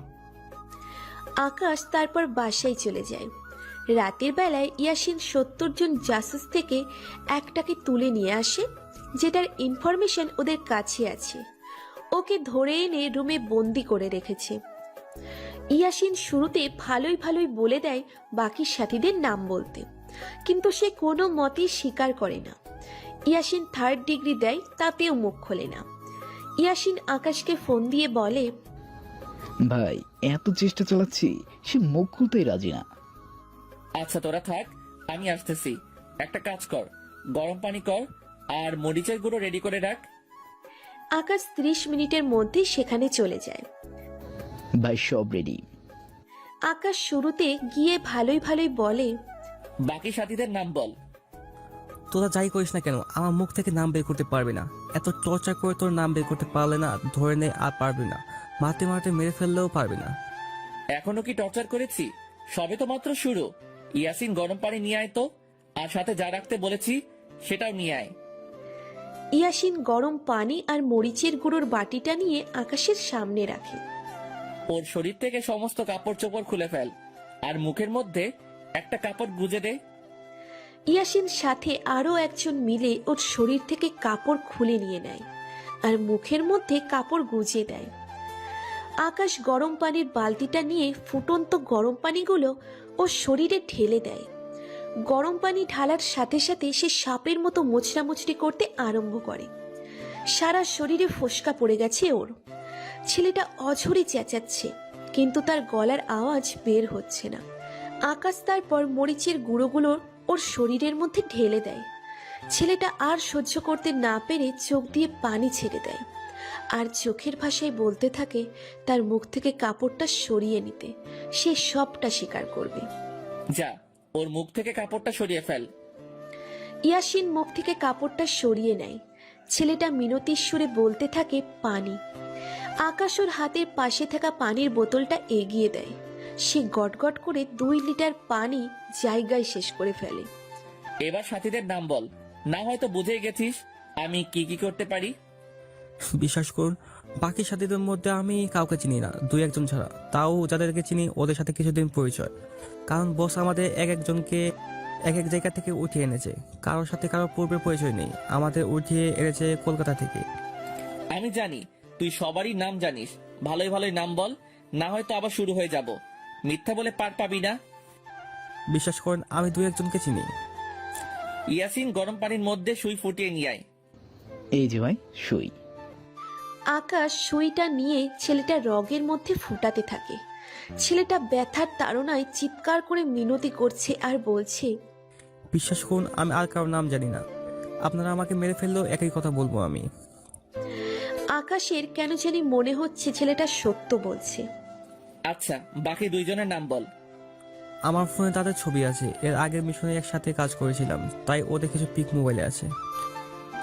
S11: আকাশ তারপর বাসায় চলে যায়। রাতের বেলায় ইয়াসিন 70 জন জাসুস থেকে একটাকে তুলে নিয়ে আসে, যেটার ইনফরমেশন ওদের কাছে আছে। ওকে ধরে এনে রুমে বন্দি করে রেখেছে। ইয়াসিন শুরুতে ভালোই ভালোই বলে দেয় বাকি সাথীদের নাম বলতে, কিন্তু সে কোনো মতেই স্বীকার করে না। ইয়াসিন 3rd ডিগ্রি দেয়, তাতেও মুখ খোলে না। ইয়াসিন আকাশকে ফোন দিয়ে বলে,
S8: ভাই, এত চেষ্টা চালাচ্ছি, সে মুখ খুলতেই রাজি না।
S1: আচ্ছা তোরা থাক, আমি আসতেছি। একটা কাজ কর, গরম পানি কর আর মরিচের গুঁড়ো রেডি করে রাখ।
S11: আকাশ 30 মিনিটের মধ্যে সেখানে চলে যায়।
S8: ভাই, সব রেডি।
S11: আকাশ শুরুতে গিয়ে ভালোই ভালোই বলে,
S1: বাকি সাথীদের নাম বল।
S12: তোরা যাই করিস না কেন আমার মুখ থেকে নাম বের করতে পারবি না। এত টর্চার করে তোর নাম বের করতে পারলে না, ধরে নে আর পারবি না। মারতে মারতে মেরে ফেললেও পারবি না।
S1: এখনো কি টর্চার করেছি? সবে তো মাত্র শুরু। ইয়াসিন, গরম পানি নিয়ে আয় তো, আর সাথে যা রাখতে বলেছি সেটাও নিয়ে আয়।
S11: ইয়াসিন গরম পানি আর মরিচের গুঁড়োর বাটিটা নিয়ে আকাশের সামনে রাখে।
S1: ওর শরীর থেকে সমস্ত কাপড় চোপড় খুলে ফেল, আর মুখের মধ্যে একটা কাপড় গুজে দে।
S11: ইয়াসিন সাথে আরো একজন মিলে ওর শরীর থেকে কাপড় খুলে নিয়ে নেয় আর মুখের মধ্যে কাপড় গুজে দেয়। আকাশ গরম পানির বালতিটা নিয়ে ফুটন্ত গরম পানিগুলো ওর শরীরে ঢেলে দেয়। গরম পানি ঢালার সাথে সাথে সে সাপের মতো মোচড়ামুচড়ি করতে আরম্ভ করে। সারা শরীরে ফোসকা পড়ে গেছে ওর। ছেলেটা অঝরে চেঁচাচ্ছে, কিন্তু তার গলার আওয়াজ বের হচ্ছে না। আকাশ তারপর মরিচের গুঁড়োগুলো ওর শরীরের মধ্যে ঢেলে দেয়। ছেলেটা আর সহ্য করতে না পেরে চোখ দিয়ে পানি ছেড়ে দেয় আর চোখের ভাষায় বলতে থাকে তার মুখ থেকে কাপড়টা সরিয়ে নিতে। সে সবটা স্বীকার করবে।
S1: যা, ওর মুখ থেকে কাপড়টা সরিয়ে ফেল।
S11: ইয়াসিন মুখ থেকে কাপড়টা সরিয়ে নেয়। ছেলেটা মিনতির সুরে বলতে থাকে পানি। আকাশ ওর হাতের পাশে থাকা পানির বোতলটা এগিয়ে দেয়। সে গটগট করে 2 লিটার পানি জায়গায় শেষ করে ফেলে।
S1: এবার সাথীদের নাম বল, না হয়তো বুঝে গেছিস আমি কি কি করতে পারি।
S12: বিশ্বাস করুন, বাকি সাথীদের মধ্যে আমি কাউকে চিনি না, 2-1জন ছাড়া। তাও যাদেরকে চিনি ওদের সাথে কিছুদিন পরিচয়। কারণ বস আমাদের এক একজনকে এক এক জায়গা থেকে উঠিয়ে এনেছে। কারোর সাথে কারোর পূর্বের পরিচয় নেই, আমাদের উঠিয়ে এনেছে কলকাতা থেকে।
S1: আমি জানি তুই সবারই নাম জানিস, ভালোই ভালোই নাম বল, না হয়তো আবার শুরু হয়ে যাব। মিথ্যা বলে পার পাবি না।
S12: বিশ্বাস করেন, আমি 2-1জনকে চিনি।
S1: ইয়াসিন, গরম পানির মধ্যে সুই ফুটিয়ে নিয়ে আয়।
S8: এই যে ভাই, সুই।
S11: আকাশ সুইটা নিয়ে ছেলেটা রগের মধ্যে ফুটাতে থাকে। ছেলেটা ব্যথার তাড়নায় চিৎকার করে মিনতি করছে আর বলছে,
S12: বিশ্বাস করুন আমি আর কারোর নাম জানি না, আপনারা আমাকে মেরে ফেললেও একই কথা বলবো আমি।
S11: আকাশের কেন জানি মনে হচ্ছে ছেলেটা সত্য বলছে।
S1: আচ্ছা, বাকি দুইজনের নাম বল।
S12: আমার ফোনে তাদের ছবি আছে, এর আগের মিশনে একসাথে কাজ করেছিলাম, তাই ওদের কিছু পিক মোবাইলে আছে।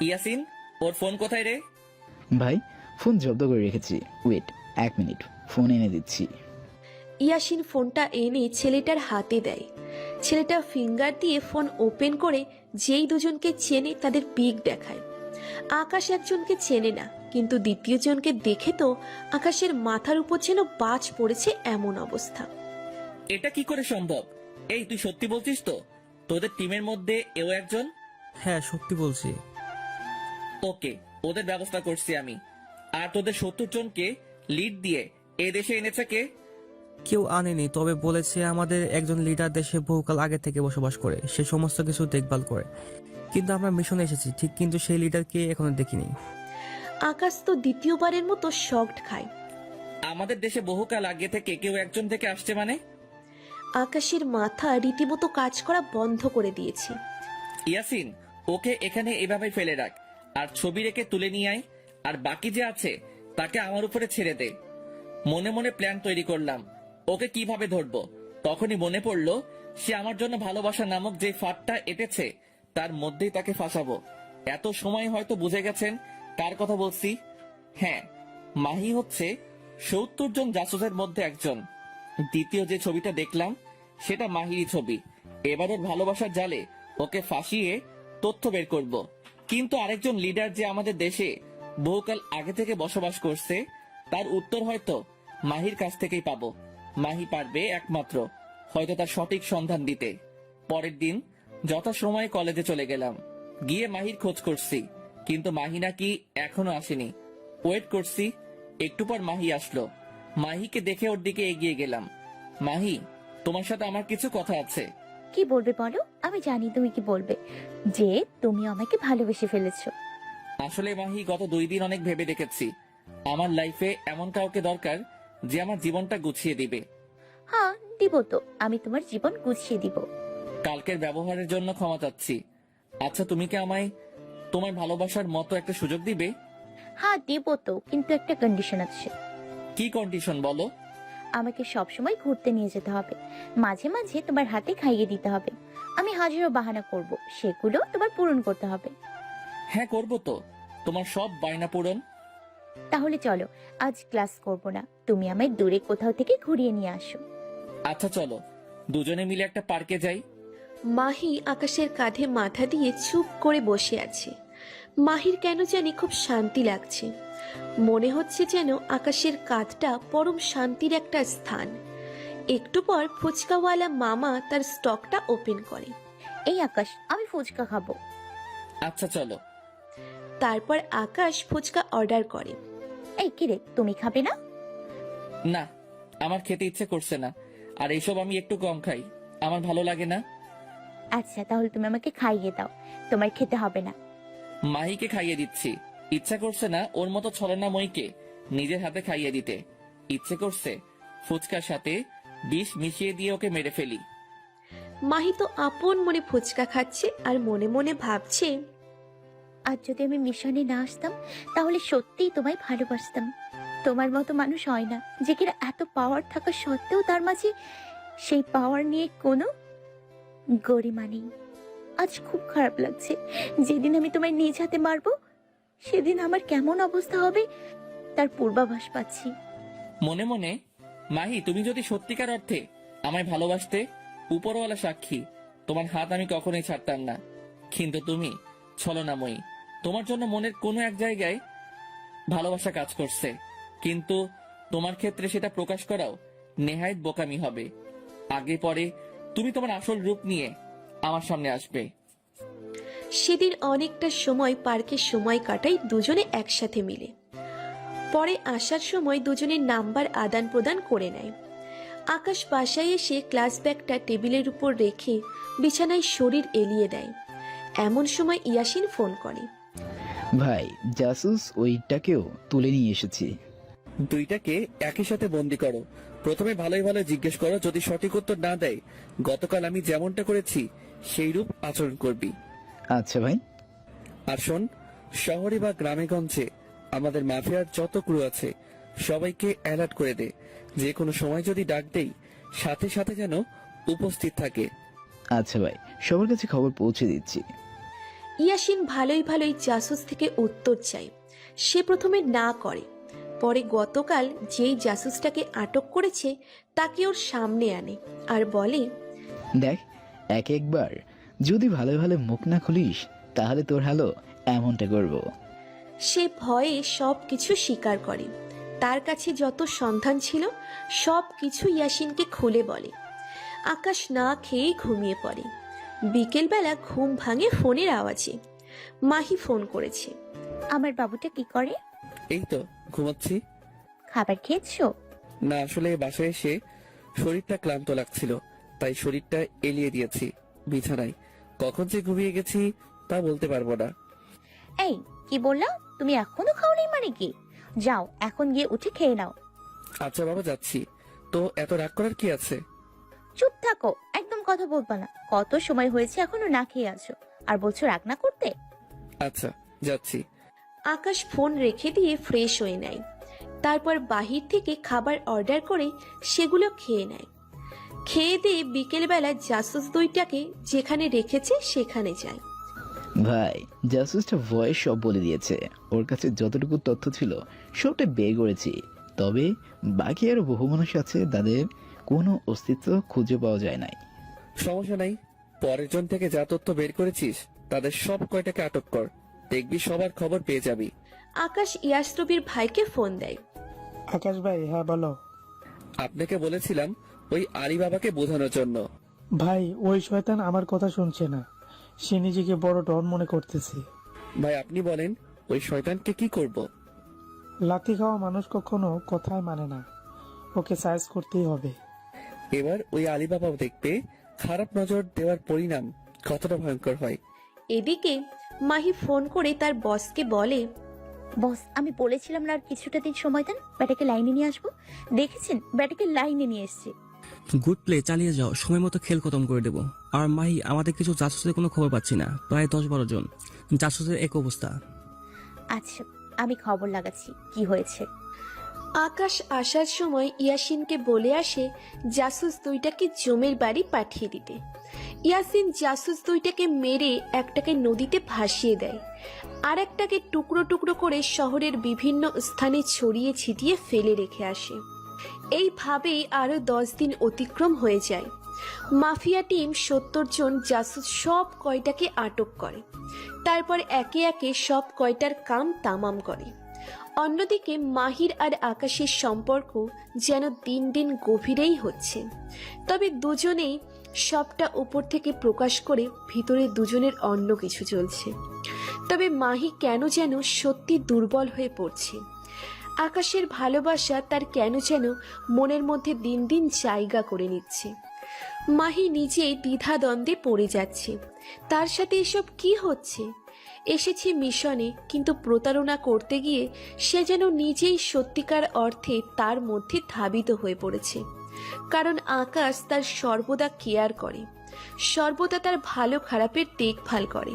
S1: ইয়াসিন, ওর ফোন কোথায় রে?
S8: ভাই ফোন জব্দ করে রেখেছি, ওয়েট 1 মিনিট, ফোন এনে দিচ্ছি।
S11: ইয়াসিন ফোনটা এনে ছেলেটার হাতে দেয়। ছেলেটা ফিঙ্গার দিয়ে ফোন ওপেন করে যেই দুজনকে চেনে তাদের পিক দেখায়। আকাশ একজনকে চেনে না, কিন্তু দ্বিতীয় জনকে দেখে তো আকাশের মাথার উপর যেন বাজ পড়েছে এমন অবস্থা।
S1: এটা কি করে সম্ভব? এই, তুই সত্যি বলছিস তো তোদের টিমের মধ্যে এও একজন?
S12: হ্যাঁ সত্যি বলছি।
S1: ওকে, ওদের ব্যবস্থা করছি আমি। আর তোদের 70 জনকে লিড দিয়ে এ দেশে এনেছে কে?
S12: কেউ আনেনি, তবে বলেছে আমাদের একজন লিডার দেশে বহুকাল আগে থেকে বসবাস করে, সে সমস্ত কিছু দেখভাল করে। কিন্তু আমরা মিশনে এসেছি ঠিক, কিন্তু সেই লিডারকে এখনো দেখিনি।
S11: আকাশ তো দ্বিতীয়বারের মতো শকড খায়।
S1: আমাদের দেশে বহুকাল আগে থেকে কেউ একজন থেকে আসছে মানে?
S11: আকাশের মাথা রীতিমতো কাজ করা বন্ধ করে দিয়েছে।
S1: ইয়াসিন, ওকে এখানে এভাবে ফেলে রাখ, আর ছবি রেখে তুলে নিয়ে আয়। আর বাকি যে আছে তাকে আমার উপরে ছেড়ে দে। মনে মনে প্ল্যান তৈরি করলাম ওকে কিভাবে ধরবো। তখনই মনে পড়লো সে আমার জন্য ভালোবাসা নামক যে ফাঁদটা এঁটেছে তার মধ্যেই তাকে ফাঁসাবো। এত সময় হয়তো বুঝে গেছেন কার কথা বলছি। হ্যাঁ, মাহি হচ্ছে 70 জন জাসুসের মধ্যে একজন। দ্বিতীয় যে ছবিটা দেখলাম সেটা মাহিরই ছবি। এবার ওর ভালোবাসার জালে ওকে ফাঁসিয়ে তথ্য বের করব। কিন্তু আরেকজন লিডার যে আমাদের দেশে বহুকাল আগে থেকে বসবাস করছে তার উত্তর হয়তো মাহির কাছ থেকেই পাবো। মাহি পারবে একমাত্র হয়তো তার সঠিক সন্ধান দিতে। পরের দিন যথাসময়ে কলেজে চলে গেলাম। গিয়ে মাহির খোঁজ করছি, কিন্তু মাহি নাকি এখনো আসেনি। ওয়েট করছি, একটু পর মাহি আসলো। মাহিকে দেখে ওর দিকে এগিয়ে গেলাম। মাহি, তোমার সাথে আমার কিছু কথা আছে।
S3: কি বলবে বলো? আমি জানি তুমি কি বলবে, যে তুমি আমাকে ভালোবেসে ফেলেছো।
S1: আসলে মাহি, গত 2 দিন অনেক ভেবে দেখেছি আমার লাইফে এমন কাউকে দরকার যে আমার জীবনটা গুছিয়ে দিবে।
S3: হ্যাঁ দিব তো, আমি তোমার জীবন গুছিয়ে দিব।
S1: কালকের ব্যবহারের জন্য ক্ষমা চাচ্ছি। আচ্ছা, তুমি কি আমায় তোমার ভালোবাসার মতো একটা সুযোগ দিবে?
S3: হ্যাঁ দিব তো, কিন্তু একটা কন্ডিশন আছে।
S1: কি কন্ডিশন বলো?
S3: আমাকে সবসময় ঘুরতে নিয়ে যেতে হবে, মাঝে মাঝে তোমার হাতে খাইয়ে দিতে হবে। আমি হাজারো বাহানা করব, সেগুলো তোমার পূরণ করতে হবে।
S1: হ্যাঁ করবো তো, তোমার সব বায়না পূরণ।
S3: তাহলে চলো, আজ ক্লাস করব না, তুমি আমায় দূরে কোথাও থেকে ঘুরিয়ে নিয়ে আসো।
S1: আচ্ছা চলো, দুজনে মিলে একটা পার্কে যাই।
S11: মাহি আকাশের কাঁধে মাথা দিয়ে চুপ করে বসে আছে। মাহির কেন জানি খুব শান্তি লাগছে। মনে হচ্ছে যেন আকাশের কাঁধটা পরম শান্তির একটা স্থান। একটু পর ফুচকাওয়ালা মামা তার স্টকটা ওপেন করে।
S3: এই আকাশ, আমি ফুচকা খাবো।
S1: আচ্ছা চলো।
S11: তারপর আকাশ ফুচকা অর্ডার করে।
S3: এই কিরে, তুমি খাবে না?
S1: না, আমার খেতে ইচ্ছে করছে না, আর এইসব আমি একটু কম খাই, আমার ভালো লাগে না।
S3: আচ্ছা তাহলে তুমি আমাকে খাইয়ে দাও, তোমার খেতে হবে না।
S1: মাহিকে খাইয়ে দিচ্ছি, ইচ্ছা করছে না ওর মতো ছলনাময়ীকে নিজের হাতে খাইয়ে দিতে। ইচ্ছে করছে ফুচকার সাথে বিষ মিশিয়ে দিয়ে ওকে মেরে ফেলি।
S11: মাহি তো আপন মনে ফুচকা খাচ্ছে আর মনে মনে ভাবছে,
S3: আজ যদি আমি মিশনে না আসতাম তাহলে সত্যিই তোমায় ভালোবাসতাম। তোমার মতো মানুষ হয় না, যে কিনা এত পাওয়ার থাকা সত্ত্বেও তার মাঝে সেই পাওয়ার নিয়ে কোনো গরিমা নেই। আজ খুব খারাপ লাগছে, যেদিন আমি তোমায় নিজ হাতে মারবো সেদিন আমার কেমন অবস্থা হবে তার পূর্বাভাস পাচ্ছি।
S1: মনে মনে, মাহি তুমি যদি সত্যিকার অর্থে আমায় ভালোবাসতে, উপরওয়ালা সাক্ষী তোমার হাত আমি কখনোই ছাড়তাম না। কিন্তু তুমি ছলনাময়ী, তোমার জন্য মনের কোনো এক জায়গায় ভালোবাসা কাজ করছে, কিন্তু তোমার ক্ষেত্রে সেটা প্রকাশ করাও নেহায়েত বোকামি হবে। আগে পরে তুমি তোমার আসল রূপ নিয়ে আমার সামনে আসবে।
S11: সেদিন অনেকটা সময় পার্কে সময় কাটাই দুজনে একসাথে মিলে। পরে আসার সময় দুজনের নাম্বার আদান প্রদান করে নেয়। আকাশ বাসায় এসে ক্লাস ব্যাগটা টেবিলের উপর রেখে বিছানায় শরীর এলিয়ে দেয়। এমন সময় ইয়াসিন ফোন করে।
S8: ভাই জাসুস ওইটাকেও তুলে নিয়ে এসেছি।
S13: দুইটাকে একই সাথে বন্দি করো। প্রথমে ভালোই ভালো জিজ্ঞেস করো, যদি সঠিক উত্তর না দেয় গতকাল আমি যেমনটা করেছি সেই রূপ আচরণ করবি।
S8: আচ্ছা ভাই।
S13: আর শোন, শহরে বা গ্রামে গঞ্জে আমাদের মাফিয়ার যত ক্রু আছে সবাইকে অ্যালার্ট করে দে, যে কোনো সময় যদি ডাক দেই সাথে সাথে যেন উপস্থিত থাকে।
S8: আচ্ছা ভাই, সবার কাছে খবর পৌঁছে দিচ্ছি।
S11: ইয়াসিন ভালোই ভালোই জাসুস থেকে উত্তর চায়। সে প্রথমে না করে, পরে গতকাল যেই জাসুসটাকে আটক করেছে তাকে ওর সামনে আনে আর বলে,
S8: দেখ, একবার যদি ভালো ভালো মুখ না খুলিস তাহলে তোর হালো এমনটা করব।
S11: সে ভয়ে সব কিছু স্বীকার করে। তার কাছে যত সন্ধান ছিল সব কিছু ইয়াসিনকে খুলে বলে। আকাশ না খেয়ে ঘুমিয়ে পড়ে। বিকেলবেলা ঘুম ভাঙে ফোনের আওয়াজে। মাহি ফোন করেছে।
S3: আমার বাবুটা কি করে?
S13: এই তো ঘুমাচ্ছি।
S3: খাবার খেয়েছো?
S13: না, আসলে বাসায় এসে শরীরটা ক্লান্ত লাগছিল, তাই শরীরটা এলিয়ে দিয়েছি বিছানায়। কখন যে ঘুমিয়ে গেছি তা বলতে পারবো না।
S3: এই কি বললাম? তুমি এখনো খাওনি মানে কি? যাও এখন গিয়ে উঠে খেয়ে নাও।
S13: আচ্ছা বাবা, যাচ্ছি। তো এত রাগ করার কি আছে?
S3: চুপ থাকো, একদম কথা বলবা না। কত সময় হয়েছে এখনো না খেয়ে আছো আর বলছো রাগ না করতে?
S13: আচ্ছা, যাচ্ছি।
S11: আকাশ ফোন রেখে দিয়ে ফ্রেশ হয়ে নেয়। তারপর বাহির থেকে খাবার অর্ডার করে সেগুলো খেয়ে নেয়। খেয়ে দিয়ে বিকেলবেলা জাসুস দুইটাকে যেখানে রেখেছে সেখানে যায়।
S8: ভাই, জাসুসটা ভয়েস সব বলে দিয়েছে। ওর কাছে যতটুকু তথ্য ছিল সবটা বের করেছি। তবে বাকি আরো বহু মানুষ আছে, তাদের কোনো অস্তিত্ব খুঁজে পাওয়া যায় নাই।
S13: সমস্যা নাই, পরের জন থেকে যা তথ্য বের করেছিস তাদের সব কয়টাকে আটক কর, দেখবি সবার খবর পেয়ে যাবি।
S11: আকাশ ইয়াসরবির ভাইকে ফোন দেয়।
S5: আকাশ ভাই, হ্যাঁ বলো।
S13: আপনাকে বলেছিলাম ওই আলী বাবাকে বোঝানোর জন্য।
S5: ভাই, ওই শয়তান আমার কথা শুনছে না। সে নিজেকে বড় ডন মনে করতেছে।
S13: ভাই আপনি বলেন, ওই শয়তানকে কি করব?
S5: লাথি খাওয়া মানুষ কখনো কথাই মানে না, ওকে সাইজ করতেই হবে।
S13: এবার ওই আলী বাবা দেখবে খারাপ নজর দেওয়ার পরিণাম কতটা ভয়ঙ্কর হয়।
S11: এদিকে মাহি ফোন করে তার বসকে বলে,
S3: বস, আমি বলেছিলাম না আর কিছুটা দিন সময় দেন, ব্যাটাকে লাইনে নিয়ে আসবো। দেখেছেন, ব্যাটাকে লাইনে নিয়ে এসছে।
S12: গুড প্লে, চালিয়ে যাও, সময় মতো খেল খতম করে দেবো। আর মাহি, আমাদের কিছু জাসুসের কোনো খবর পাচ্ছি না, প্রায় 10-12 জন জাসুসের এক অবস্থা।
S3: আচ্ছা, আমি খবর লাগাচ্ছি কি হয়েছে।
S11: আকাশ আসার সময় ইয়াসিনকে বলে আসে জাসুস দুইটাকে জমের বাড়ি পাঠিয়ে দিতে। ইয়াসিন জাসুস দুইটাকে মেরে একটাকে নদীতে ভাসিয়ে দেয়, আর একটাকে টুকরো টুকরো করে শহরের বিভিন্ন স্থানে ছড়িয়ে ছিটিয়ে ফেলে রেখে আসে। এইভাবেই আরো 10 দিন অতিক্রম হয়ে যায়। মাফিয়া টিম 70 জন জাসুস সব কয়টাকে আটক করে। তারপর একে একে সব কয়টার কাম তামাম করে। অন্যদিকে মাহির আর আকাশের সম্পর্ক যেন দিন দিন গভীরেই হচ্ছে। তবে দুজনেই সবটা উপর থেকে প্রকাশ করে ভিতরে দুজনের অন্য কিছু চলছে। তবে মাহি কেন যেন সত্যি দুর্বল হয়ে পড়ছে। আকাশের ভালোবাসা তার কেন যেন মনের মধ্যে দিন দিন জায়গা করে নিচ্ছে। মাহি নিজেই দ্বিধাদ্বন্দ্বে পড়ে যাচ্ছে, তার সাথে এসব কি হচ্ছে। এসেছে মিশনে, কিন্তু প্রতারণা করতে গিয়ে সে যেন নিজেই সত্যিকার অর্থে তার মধ্যে ধাবিত হয়ে পড়েছে। কারণ আকাশ তার সর্বদা কেয়ার করে, সর্বদা তার ভালো খারাপের দেখভাল করে।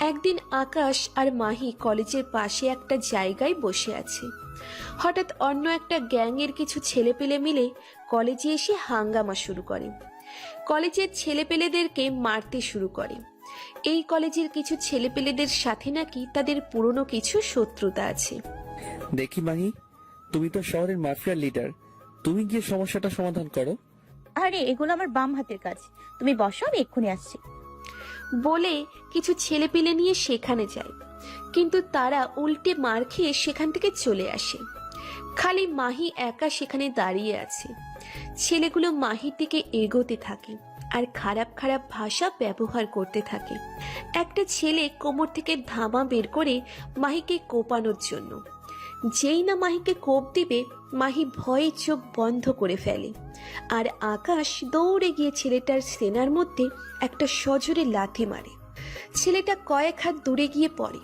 S11: একদিন আকাশ আর মাহি কলেজের পাশে একটা জায়গায় বসে আছে। হঠাৎ অন্য একটা গ্যাংয়ের কিছু ছেলেপেলে মিলে কলেজে এসে হাঙ্গামা শুরু করে। কলেজের ছেলেপেলেদেরকে মারতে শুরু করে। এই কলেজের কিছু ছেলেপেলেদের সাথে নাকি তাদের পুরনো কিছু শত্রুতা আছে।
S13: দেখি মাহি, তুমি তো শহরের মাফিয়ার লিডার, তুমি গিয়ে সমস্যাটা সমাধান করো।
S3: আরে এগুলো আমার বাম হাতের কাজ, তুমি বসো, আমি এক্ষুনি আসছি।
S11: বলে কিছু ছেলেপেলে নিয়ে সেখানে যায়, কিন্তু তারা উল্টে মার খেয়ে সেখান থেকে চলে আসে। খালি মাহি একা সেখানে দাঁড়িয়ে আছে। ছেলেগুলো মাহির দিকে এগোতে থাকে আর খারাপ খারাপ ভাষা ব্যবহার করতে থাকে। একটা ছেলে কোমর থেকে ধামা বের করে মাহিকে কোপানোর জন্য। যেই না মাহিকে কোপ দিবে, মাহি ভয়ে চোখ বন্ধ করে ফেলে। আর আকাশ দৌড়ে গিয়ে ছেলেটার সেনার মধ্যে একটা সজোরে লাথি মারে। ছেলেটা কয়েক হাত দূরে গিয়ে পড়ে।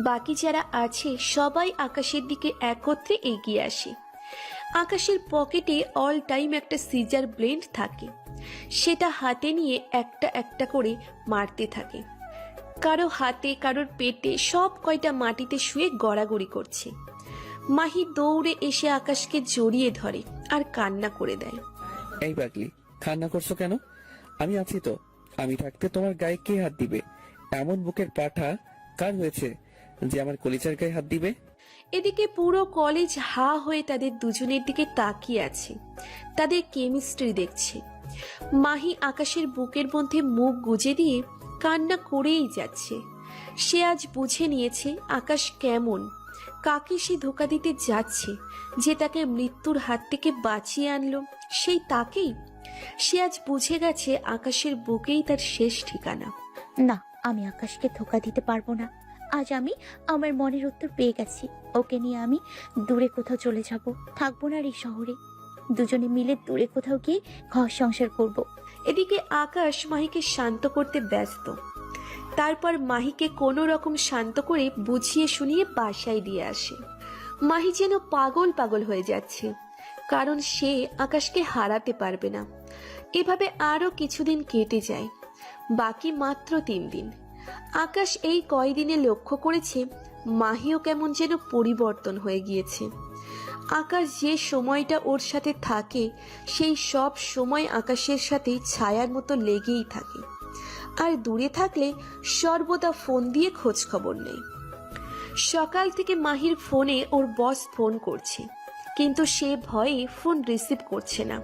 S11: বাকি যারা আছে সবাই আকাশের দিকে একত্রে এগিয়ে আসে। আকাশের পকেটে অল টাইম একটা সিজার ব্লেড থাকে, সেটা হাতে নিয়ে একটা একটা করে মারতে থাকে। কারো হাতে, কারোর পেটে, সব কয়টা মাটিতে শুয়ে গড়াগড়ি করছে। মাহি দৌড়ে এসে আকাশকে জড়িয়ে ধরে আর কান্না করে দেয়।
S13: এই পাগলি, কান্না করছো কেন? আমি আছি তো। আমি থাকতে তোমার গায়ে কে হাত দিবে? এমন বুকের পাঠা কার হয়েছে যে আমার কলিজার গায়ে হাত দিবে?
S11: এদিকে পুরো কলেজ হা হয়ে তাদের দুজনের দিকে তাকিয়ে আছে, তাদের কেমিস্ট্রি দেখছে। মাহি আকাশের বুকের মধ্যে মুখ গুজে দিয়ে কান্না করেই যাচ্ছে। সে আজ বুঝে নিয়েছে আকাশ কেমন, কাকে সে ধোকা দিতে যাচ্ছে, যে তাকে মৃত্যুর হাত থেকে বাঁচিয়ে আনলো সেই তাকেই। সে আজ বুঝে গেছে আকাশের বুকেই তার শেষ ঠিকানা।
S3: না, আমি আকাশকে ধোকা দিতে পারবো না। আজ আমি আমার মনের উত্তর পেয়ে গেছি। ওকে নিয়ে আমি দূরে কোথাও চলে যাব, থাকবো না আর এই শহরে। দুজনে মিলে দূরে কোথাও গিয়ে ঘর সংসার করব।
S11: এদিকে আকাশ মাহিকে শান্ত করতে ব্যস্ত। তারপর মাহিকে কোনো রকম শান্ত করে বুঝিয়ে শুনিয়ে বাসায় দিয়ে আসে। মাহি যেন পাগল পাগল হয়ে যাচ্ছে, কারণ সে আকাশকে হারাতে পারবে না। এভাবে আরো কিছুদিন কেটে যায়, বাকি মাত্র 3 দিন। আকাশ এই কয়দিনে লক্ষ্য করেছে মাহিও কেমন যেন পরিবর্তন হয়ে গিয়েছে। আকাশ যে সময়টা ওর সাথে থাকে সেই সব সময় আকাশের সাথে ছায়ার মতো লেগেই থাকে, আর দূরে থাকলে সর্বদা ফোন দিয়ে খোঁজ খবর নেই। সকাল থেকে মাহির ফোনে ওর বস ফোন করছে, কিন্তু সে ভয়ে ফোন রিসিভ করছে না।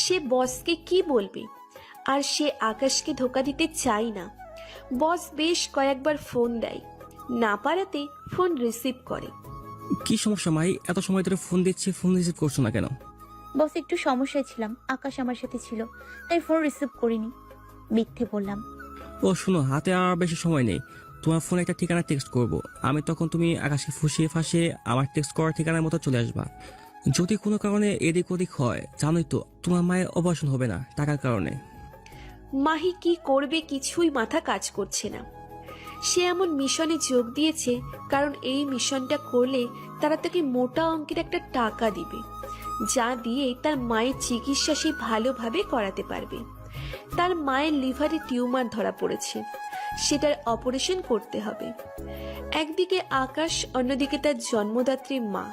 S11: সে বসকে কি বলবে, আর সে আকাশকে ধোকা দিতে চায় না। বস বেশ কয়েকবার ফোন দেয়, না পারাতে ফোন রিসিভ করে।
S12: কি সমস্যা মাই? এত সময় ধরে ফোন দিচ্ছি, ফোন রিসিভ করছো না কেন?
S3: বস, একটু সমস্যায় ছিলাম, আকাশ আমার সাথে ছিল, তাই ফোন রিসিভ করিনি। মিথ্যে বললাম।
S12: ও শুনো, হাতে আর বেশি সময় নেই। তোমার ফোনে একটা ঠিকানা টেক্সট করব আমি, তখন তুমি আকাশকে ফুসিয়ে ফাঁসিয়ে আমার টেক্সট করার ঠিকানার মতো চলে আসবা। যদি কোনো কারণে এদিক ওদিক হয়, জানোই তো তোমার মায়ের অপারেশন হবে না টাকার কারণে।
S11: মাহি কি করবে কিছুই মাথা কাজ করছে না। সে এমন মিশনে যোগ দিয়েছে কারণ এই মিশনটা করলে তারা তাকে মোটা অঙ্কের একটা টাকা দিবে, যা দিয়ে তার মায়ের চিকিৎসা সে ভালোভাবে করাতে পারবে। তার মায়ের লিভারে টিউমার ধরা পড়েছে, সেটার অপারেশন করতে হবে। একদিকে আকাশ, অন্যদিকে তার জন্মদাত্রী মা।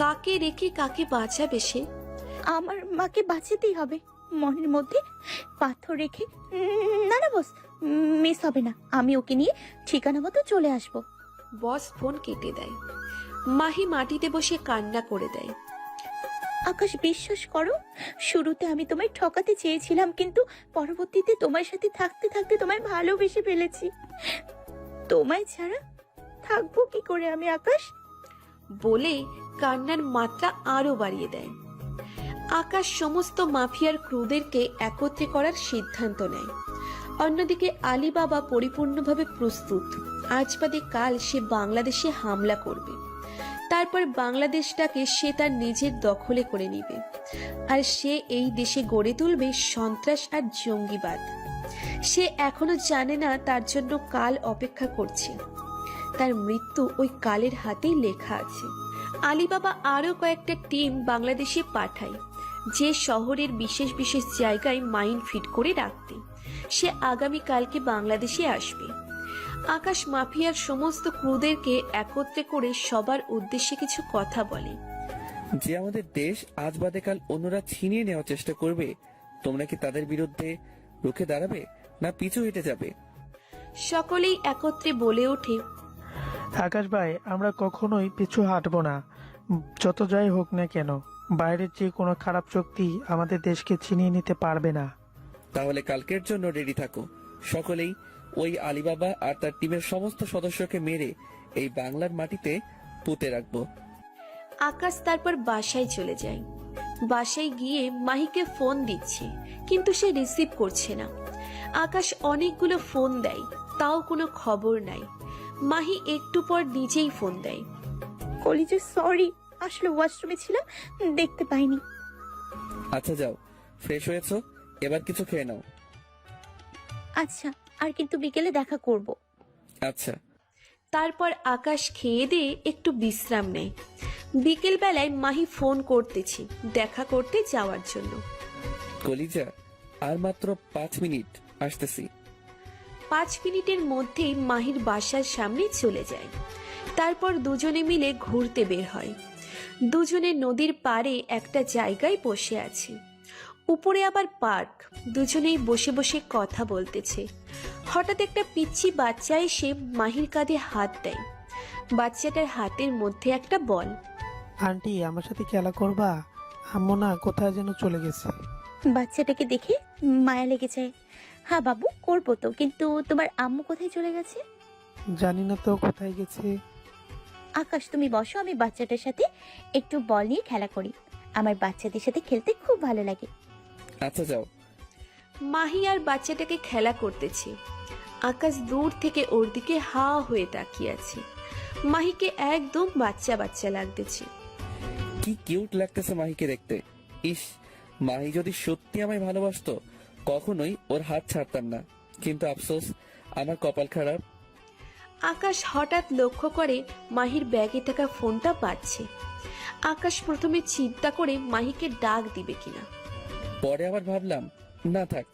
S11: কাকে রেখে কাকে বাঁচাবে সে?
S3: আমার মাকে বাঁচাতেই হবে। মনের মধ্যে পাথর রেখে না না বস, মিস হবে না। আমি ওকে নিয়ে ঠিকানা মতো চলে আসব।
S11: বস ফোন কেটে দেয়। মাহি মাটিতে বসে কান্না করে দেয়।
S3: আকাশ, বিশ্বাস করো, শুরুতে আমি তোমায় ঠকাতে চেয়েছিলাম, কিন্তু পরবর্তীতে তোমার সাথে থাকতে থাকতে তোমায় ভালোবেসে ফেলেছি। তোমায় ছাড়া থাকবো কি করে আমি আকাশ?
S11: বলে কান্নার মাত্রা আরো বাড়িয়ে দেয়। আকাশ সমস্ত মাফিয়ার ক্রুদেরকে একত্রে করার সিদ্ধান্ত নেয়। অন্যদিকে আলিবাবা পরিপূর্ণভাবে প্রস্তুত। আজ বাদে কাল সে বাংলাদেশে হামলা করবে। তারপর বাংলাদেশটাকে সে তার নিজের দখলে করে নিবে, আর সে এই দেশে গড়ে তুলবে সন্ত্রাস আর জঙ্গিবাদ। সে এখনো জানে না তার জন্য কাল অপেক্ষা করছে। তার মৃত্যু ওই কালের হাতেই লেখা আছে। আলিবাবা আরো কয়েকটা টিম বাংলাদেশে পাঠায়, যে শহরের বিশেষ বিশেষ জায়গায় মাইন ফিট করে রাখতে। সে আগামীকালকে বাংলাদেশে আসবে। আকাশ মাফিয়ার সমস্ত ক্রুদেরকে একত্রে করে সবার উদ্দেশ্যে কিছু কথা বলে।
S13: যে আমাদের দেশ আজ বাদে কাল অন্যরা ছিনিয়ে নেওয়ার চেষ্টা করবে, তোমরা কি তাদের বিরুদ্ধে রুখে দাঁড়াবে না পিছু হেঁটে যাবে?
S11: সকলেই একত্রে বলে ওঠে,
S5: আকাশ ভাই, আমরা কখনোই পিছু হাঁটবো না। যত যাই হোক না কেন, বাইরের যে কোনো খারাপ শক্তি আমাদের দেশকে ছিনিয়ে নিতে পারবে না।
S13: তাহলে কালকের জন্য রেডি থাকো। সকলেই ওই আলিবাবা আর তার টিমের সমস্ত সদস্যকে মেরে এই বাংলার মাটিতে পুঁতে রাখবো।
S11: আকাশ তারপর বাসায় চলে যায়। বাসায় গিয়ে মাহিকে ফোন দিচ্ছে, কিন্তু সে রিসিভ করছে না। আকাশ অনেকগুলো ফোন দেয়, তাও কোনো খবর নাই। মাহি একটু পর নিজেই ফোন দেয়।
S3: কলিজে সরি, আসলে ওয়াশরুমে ছিলাম, দেখতে পাইনি।
S13: আচ্ছা যাও, ফ্রেশ হয়েছো, এবার কিছু খেয়ে নাও।
S3: আচ্ছা, আর কিন্তু বিকেলে দেখা করব।
S13: আচ্ছা।
S11: তারপর আকাশ খেয়ে দিয়ে একটু বিশ্রাম নেয়। বিকেল বেলায় মাহি ফোন করতেছি দেখা করতে যাওয়ার জন্য।
S13: কলিজা, আর মাত্র 5 মিনিট, আসতেছি।
S11: 5 মিনিটের মধ্যেই মাহির বাসার সামনে চলে যায়। তারপর দুজনে মিলে ঘুরতে বের হয়। দুজনে নদীর পাড়ে একটা জায়গায় বসে আছে। উপরে আবার পার্ক। দুজনেই বসে বসে কথা বলতেছে। হঠাৎ একটা পিচ্চি বাচ্চা এসে মাহির কাঁধে হাত দেয়। বাচ্চাটার হাতের মধ্যে একটা বল।
S5: আন্টি, আমার সাথে খেলা করবা? আম্মু না কোথায় যেন চলে গেছে।
S3: বাচ্চাটাকে দেখে মায়া লেগে যায়। হ্যাঁ বাবু, করবো তো, কিন্তু তোমার আম্মু কোথায় চলে গেছে?
S5: জানি না তো কোথায় গেছে।
S3: আকাশ, তুমি বসো, আমি বাচ্চাটার সাথে একটু বল নিয়ে খেলা করি। আমার বাচ্চাদের সাথে খেলতে খুব ভালো লাগে।
S13: আচ্ছা যাও।
S11: মাহি আর বাচ্চাটাকে খেলা করতেছে। আকাশ দূর থেকে ওর দিকে হা হয়ে তাকিয়ে আছে। মাহিকে একদম বাচ্চা বাচ্চা লাগতেছে।
S13: কি কিউট লাগতেছে মাহিকে দেখতে। ইস, মাহি যদি সত্যি আমায় ভালোবাসতো কখনোই ওর হাত ছাড়তাম না। কিন্তু আফসোস, আমার কপাল খারাপ।
S11: আকাশ হঠাৎ লক্ষ্য করে মাহির ব্যাগে থাকা ফোনটা বাজছে। আকাশ প্রথমে চিন্তা করে মাহিকে ডাক দিবে কিনা।
S13: পরে আবার ভাবলাম, না থাক,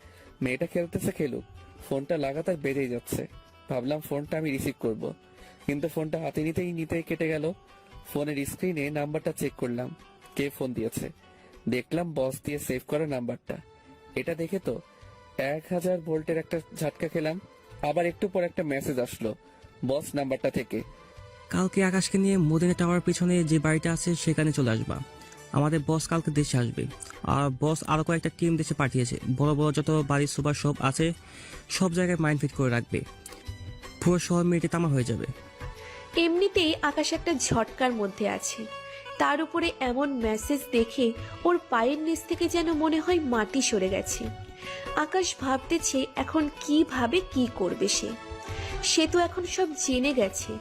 S13: মেয়েটা খেলতেছে খেলুক। ফোনটা লাগাতার বেড়েই যাচ্ছে। ভাবলাম ফোনটা আমি রিসিভ করব, কিন্তু ফোনটা হাতে নিতেই কেটে গেল। ফোনের স্ক্রিনে নাম্বারটা চেক করলাম, কে ফোন দিয়েছে। দেখলাম বস দিয়ে সেভ করা নাম্বারটা। এটা দেখে তো 1000 ভোল্টের একটা ঝাটকা খেলাম। আবার একটু পর একটা মেসেজ আসলো বস নাম্বারটা থেকে।
S12: কালকে আকাশকে নিয়ে মদিনা টাওয়ার পিছনে যে বাড়িটা আছে সেখানে চলে আসবা। আমাদের বস কালকে দেশে আসবে, আর বস আরো কয়েকটা টিম দেশে পাঠিয়েছে। বড় বড় যত বাড়ির সুপার সব আছে সব জায়গায় মাইন্ড ফিট করে রাখবে। পুরো শহর মেয়েটে তামা হয়ে যাবে।
S11: এমনিতেই আকাশ একটা ঝটকার মধ্যে আছে। তার উপরে এমন মেসেজ দেখে ওর পায়ের নিচ থেকে যেন মনে হয় মাটি সরে গেছে। আকাশ ভাবতেছে এখন কিভাবে কি করবে সে তো এখন সব জেনে গেছে।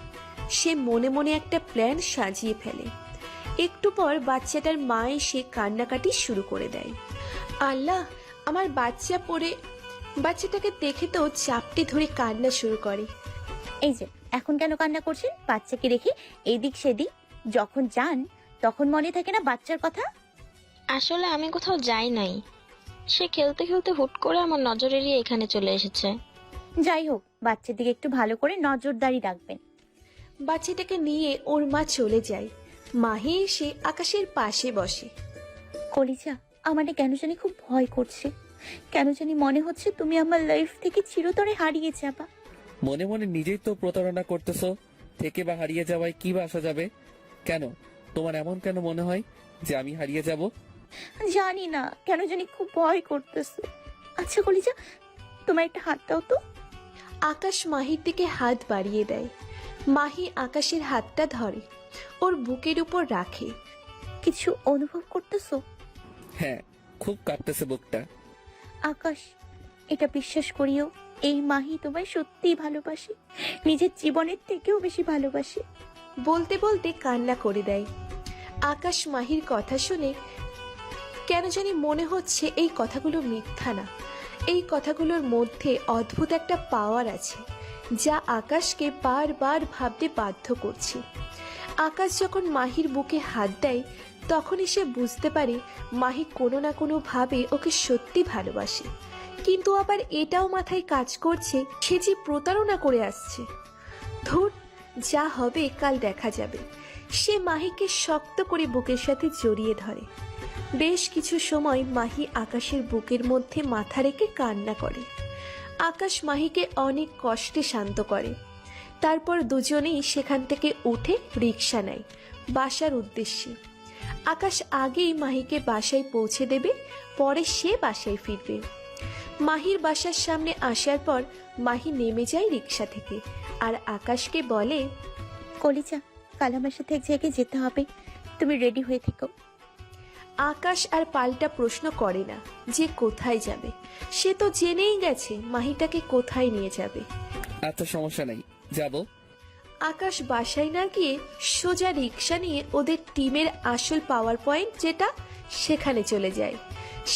S11: সে মনে মনে একটা প্ল্যান সাজিয়ে ফেলে। একটু পর বাচ্চাটার মা এসে কান্নাকাটি শুরু করে দেয়। আল্লাহ, আমার বাচ্চা পড়ে। বাচ্চাটাকে দেখে তো চাপটে ধরে কান্না শুরু করে।
S3: এই যে এখন কেন কান্না করছেন? বাচ্চাকে রেখে এদিক সেদিক যখন যান তখন মনে থাকে না বাচ্চার কথা?
S2: আসলে আমি কোথাও যাই নাই, সে খেলতে খেলতে হুট করে আমার নজর এড়িয়ে এখানে চলে এসেছে।
S3: যাই হোক, বাচ্চার দিকে একটু ভালো করে নজরদারি রাখবেন।
S11: বাচ্চাটাকে নিয়ে ওর মা চলে যায়। মাহি এসে আকাশের পাশে বসে।
S3: কলিজা, আমারে কেন জানি খুব ভয় করছে। কেন জানি মনে হচ্ছে তুমি আমার লাইফ থেকে চিরতরে হারিয়ে যাবা।
S13: মনে মনে নিজেই তো প্রতারণা করতেছো। থেকে বা হারিয়ে যাওয়ায় কি বা আসা যাবে? কেন তোমার এমন কেন মনে হয় যে আমি হারিয়ে যাব?
S3: জানি না, কেন জানি খুব ভয় করতেছে। আচ্ছা কলিজা, তোমার একটা হাত দাও তো।
S11: আকাশ মাহির দিকে হাত বাড়িয়ে দেয়। মাহি আকাশের হাতটা ধরে, ওর বুকের উপর রাখে।
S3: কিছু অনুভব করতেছো?
S13: হ্যাঁ, খুব কাঁপতেছে বুকটা।
S3: আকাশ, এটা বিশ্বাস করিও, এই মাহি তোমায় সত্যিই ভালোবাসে, নিজের জীবনের থেকেও বেশি ভালোবাসে।
S11: বলতে বলতে কান্না করে দেয়। আকাশ মাহির কথা শুনে কেন জানি মনে হচ্ছে এই কথাগুলো মিথ্যা না। এই কথাগুলোর মধ্যে অদ্ভুত একটা পাওয়ার আছে যা আকাশকে বারবার ভাবতে বাধ্য করছে। আকাশ যখন মাহির বুকে হাত দেয় তখনই সে বুঝতে পারে মাহি কোনো না কোনো ভাবে ওকে সত্যি ভালোবাসে। কিন্তু আবার এটাও মাথায় কাজ করছে সে যে প্রতারণা করে আসছে। ধুর, যা হবে কাল দেখা যাবে। সে মাহিকে শক্ত করে বুকের সাথে জড়িয়ে ধরে। বেশ কিছু সময় মাহি আকাশের বুকের মধ্যে মাথা রেখে কান্না করে। আকাশ মাহিকে অনেক কষ্টে শান্ত করে। তারপর দুজনেই সেখান থেকে উঠে রিকশা নেয় বাসার উদ্দেশ্যে। আকাশ আগেই মাহিকে বাসায় পৌঁছে দেবে, পরে সে বাসায় ফিরবে। মাহির বাসার সামনে আসার পর মাহি নেমে যায় রিকশা থেকে আর আকাশকে বলে,
S3: কলিজা, কাল আমার সাথে এক জায়গায় যেতে হবে, তুমি রেডি হয়ে থেকো।
S11: আকাশ আর পাল্টা প্রশ্ন করে না যে কোথায় যাবে। সে তো জেনেই গেছে মাহিটাকে কোথায় নিয়ে যাবে।
S13: আচ্ছা, সমস্যা নাই, যাব।
S11: আকাশ বাসায় না গিয়ে সোজা রিকশা নিয়ে ওদের টিমের আসল পাওয়ার পয়েন্ট যেটা সেখানে চলে যায়।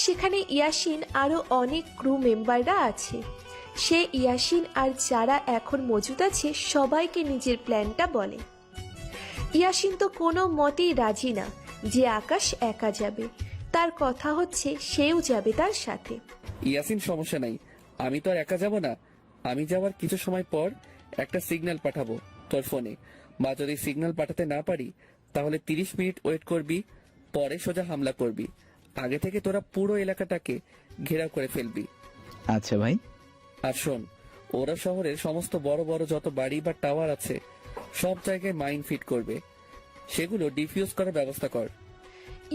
S11: সেখানে ইয়াসিন আরো অনেক ক্রু মেম্বাররা আছে। সে ইয়াসিন আর যারা এখন মজুদ আছে সবাইকে নিজের প্ল্যানটা বলে। ইয়াসিন তো কোনো মতেই রাজি না যে আকাশ একা যাবে, তার কথা হচ্ছে সেও যাবে তার সাথে।
S13: ইয়াসিন, সমস্যা নাই, আমি তো আর একা যাব না। আমি যাওয়ার কিছু সময় পর একটা সিগন্যাল পাঠাবো তোর ফোনে, বা যদি সিগন্যাল পাঠাতে না পারি তাহলে 30 মিনিট ওয়েট করবি, পরে সোজা হামলা করবি। আগে থেকে তোরা পুরো এলাকাটাকে ঘেরাও করে ফেলবি।
S8: আচ্ছা ভাই।
S13: আর শোন, ওরা শহরের সমস্ত বড় বড় যত বাড়ি বা টাওয়ার আছে সব জায়গায় মাইন ফিট করবে, সেগুলো ডিফিউজ করার ব্যবস্থা কর।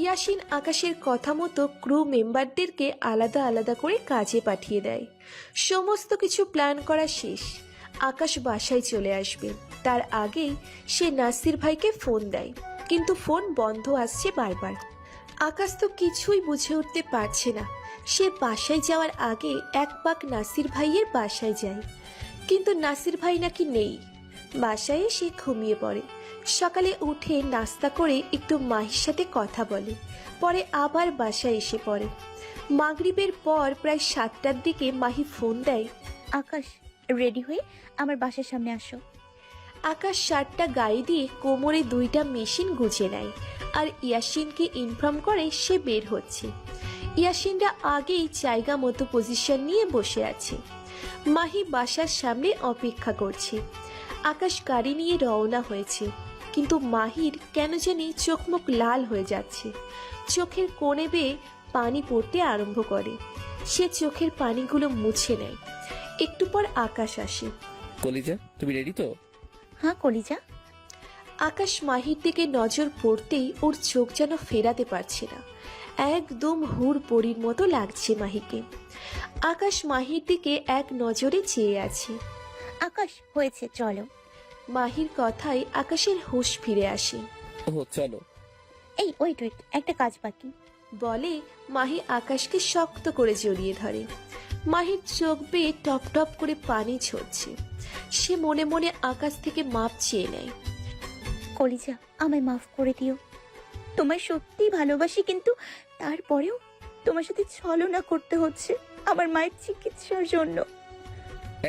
S11: ইয়াসিন আকাশের কথা মতো ক্রু মেম্বারদেরকে আলাদা আলাদা করে কাজে পাঠিয়ে দেয়। সমস্ত কিছু প্ল্যান করা শেষ। আকাশ বাসায় চলে আসবে, তার আগেই সে নাসির ভাইকে ফোন দেয়, কিন্তু ফোন বন্ধ আসছে বারবার। আকাশ তো কিছুই বুঝে উঠতে পারছে না। সে বাসায় যাওয়ার আগে এক পাক নাসির ভাইয়ের বাসায় যায়, কিন্তু নাসির ভাই নাকি নেই। বাসায় এসে ঘুমিয়ে পড়ে। সকালে উঠে নাস্তা করে একটু মাহির সাথে কথা বলে, পরে আবার বাসায় এসে পড়ে। মাগরিবের পর প্রায় 7টার দিকে মাহি ফোন দেয়।
S3: আকাশ, রেডি হয়ে আমার বাসার সামনে আসো।
S11: আকাশ শার্টটা গায়ে দিয়ে কোমরে 2টা মেশিন গুজে নেয় আর ইয়াসিনকে ইনফর্ম করে সে বের হচ্ছে। ইয়াসিনরা আগেই জায়গা মতো পজিশন নিয়ে বসে আছে। মাহি বাসার সামনে অপেক্ষা করছে। আকাশ গাড়ি নিয়ে রওনা হয়েছে, কিন্তু মাহির কেন জানি চোখ মুখ লাল হয়ে যাচ্ছে। চোখের কোণে বেয়ে পানি পড়তে আরম্ভ করে। সে চোখের পানিগুলো মুছে নেয়। একটু পর আকাশ আসে।
S13: কলিজা, তুমি রেডি তো?
S3: হ্যাঁ কলিজা।
S11: আকাশ মাহির দিকে নজর পড়তেই ওর চোখ যেন ফেরাতে পারছে না। একদম হুর পরির মতো লাগছে মাহিকে। আকাশ মাহির দিকে এক নজরে চেয়ে আছে।
S3: আকাশ, হয়েছে, চলো।
S11: মাহির কথায় আকাশের হুঁশ ফিরে আসে।
S13: ও চলো।
S3: এই ওয়েট, একটা কাজ বাকি
S11: বলে মাহি আকাশকে শক্ত করে জড়িয়ে ধরে। মাহির চোখ বেয়ে টপ টপ করে পানি ঝরছে। সে মনে মনে আকাশ থেকে মাপ চেয়ে নেয়।
S3: কলিজা, আমায় মাফ করে দিও। তোমায় সত্যি ভালোবাসি, কিন্তু তারপরেও তোমার সাথে ছলনা করতে হচ্ছে আমার মায়ের চিকিৎসার জন্য।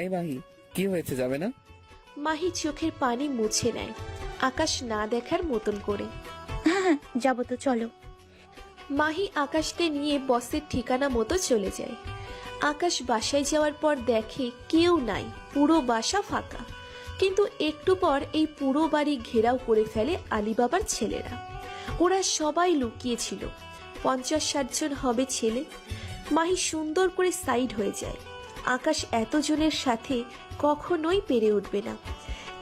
S13: এই মাহি, কি হয়েছে, যাবে না?
S11: মাহি চোখের পানি মুছে নেয় আকাশ না দেখার মতন করে।
S3: হ্যাঁ, যাবো তো, চলো।
S11: মাহি আকাশকে নিয়ে বসের ঠিকানা মতো চলে যায়। আকাশ বাসায় যাওয়ার পর দেখে কেউ নাই, পুরো বাসা ফাঁকা। কিন্তু একটু পর এই পুরো বাড়ি ঘেরাও করে ফেলে আলিবাবার ছেলেরা। ওরা সবাই লুকিয়েছিল, 50-60 জন হবে ছেলে। মাহি সুন্দর করে সাইড হয়ে যায়। আকাশ এতজনের সাথে কখনোই পেরে উঠবে না।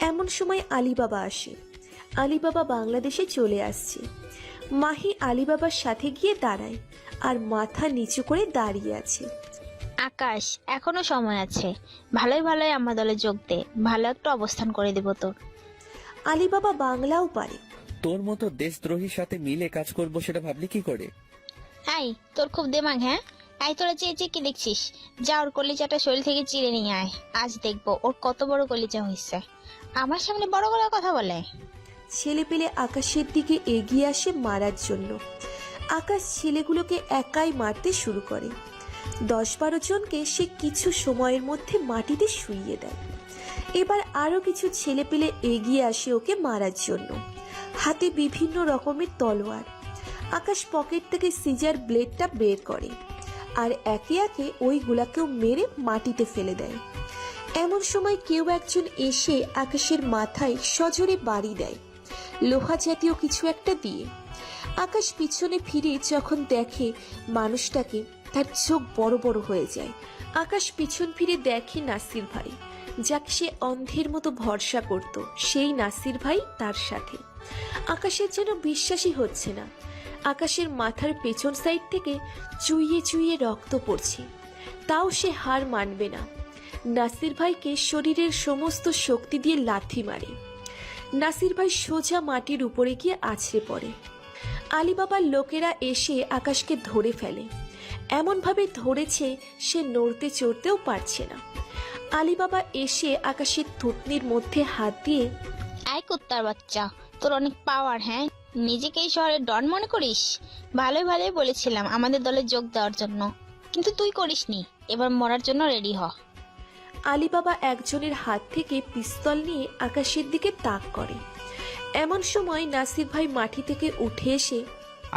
S11: এমন সময় আলিবাবা আসে। আলিবাবা বাংলাদেশে চলে আসছে। মাহি আলিবাবার সাথে গিয়ে দাঁড়ায় আর মাথা নিচু করে দাঁড়িয়ে আছে।
S7: আকাশ, এখনো সময় আছে, ভালোই ভালোই আমার দলে যোগ দে, ভালো একটা অবস্থান করে দেব তোর।
S11: আলিবাবা বাংলাও পারে।
S13: তোর মতো দেশদ্রোহীর সাথে মিলে কাজ করব সেটা ভাবলি কি করে?
S7: আই, তোর খুব দেমাগ, হ্যাঁ? আই, তোরা চেয়ে চেয়ে কি দেখছিস? যা ওর কলিজাটা শরীর থেকে চিড়ে নিয়ে আয়, আজ দেখবো ওর কত বড় কলিজা হয়েছে। আমার সামনে বড় গলায় কথা বলে।
S11: ছেলে পেলে আকাশের দিকে এগিয়ে আসে মারার জন্য। আকাশ ছেলেগুলোকে একাই মারতে শুরু করে। 10-12 জনকে সে কিছু সময়ের মধ্যে মাটিতে শুইয়ে দেয়। এবার আরো কিছু ছেলে পেলে এগিয়ে আসে ওকে মারার জন্য, হাতে বিভিন্ন রকমের তলোয়ার। আকাশ পকেট থেকে সিজার ব্লেডটা বের করে আর একে একে ওইগুলাকেও মেরে মাটিতে ফেলে দেয়। এমন সময় কেউ একজন এসে আকাশের মাথায় সজোরে বাড়ি দেয়, লোহা জাতীয় কিছু একটা দিয়ে। আকাশ পিছনে ফিরে যখন দেখে মানুষটাকে, তার চোখ বড় বড় হয়ে যায়। আকাশ পিছন ফিরে দেখে নাসির ভাই, যাকে সে অন্ধের মতো ভরসা করত। সেই নাসির ভাই তার সাথে। আকাশের যেন বিশ্বাসই হচ্ছে না। আকাশের মাথার পেছন সাইড থেকে চুইয়ে চুইয়ে রক্ত পড়ছে, তাও সে হার মানবে না। নাসির ভাইকে শরীরের সমস্ত শক্তি দিয়ে লাথি মারে। নাসির ভাই সোজা মাটির উপরে গিয়ে আছড়ে পড়ে। আলিবাবার লোকেরা এসে আকাশকে ধরে ফেলে। এমনভাবে ধরেছে সে নড়তে চড়তেও পারছে না। আলিবাবা এসে আকাশের থুতনির মধ্যে হাত দিয়ে,
S7: আই কুত্তার বাচ্চা, তোর অনেক পাওয়ার, হ্যাঁ? নিজেকে এই শহরের ডন মনে করিস? ভালোই ভালোই বলেছিলাম আমাদের দলে যোগ দেওয়ার জন্য, কিন্তু তুই করিসনি। এবার মরার জন্য রেডি হ।
S11: আলিবাবা একজনের হাত থেকে পিস্তল নিয়ে আকাশের দিকে তাক করে। এমন সময় নাসির ভাই মাটি থেকে উঠে এসে,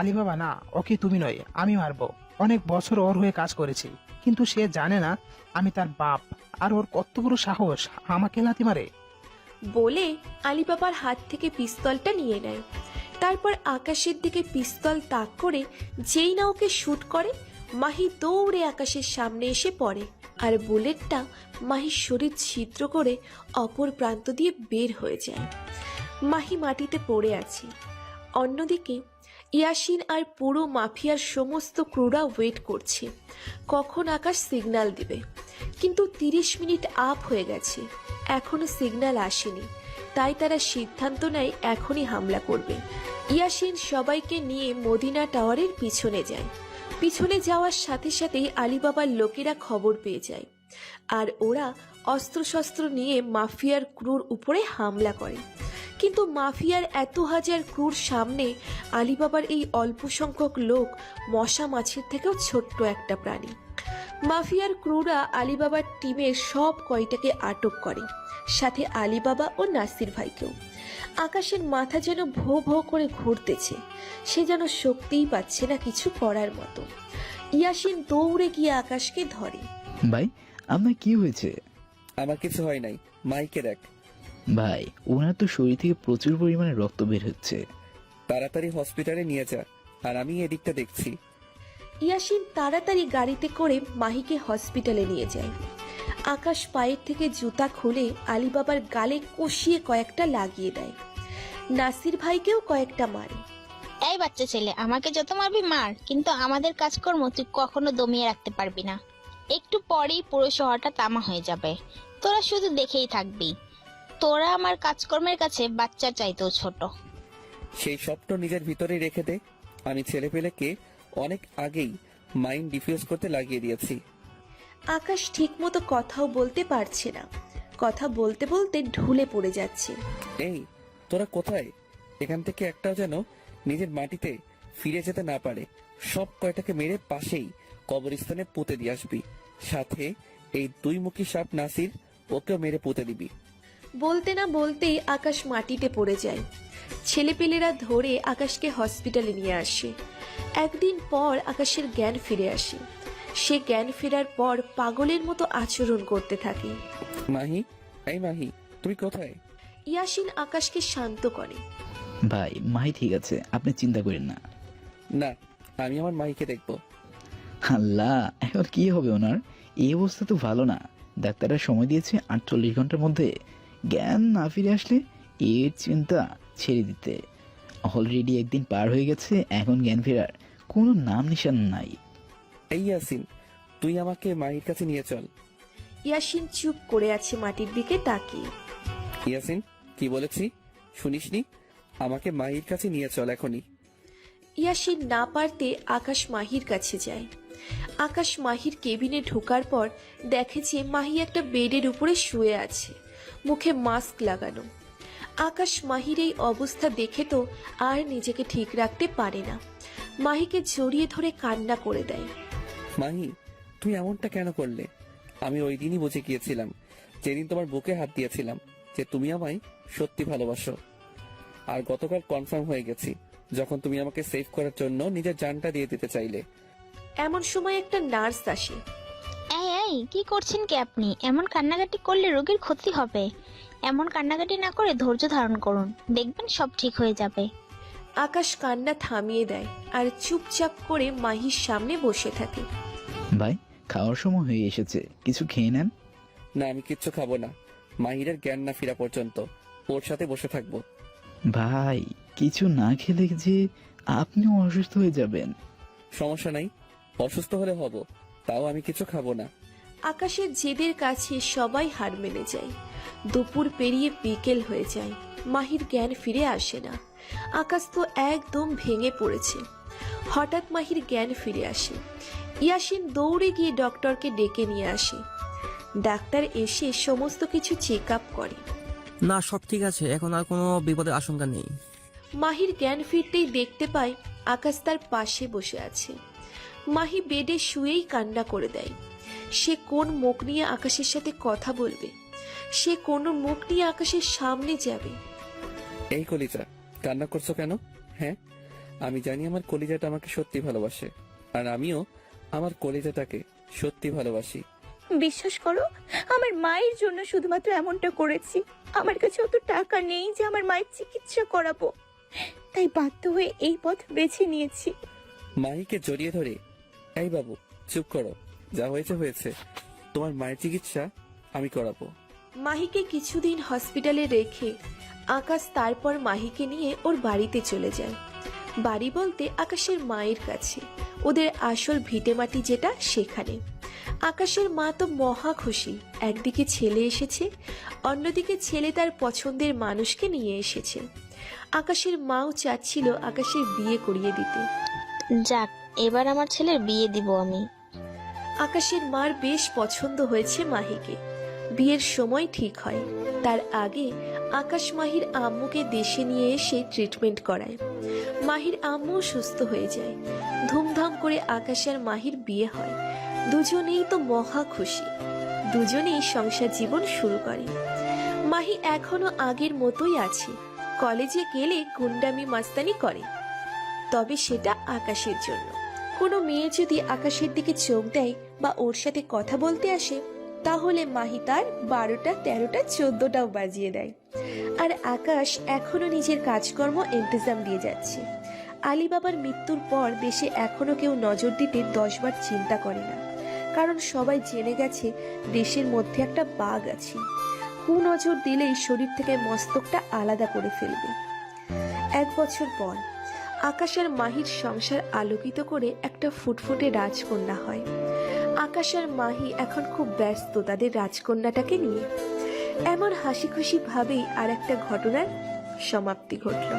S10: আলিবাবা না, ওকে তুমি নয় আমি মারবো। অনেক বছর ওর হয়ে কাজ করেছি, কিন্তু সে জানে না আমি তার বাপ, আর ওর কত বড় সাহস আমাকে লাথি মারে।
S11: বলে আলিবাবার হাত থেকে পিস্তলটা নিয়ে নেয়। তারপর আকাশের দিকে পিস্তল তাক করে যেই না ওকে শুট করে, মাহি দৌড়ে আকাশের সামনে এসে পড়ে, আর বুলেটটা মাহির শরীর ছিদ্র করে অপর প্রান্ত দিয়ে বের হয়ে যায়। মাহি মাটিতে পড়ে আছে। অন্যদিকে ইয়াসিন আর পুরো মাফিয়ার সমস্ত ক্রুরা ওয়েট করছে কখন আকাশ সিগন্যাল দিবে, কিন্তু 30 মিনিট আপ হয়ে গেছে, এখনো সিগন্যাল আসেনি। তাই তারা সিদ্ধান্ত নেয় এখনই হামলা করবে। ইয়াসিন সবাইকে নিয়ে মদিনা টাওয়ারের পিছনে যায়। পিছনে যাওয়ার সাথে সাথেই আলিবাবার লোকেরা খবর পেয়ে যায়, আর ওরা অস্ত্রশস্ত্র নিয়ে মাফিয়ার ক্রুর উপরে হামলা করে। কিন্তু মাফিয়ার এত হাজার ক্রুর সামনে আলিবাবার এই অল্প সংখ্যক লোক মশা মাছির থেকেও ছোট্ট একটা প্রাণী। মাফিয়ার ক্রুরা আলিবাবার টিমের সব কয়টাকে আটক করে, সাথে আলিবাবা ও নাসির ভাইকেও। আকাশের মাথা যেন ভো ভো করে ঘুরতেছে, সে যেন শক্তিই পাচ্ছে না কিছু করার মতো। ইয়াসিন দৌড়ে গিয়ে আকাশকে ধরে।
S8: ভাই আপনার কি হয়েছে?
S13: আমার কিছু হয় নাই, মাইকে দেখ।
S8: ভাই ওনার তো শরীর থেকে প্রচুর পরিমাণে রক্ত বের হচ্ছে।
S13: তাড়াতাড়ি হসপিটালে নিয়ে যা, আর আমি এদিকটা দেখছি।
S11: ইয়াসিন তাড়াতাড়ি গাড়িতে করে মাহিকে হসপিটালে নিয়ে যায়। আকাশ পায়ের থেকে জুতা খুলে আলিবাবার গালে কষিয়ে কয়েকটা লাগিয়ে দেয়। নাসির ভাইকেও কয়েকটা মারে।
S7: এই বাচ্চা ছেলে, আমাকে যত মারবি মার, কিন্তু আমাদের কাজকর্ম তুই কখনো দমিয়ে রাখতে পারবি না। একটু পরেই পুরো শহরটা তামা হয়ে যাবে, তোরা শুধু দেখেই থাকবি। তোরা আমার কাজকর্মের কাছে বাচ্চার চাইতেও ছোট।
S13: সেই স্বপ্ন নিজের ভিতরেই রেখে দে। আমি ছেলেপেলেকে অনেক আগেই মাইন্ড ডিফিউজ করতে লাগিয়ে দিয়েছি।
S11: আকাশ ঠিকমতো কথাও বলতে পারছে না, কথা বলতে বলতে ঢুলে পড়ে যাচ্ছে।
S13: এই তোরা কোথায়? এখান থেকে একটাও যেন নিজের মাটিতে ফিরে যেতে না পারে। সব কয়টাকে মেরে পাশেই কবরস্থানে পুঁতে দিয়ে আসবি। সাথে এই 2 মুখী সাপ নাসির, ওকেও মেরে পুঁতে দিবি।
S11: বলতে না বলতেই আকাশ মাটিতে পড়ে যায়। ছেলেপেলেরা ধরে আকাশকে হসপিটালে নিয়ে আসে। একদিন পর আকাশের জ্ঞান ফিরে আসে। সে জ্ঞান ফেরার পর পাগলের মতো আচরণ করতে থাকে।
S13: মাহি, এই মাহি, তুমি কোথায়?
S11: ইয়াসিন আকাশকে শান্ত করে।
S8: ভাই মাহি ঠিক আছে, আপনি চিন্তা করেন না।
S13: না, আমি আমার মাহিকে দেখবো।
S8: আল্লাহ, এখন কি হবে ওনার? এই অবস্থা তো ভালো না। ডাক্তাররা সময় দিয়েছে 48 ঘন্টার মধ্যে জ্ঞান না ফিরে আসলে এর চিন্তা ছেড়ে দিতে। অলরেডি একদিন পার হয়ে গেছে, এখন জ্ঞান ফেরার কোনো নাম নিশান নাই।
S13: এই ইয়াসিন, তুই আমাকে মাহির কাছে নিয়ে চল।
S11: ইয়াসিন চুপ করে আছে মাটির দিকে তাকিয়ে।
S13: ইয়াসিন, কি বলেছি শুনিসনি? আমাকে মাহির কাছে নিয়ে চল এখনই।
S11: ইয়াসিন না পারতে আকাশ মাহির কাছে যায়। আকাশ মাহির কেবিনে ঢোকার পর দেখে যে মাহি একটা বেডের উপরে শুয়ে আছে, মুখে মাস্ক লাগানো। আকাশ মাহির এই অবস্থা দেখে তো আর নিজেকে ঠিক রাখতে পারে না, মাহিকে জড়িয়ে ধরে কান্না করে দেয়।
S13: মাহি, তুই এমনটা কেন করলে? আমি ওই দিনই বুঝে গিয়েছিলাম, যেদিন তোমার বুকে হাত দিয়েছিলাম, যে তুমি আমায় সত্যি ভালোবাসো। আর গতকাল কনফার্ম হয়ে গেছি, যখন তুমি আমাকে সেভ করার জন্য নিজের জানটা দিয়ে দিতে চাইলে।
S11: এমন সময় একটা নার্স আসে।
S7: এই কি করছেন কি আপনি? এমন কান্নাকাটি করলে রোগীর ক্ষতি হবে। এমন কান্নাকাটি না করে ধৈর্য ধারণ করুন, দেখবেন সব ঠিক হয়ে যাবে।
S11: আকাশ কান্না থামিয়ে দেয় আর চুপচাপ করে মাহির সামনে বসে থাকে।
S8: ভাই খাওয়ার সময় হয়ে এসেছে, কিছু খেয়ে নেন।
S13: না, আমি কিচ্ছু খাবো না। মাহিরের জ্ঞান না ফেরা পর্যন্ত ওর সাথে বসে থাকবো।
S8: ভাই কিছু না খেলে যে আপনিও অসুস্থ হয়ে যাবেন।
S13: সমস্যা নাই, অসুস্থ হলে হব, তাও আমি কিছু খাবো না।
S11: আকাশের জেদের কাছে সবাই হার মেনে যায়। দুপুর পেরিয়ে বিকেল হয়ে যায়, মাহির জ্ঞান ফিরে আসে না। আকাশ তো একদম ভেঙে পড়েছে। হঠাৎ মাহির জ্ঞান ফিরে আসে। ইয়াসিন দৌড়ে গিয়ে ডক্টরকে ডেকে নিয়ে আসে। ডাক্তার এসে সমস্ত কিছু চেক আপ করে।
S12: না, সব ঠিক আছে, এখন আর কোনো বিপদের আশঙ্কা নেই।
S11: মাহির জ্ঞান ফিরতেই দেখতে পায় আকাশ তার পাশে বসে আছে। মাহি বেডে শুয়েই কান্না করে দেয়। সে কোন মুখ নিয়ে আকাশের সাথে কথা বলবে, সে কোন মুখ নিয়ে আকাশের সামনে যাবে।
S13: এই কলিজা, কান্না করছো কেন? হ্যাঁ, আমি জানি আমার কলিজাটা আমাকে সত্যি ভালোবাসে, আর আমিও আমার কলিজাটাকে সত্যি ভালোবাসি।
S3: বিশ্বাস করো, আমার মায়ের জন্য শুধুমাত্র এমনটা করেছি। আমার কাছে অত টাকা নেই যে আমার মায়ের চিকিৎসা করাবো, তাই বাধ্য হয়ে এই পথ বেছে নিয়েছি।
S13: মাহিকে জড়িয়ে ধরে, এই বাবু চুপ করো, যা হয়েছে হয়েছে, তোমার মায়ের চিকিৎসা আমি করাবো।
S11: মাহিকে কিছুদিন হসপিটালে রেখে আকাশ তারপর মাহিকে নিয়ে ওর বাড়িতে চলে যায়। বাড়ি বলতে আকাশের মায়ের কাছে, ওদের আসল ভিটেমাটি যেটা সেখানে। আকাশের মা তো মহা খুশি, একদিকে ছেলে এসেছে, অন্যদিকে ছেলে তার পছন্দের মানুষকে নিয়ে এসেছে। আকাশের মাও চাচ্ছিল আকাশের বিয়ে করিয়ে দিতে।
S2: যাক, এবার আমার ছেলের বিয়ে দিব আমি।
S11: আকাশের মার বেশ পছন্দ হয়েছে মাহিকে। বিয়ের সময় ঠিক হয়, তার আগে আকাশ মাহির আম্মুকে দেশে নিয়ে এসে ট্রিটমেন্ট করায়। মাহির আম্মু সুস্থ হয়ে যায়। ধুমধাম করে আকাশ আর মাহির বিয়ে হয়। দুজনেই তো মহা খুশি, দুজনেই সংসার জীবন শুরু করে। মাহি এখনো আগের মতোই আছে, কলেজে গেলে গুন্ডামি মাস্তানি করে, তবে সেটা আকাশের জন্য। কোনো মেয়ে যদি আকাশের দিকে চোখ দেয় বা ওর সাথে কথা বলতে আসে, তাহলে মাহি তার 12টা 13টা 14টাও বাজিয়ে দেয়। আর আকাশ এখনো নিজের কাজকর্ম ইন্তজাম দিয়ে যাচ্ছে। আলী বাবার মৃত্যুর পর দেশে এখনো কেউ নজর দিতে 10 বার চিন্তা করে না, কারণ সবাই জেনে গেছে দেশের মধ্যে একটা বাঘ আছে, নজর দিলেই শরীর থেকে মস্তকটা আলাদা করে ফেলবে। 1 বছর পর আকাশ আর মাহির সংসার আলোকিত করে একটা ফুটফুটে রাজকন্যা হয়। আকাশ আর মাহি এখন খুব ব্যস্ত তাদের রাজকন্যাটাকে নিয়ে। এমন হাসি খুশি ভাবেই আর একটা ঘটনার সমাপ্তি ঘটল।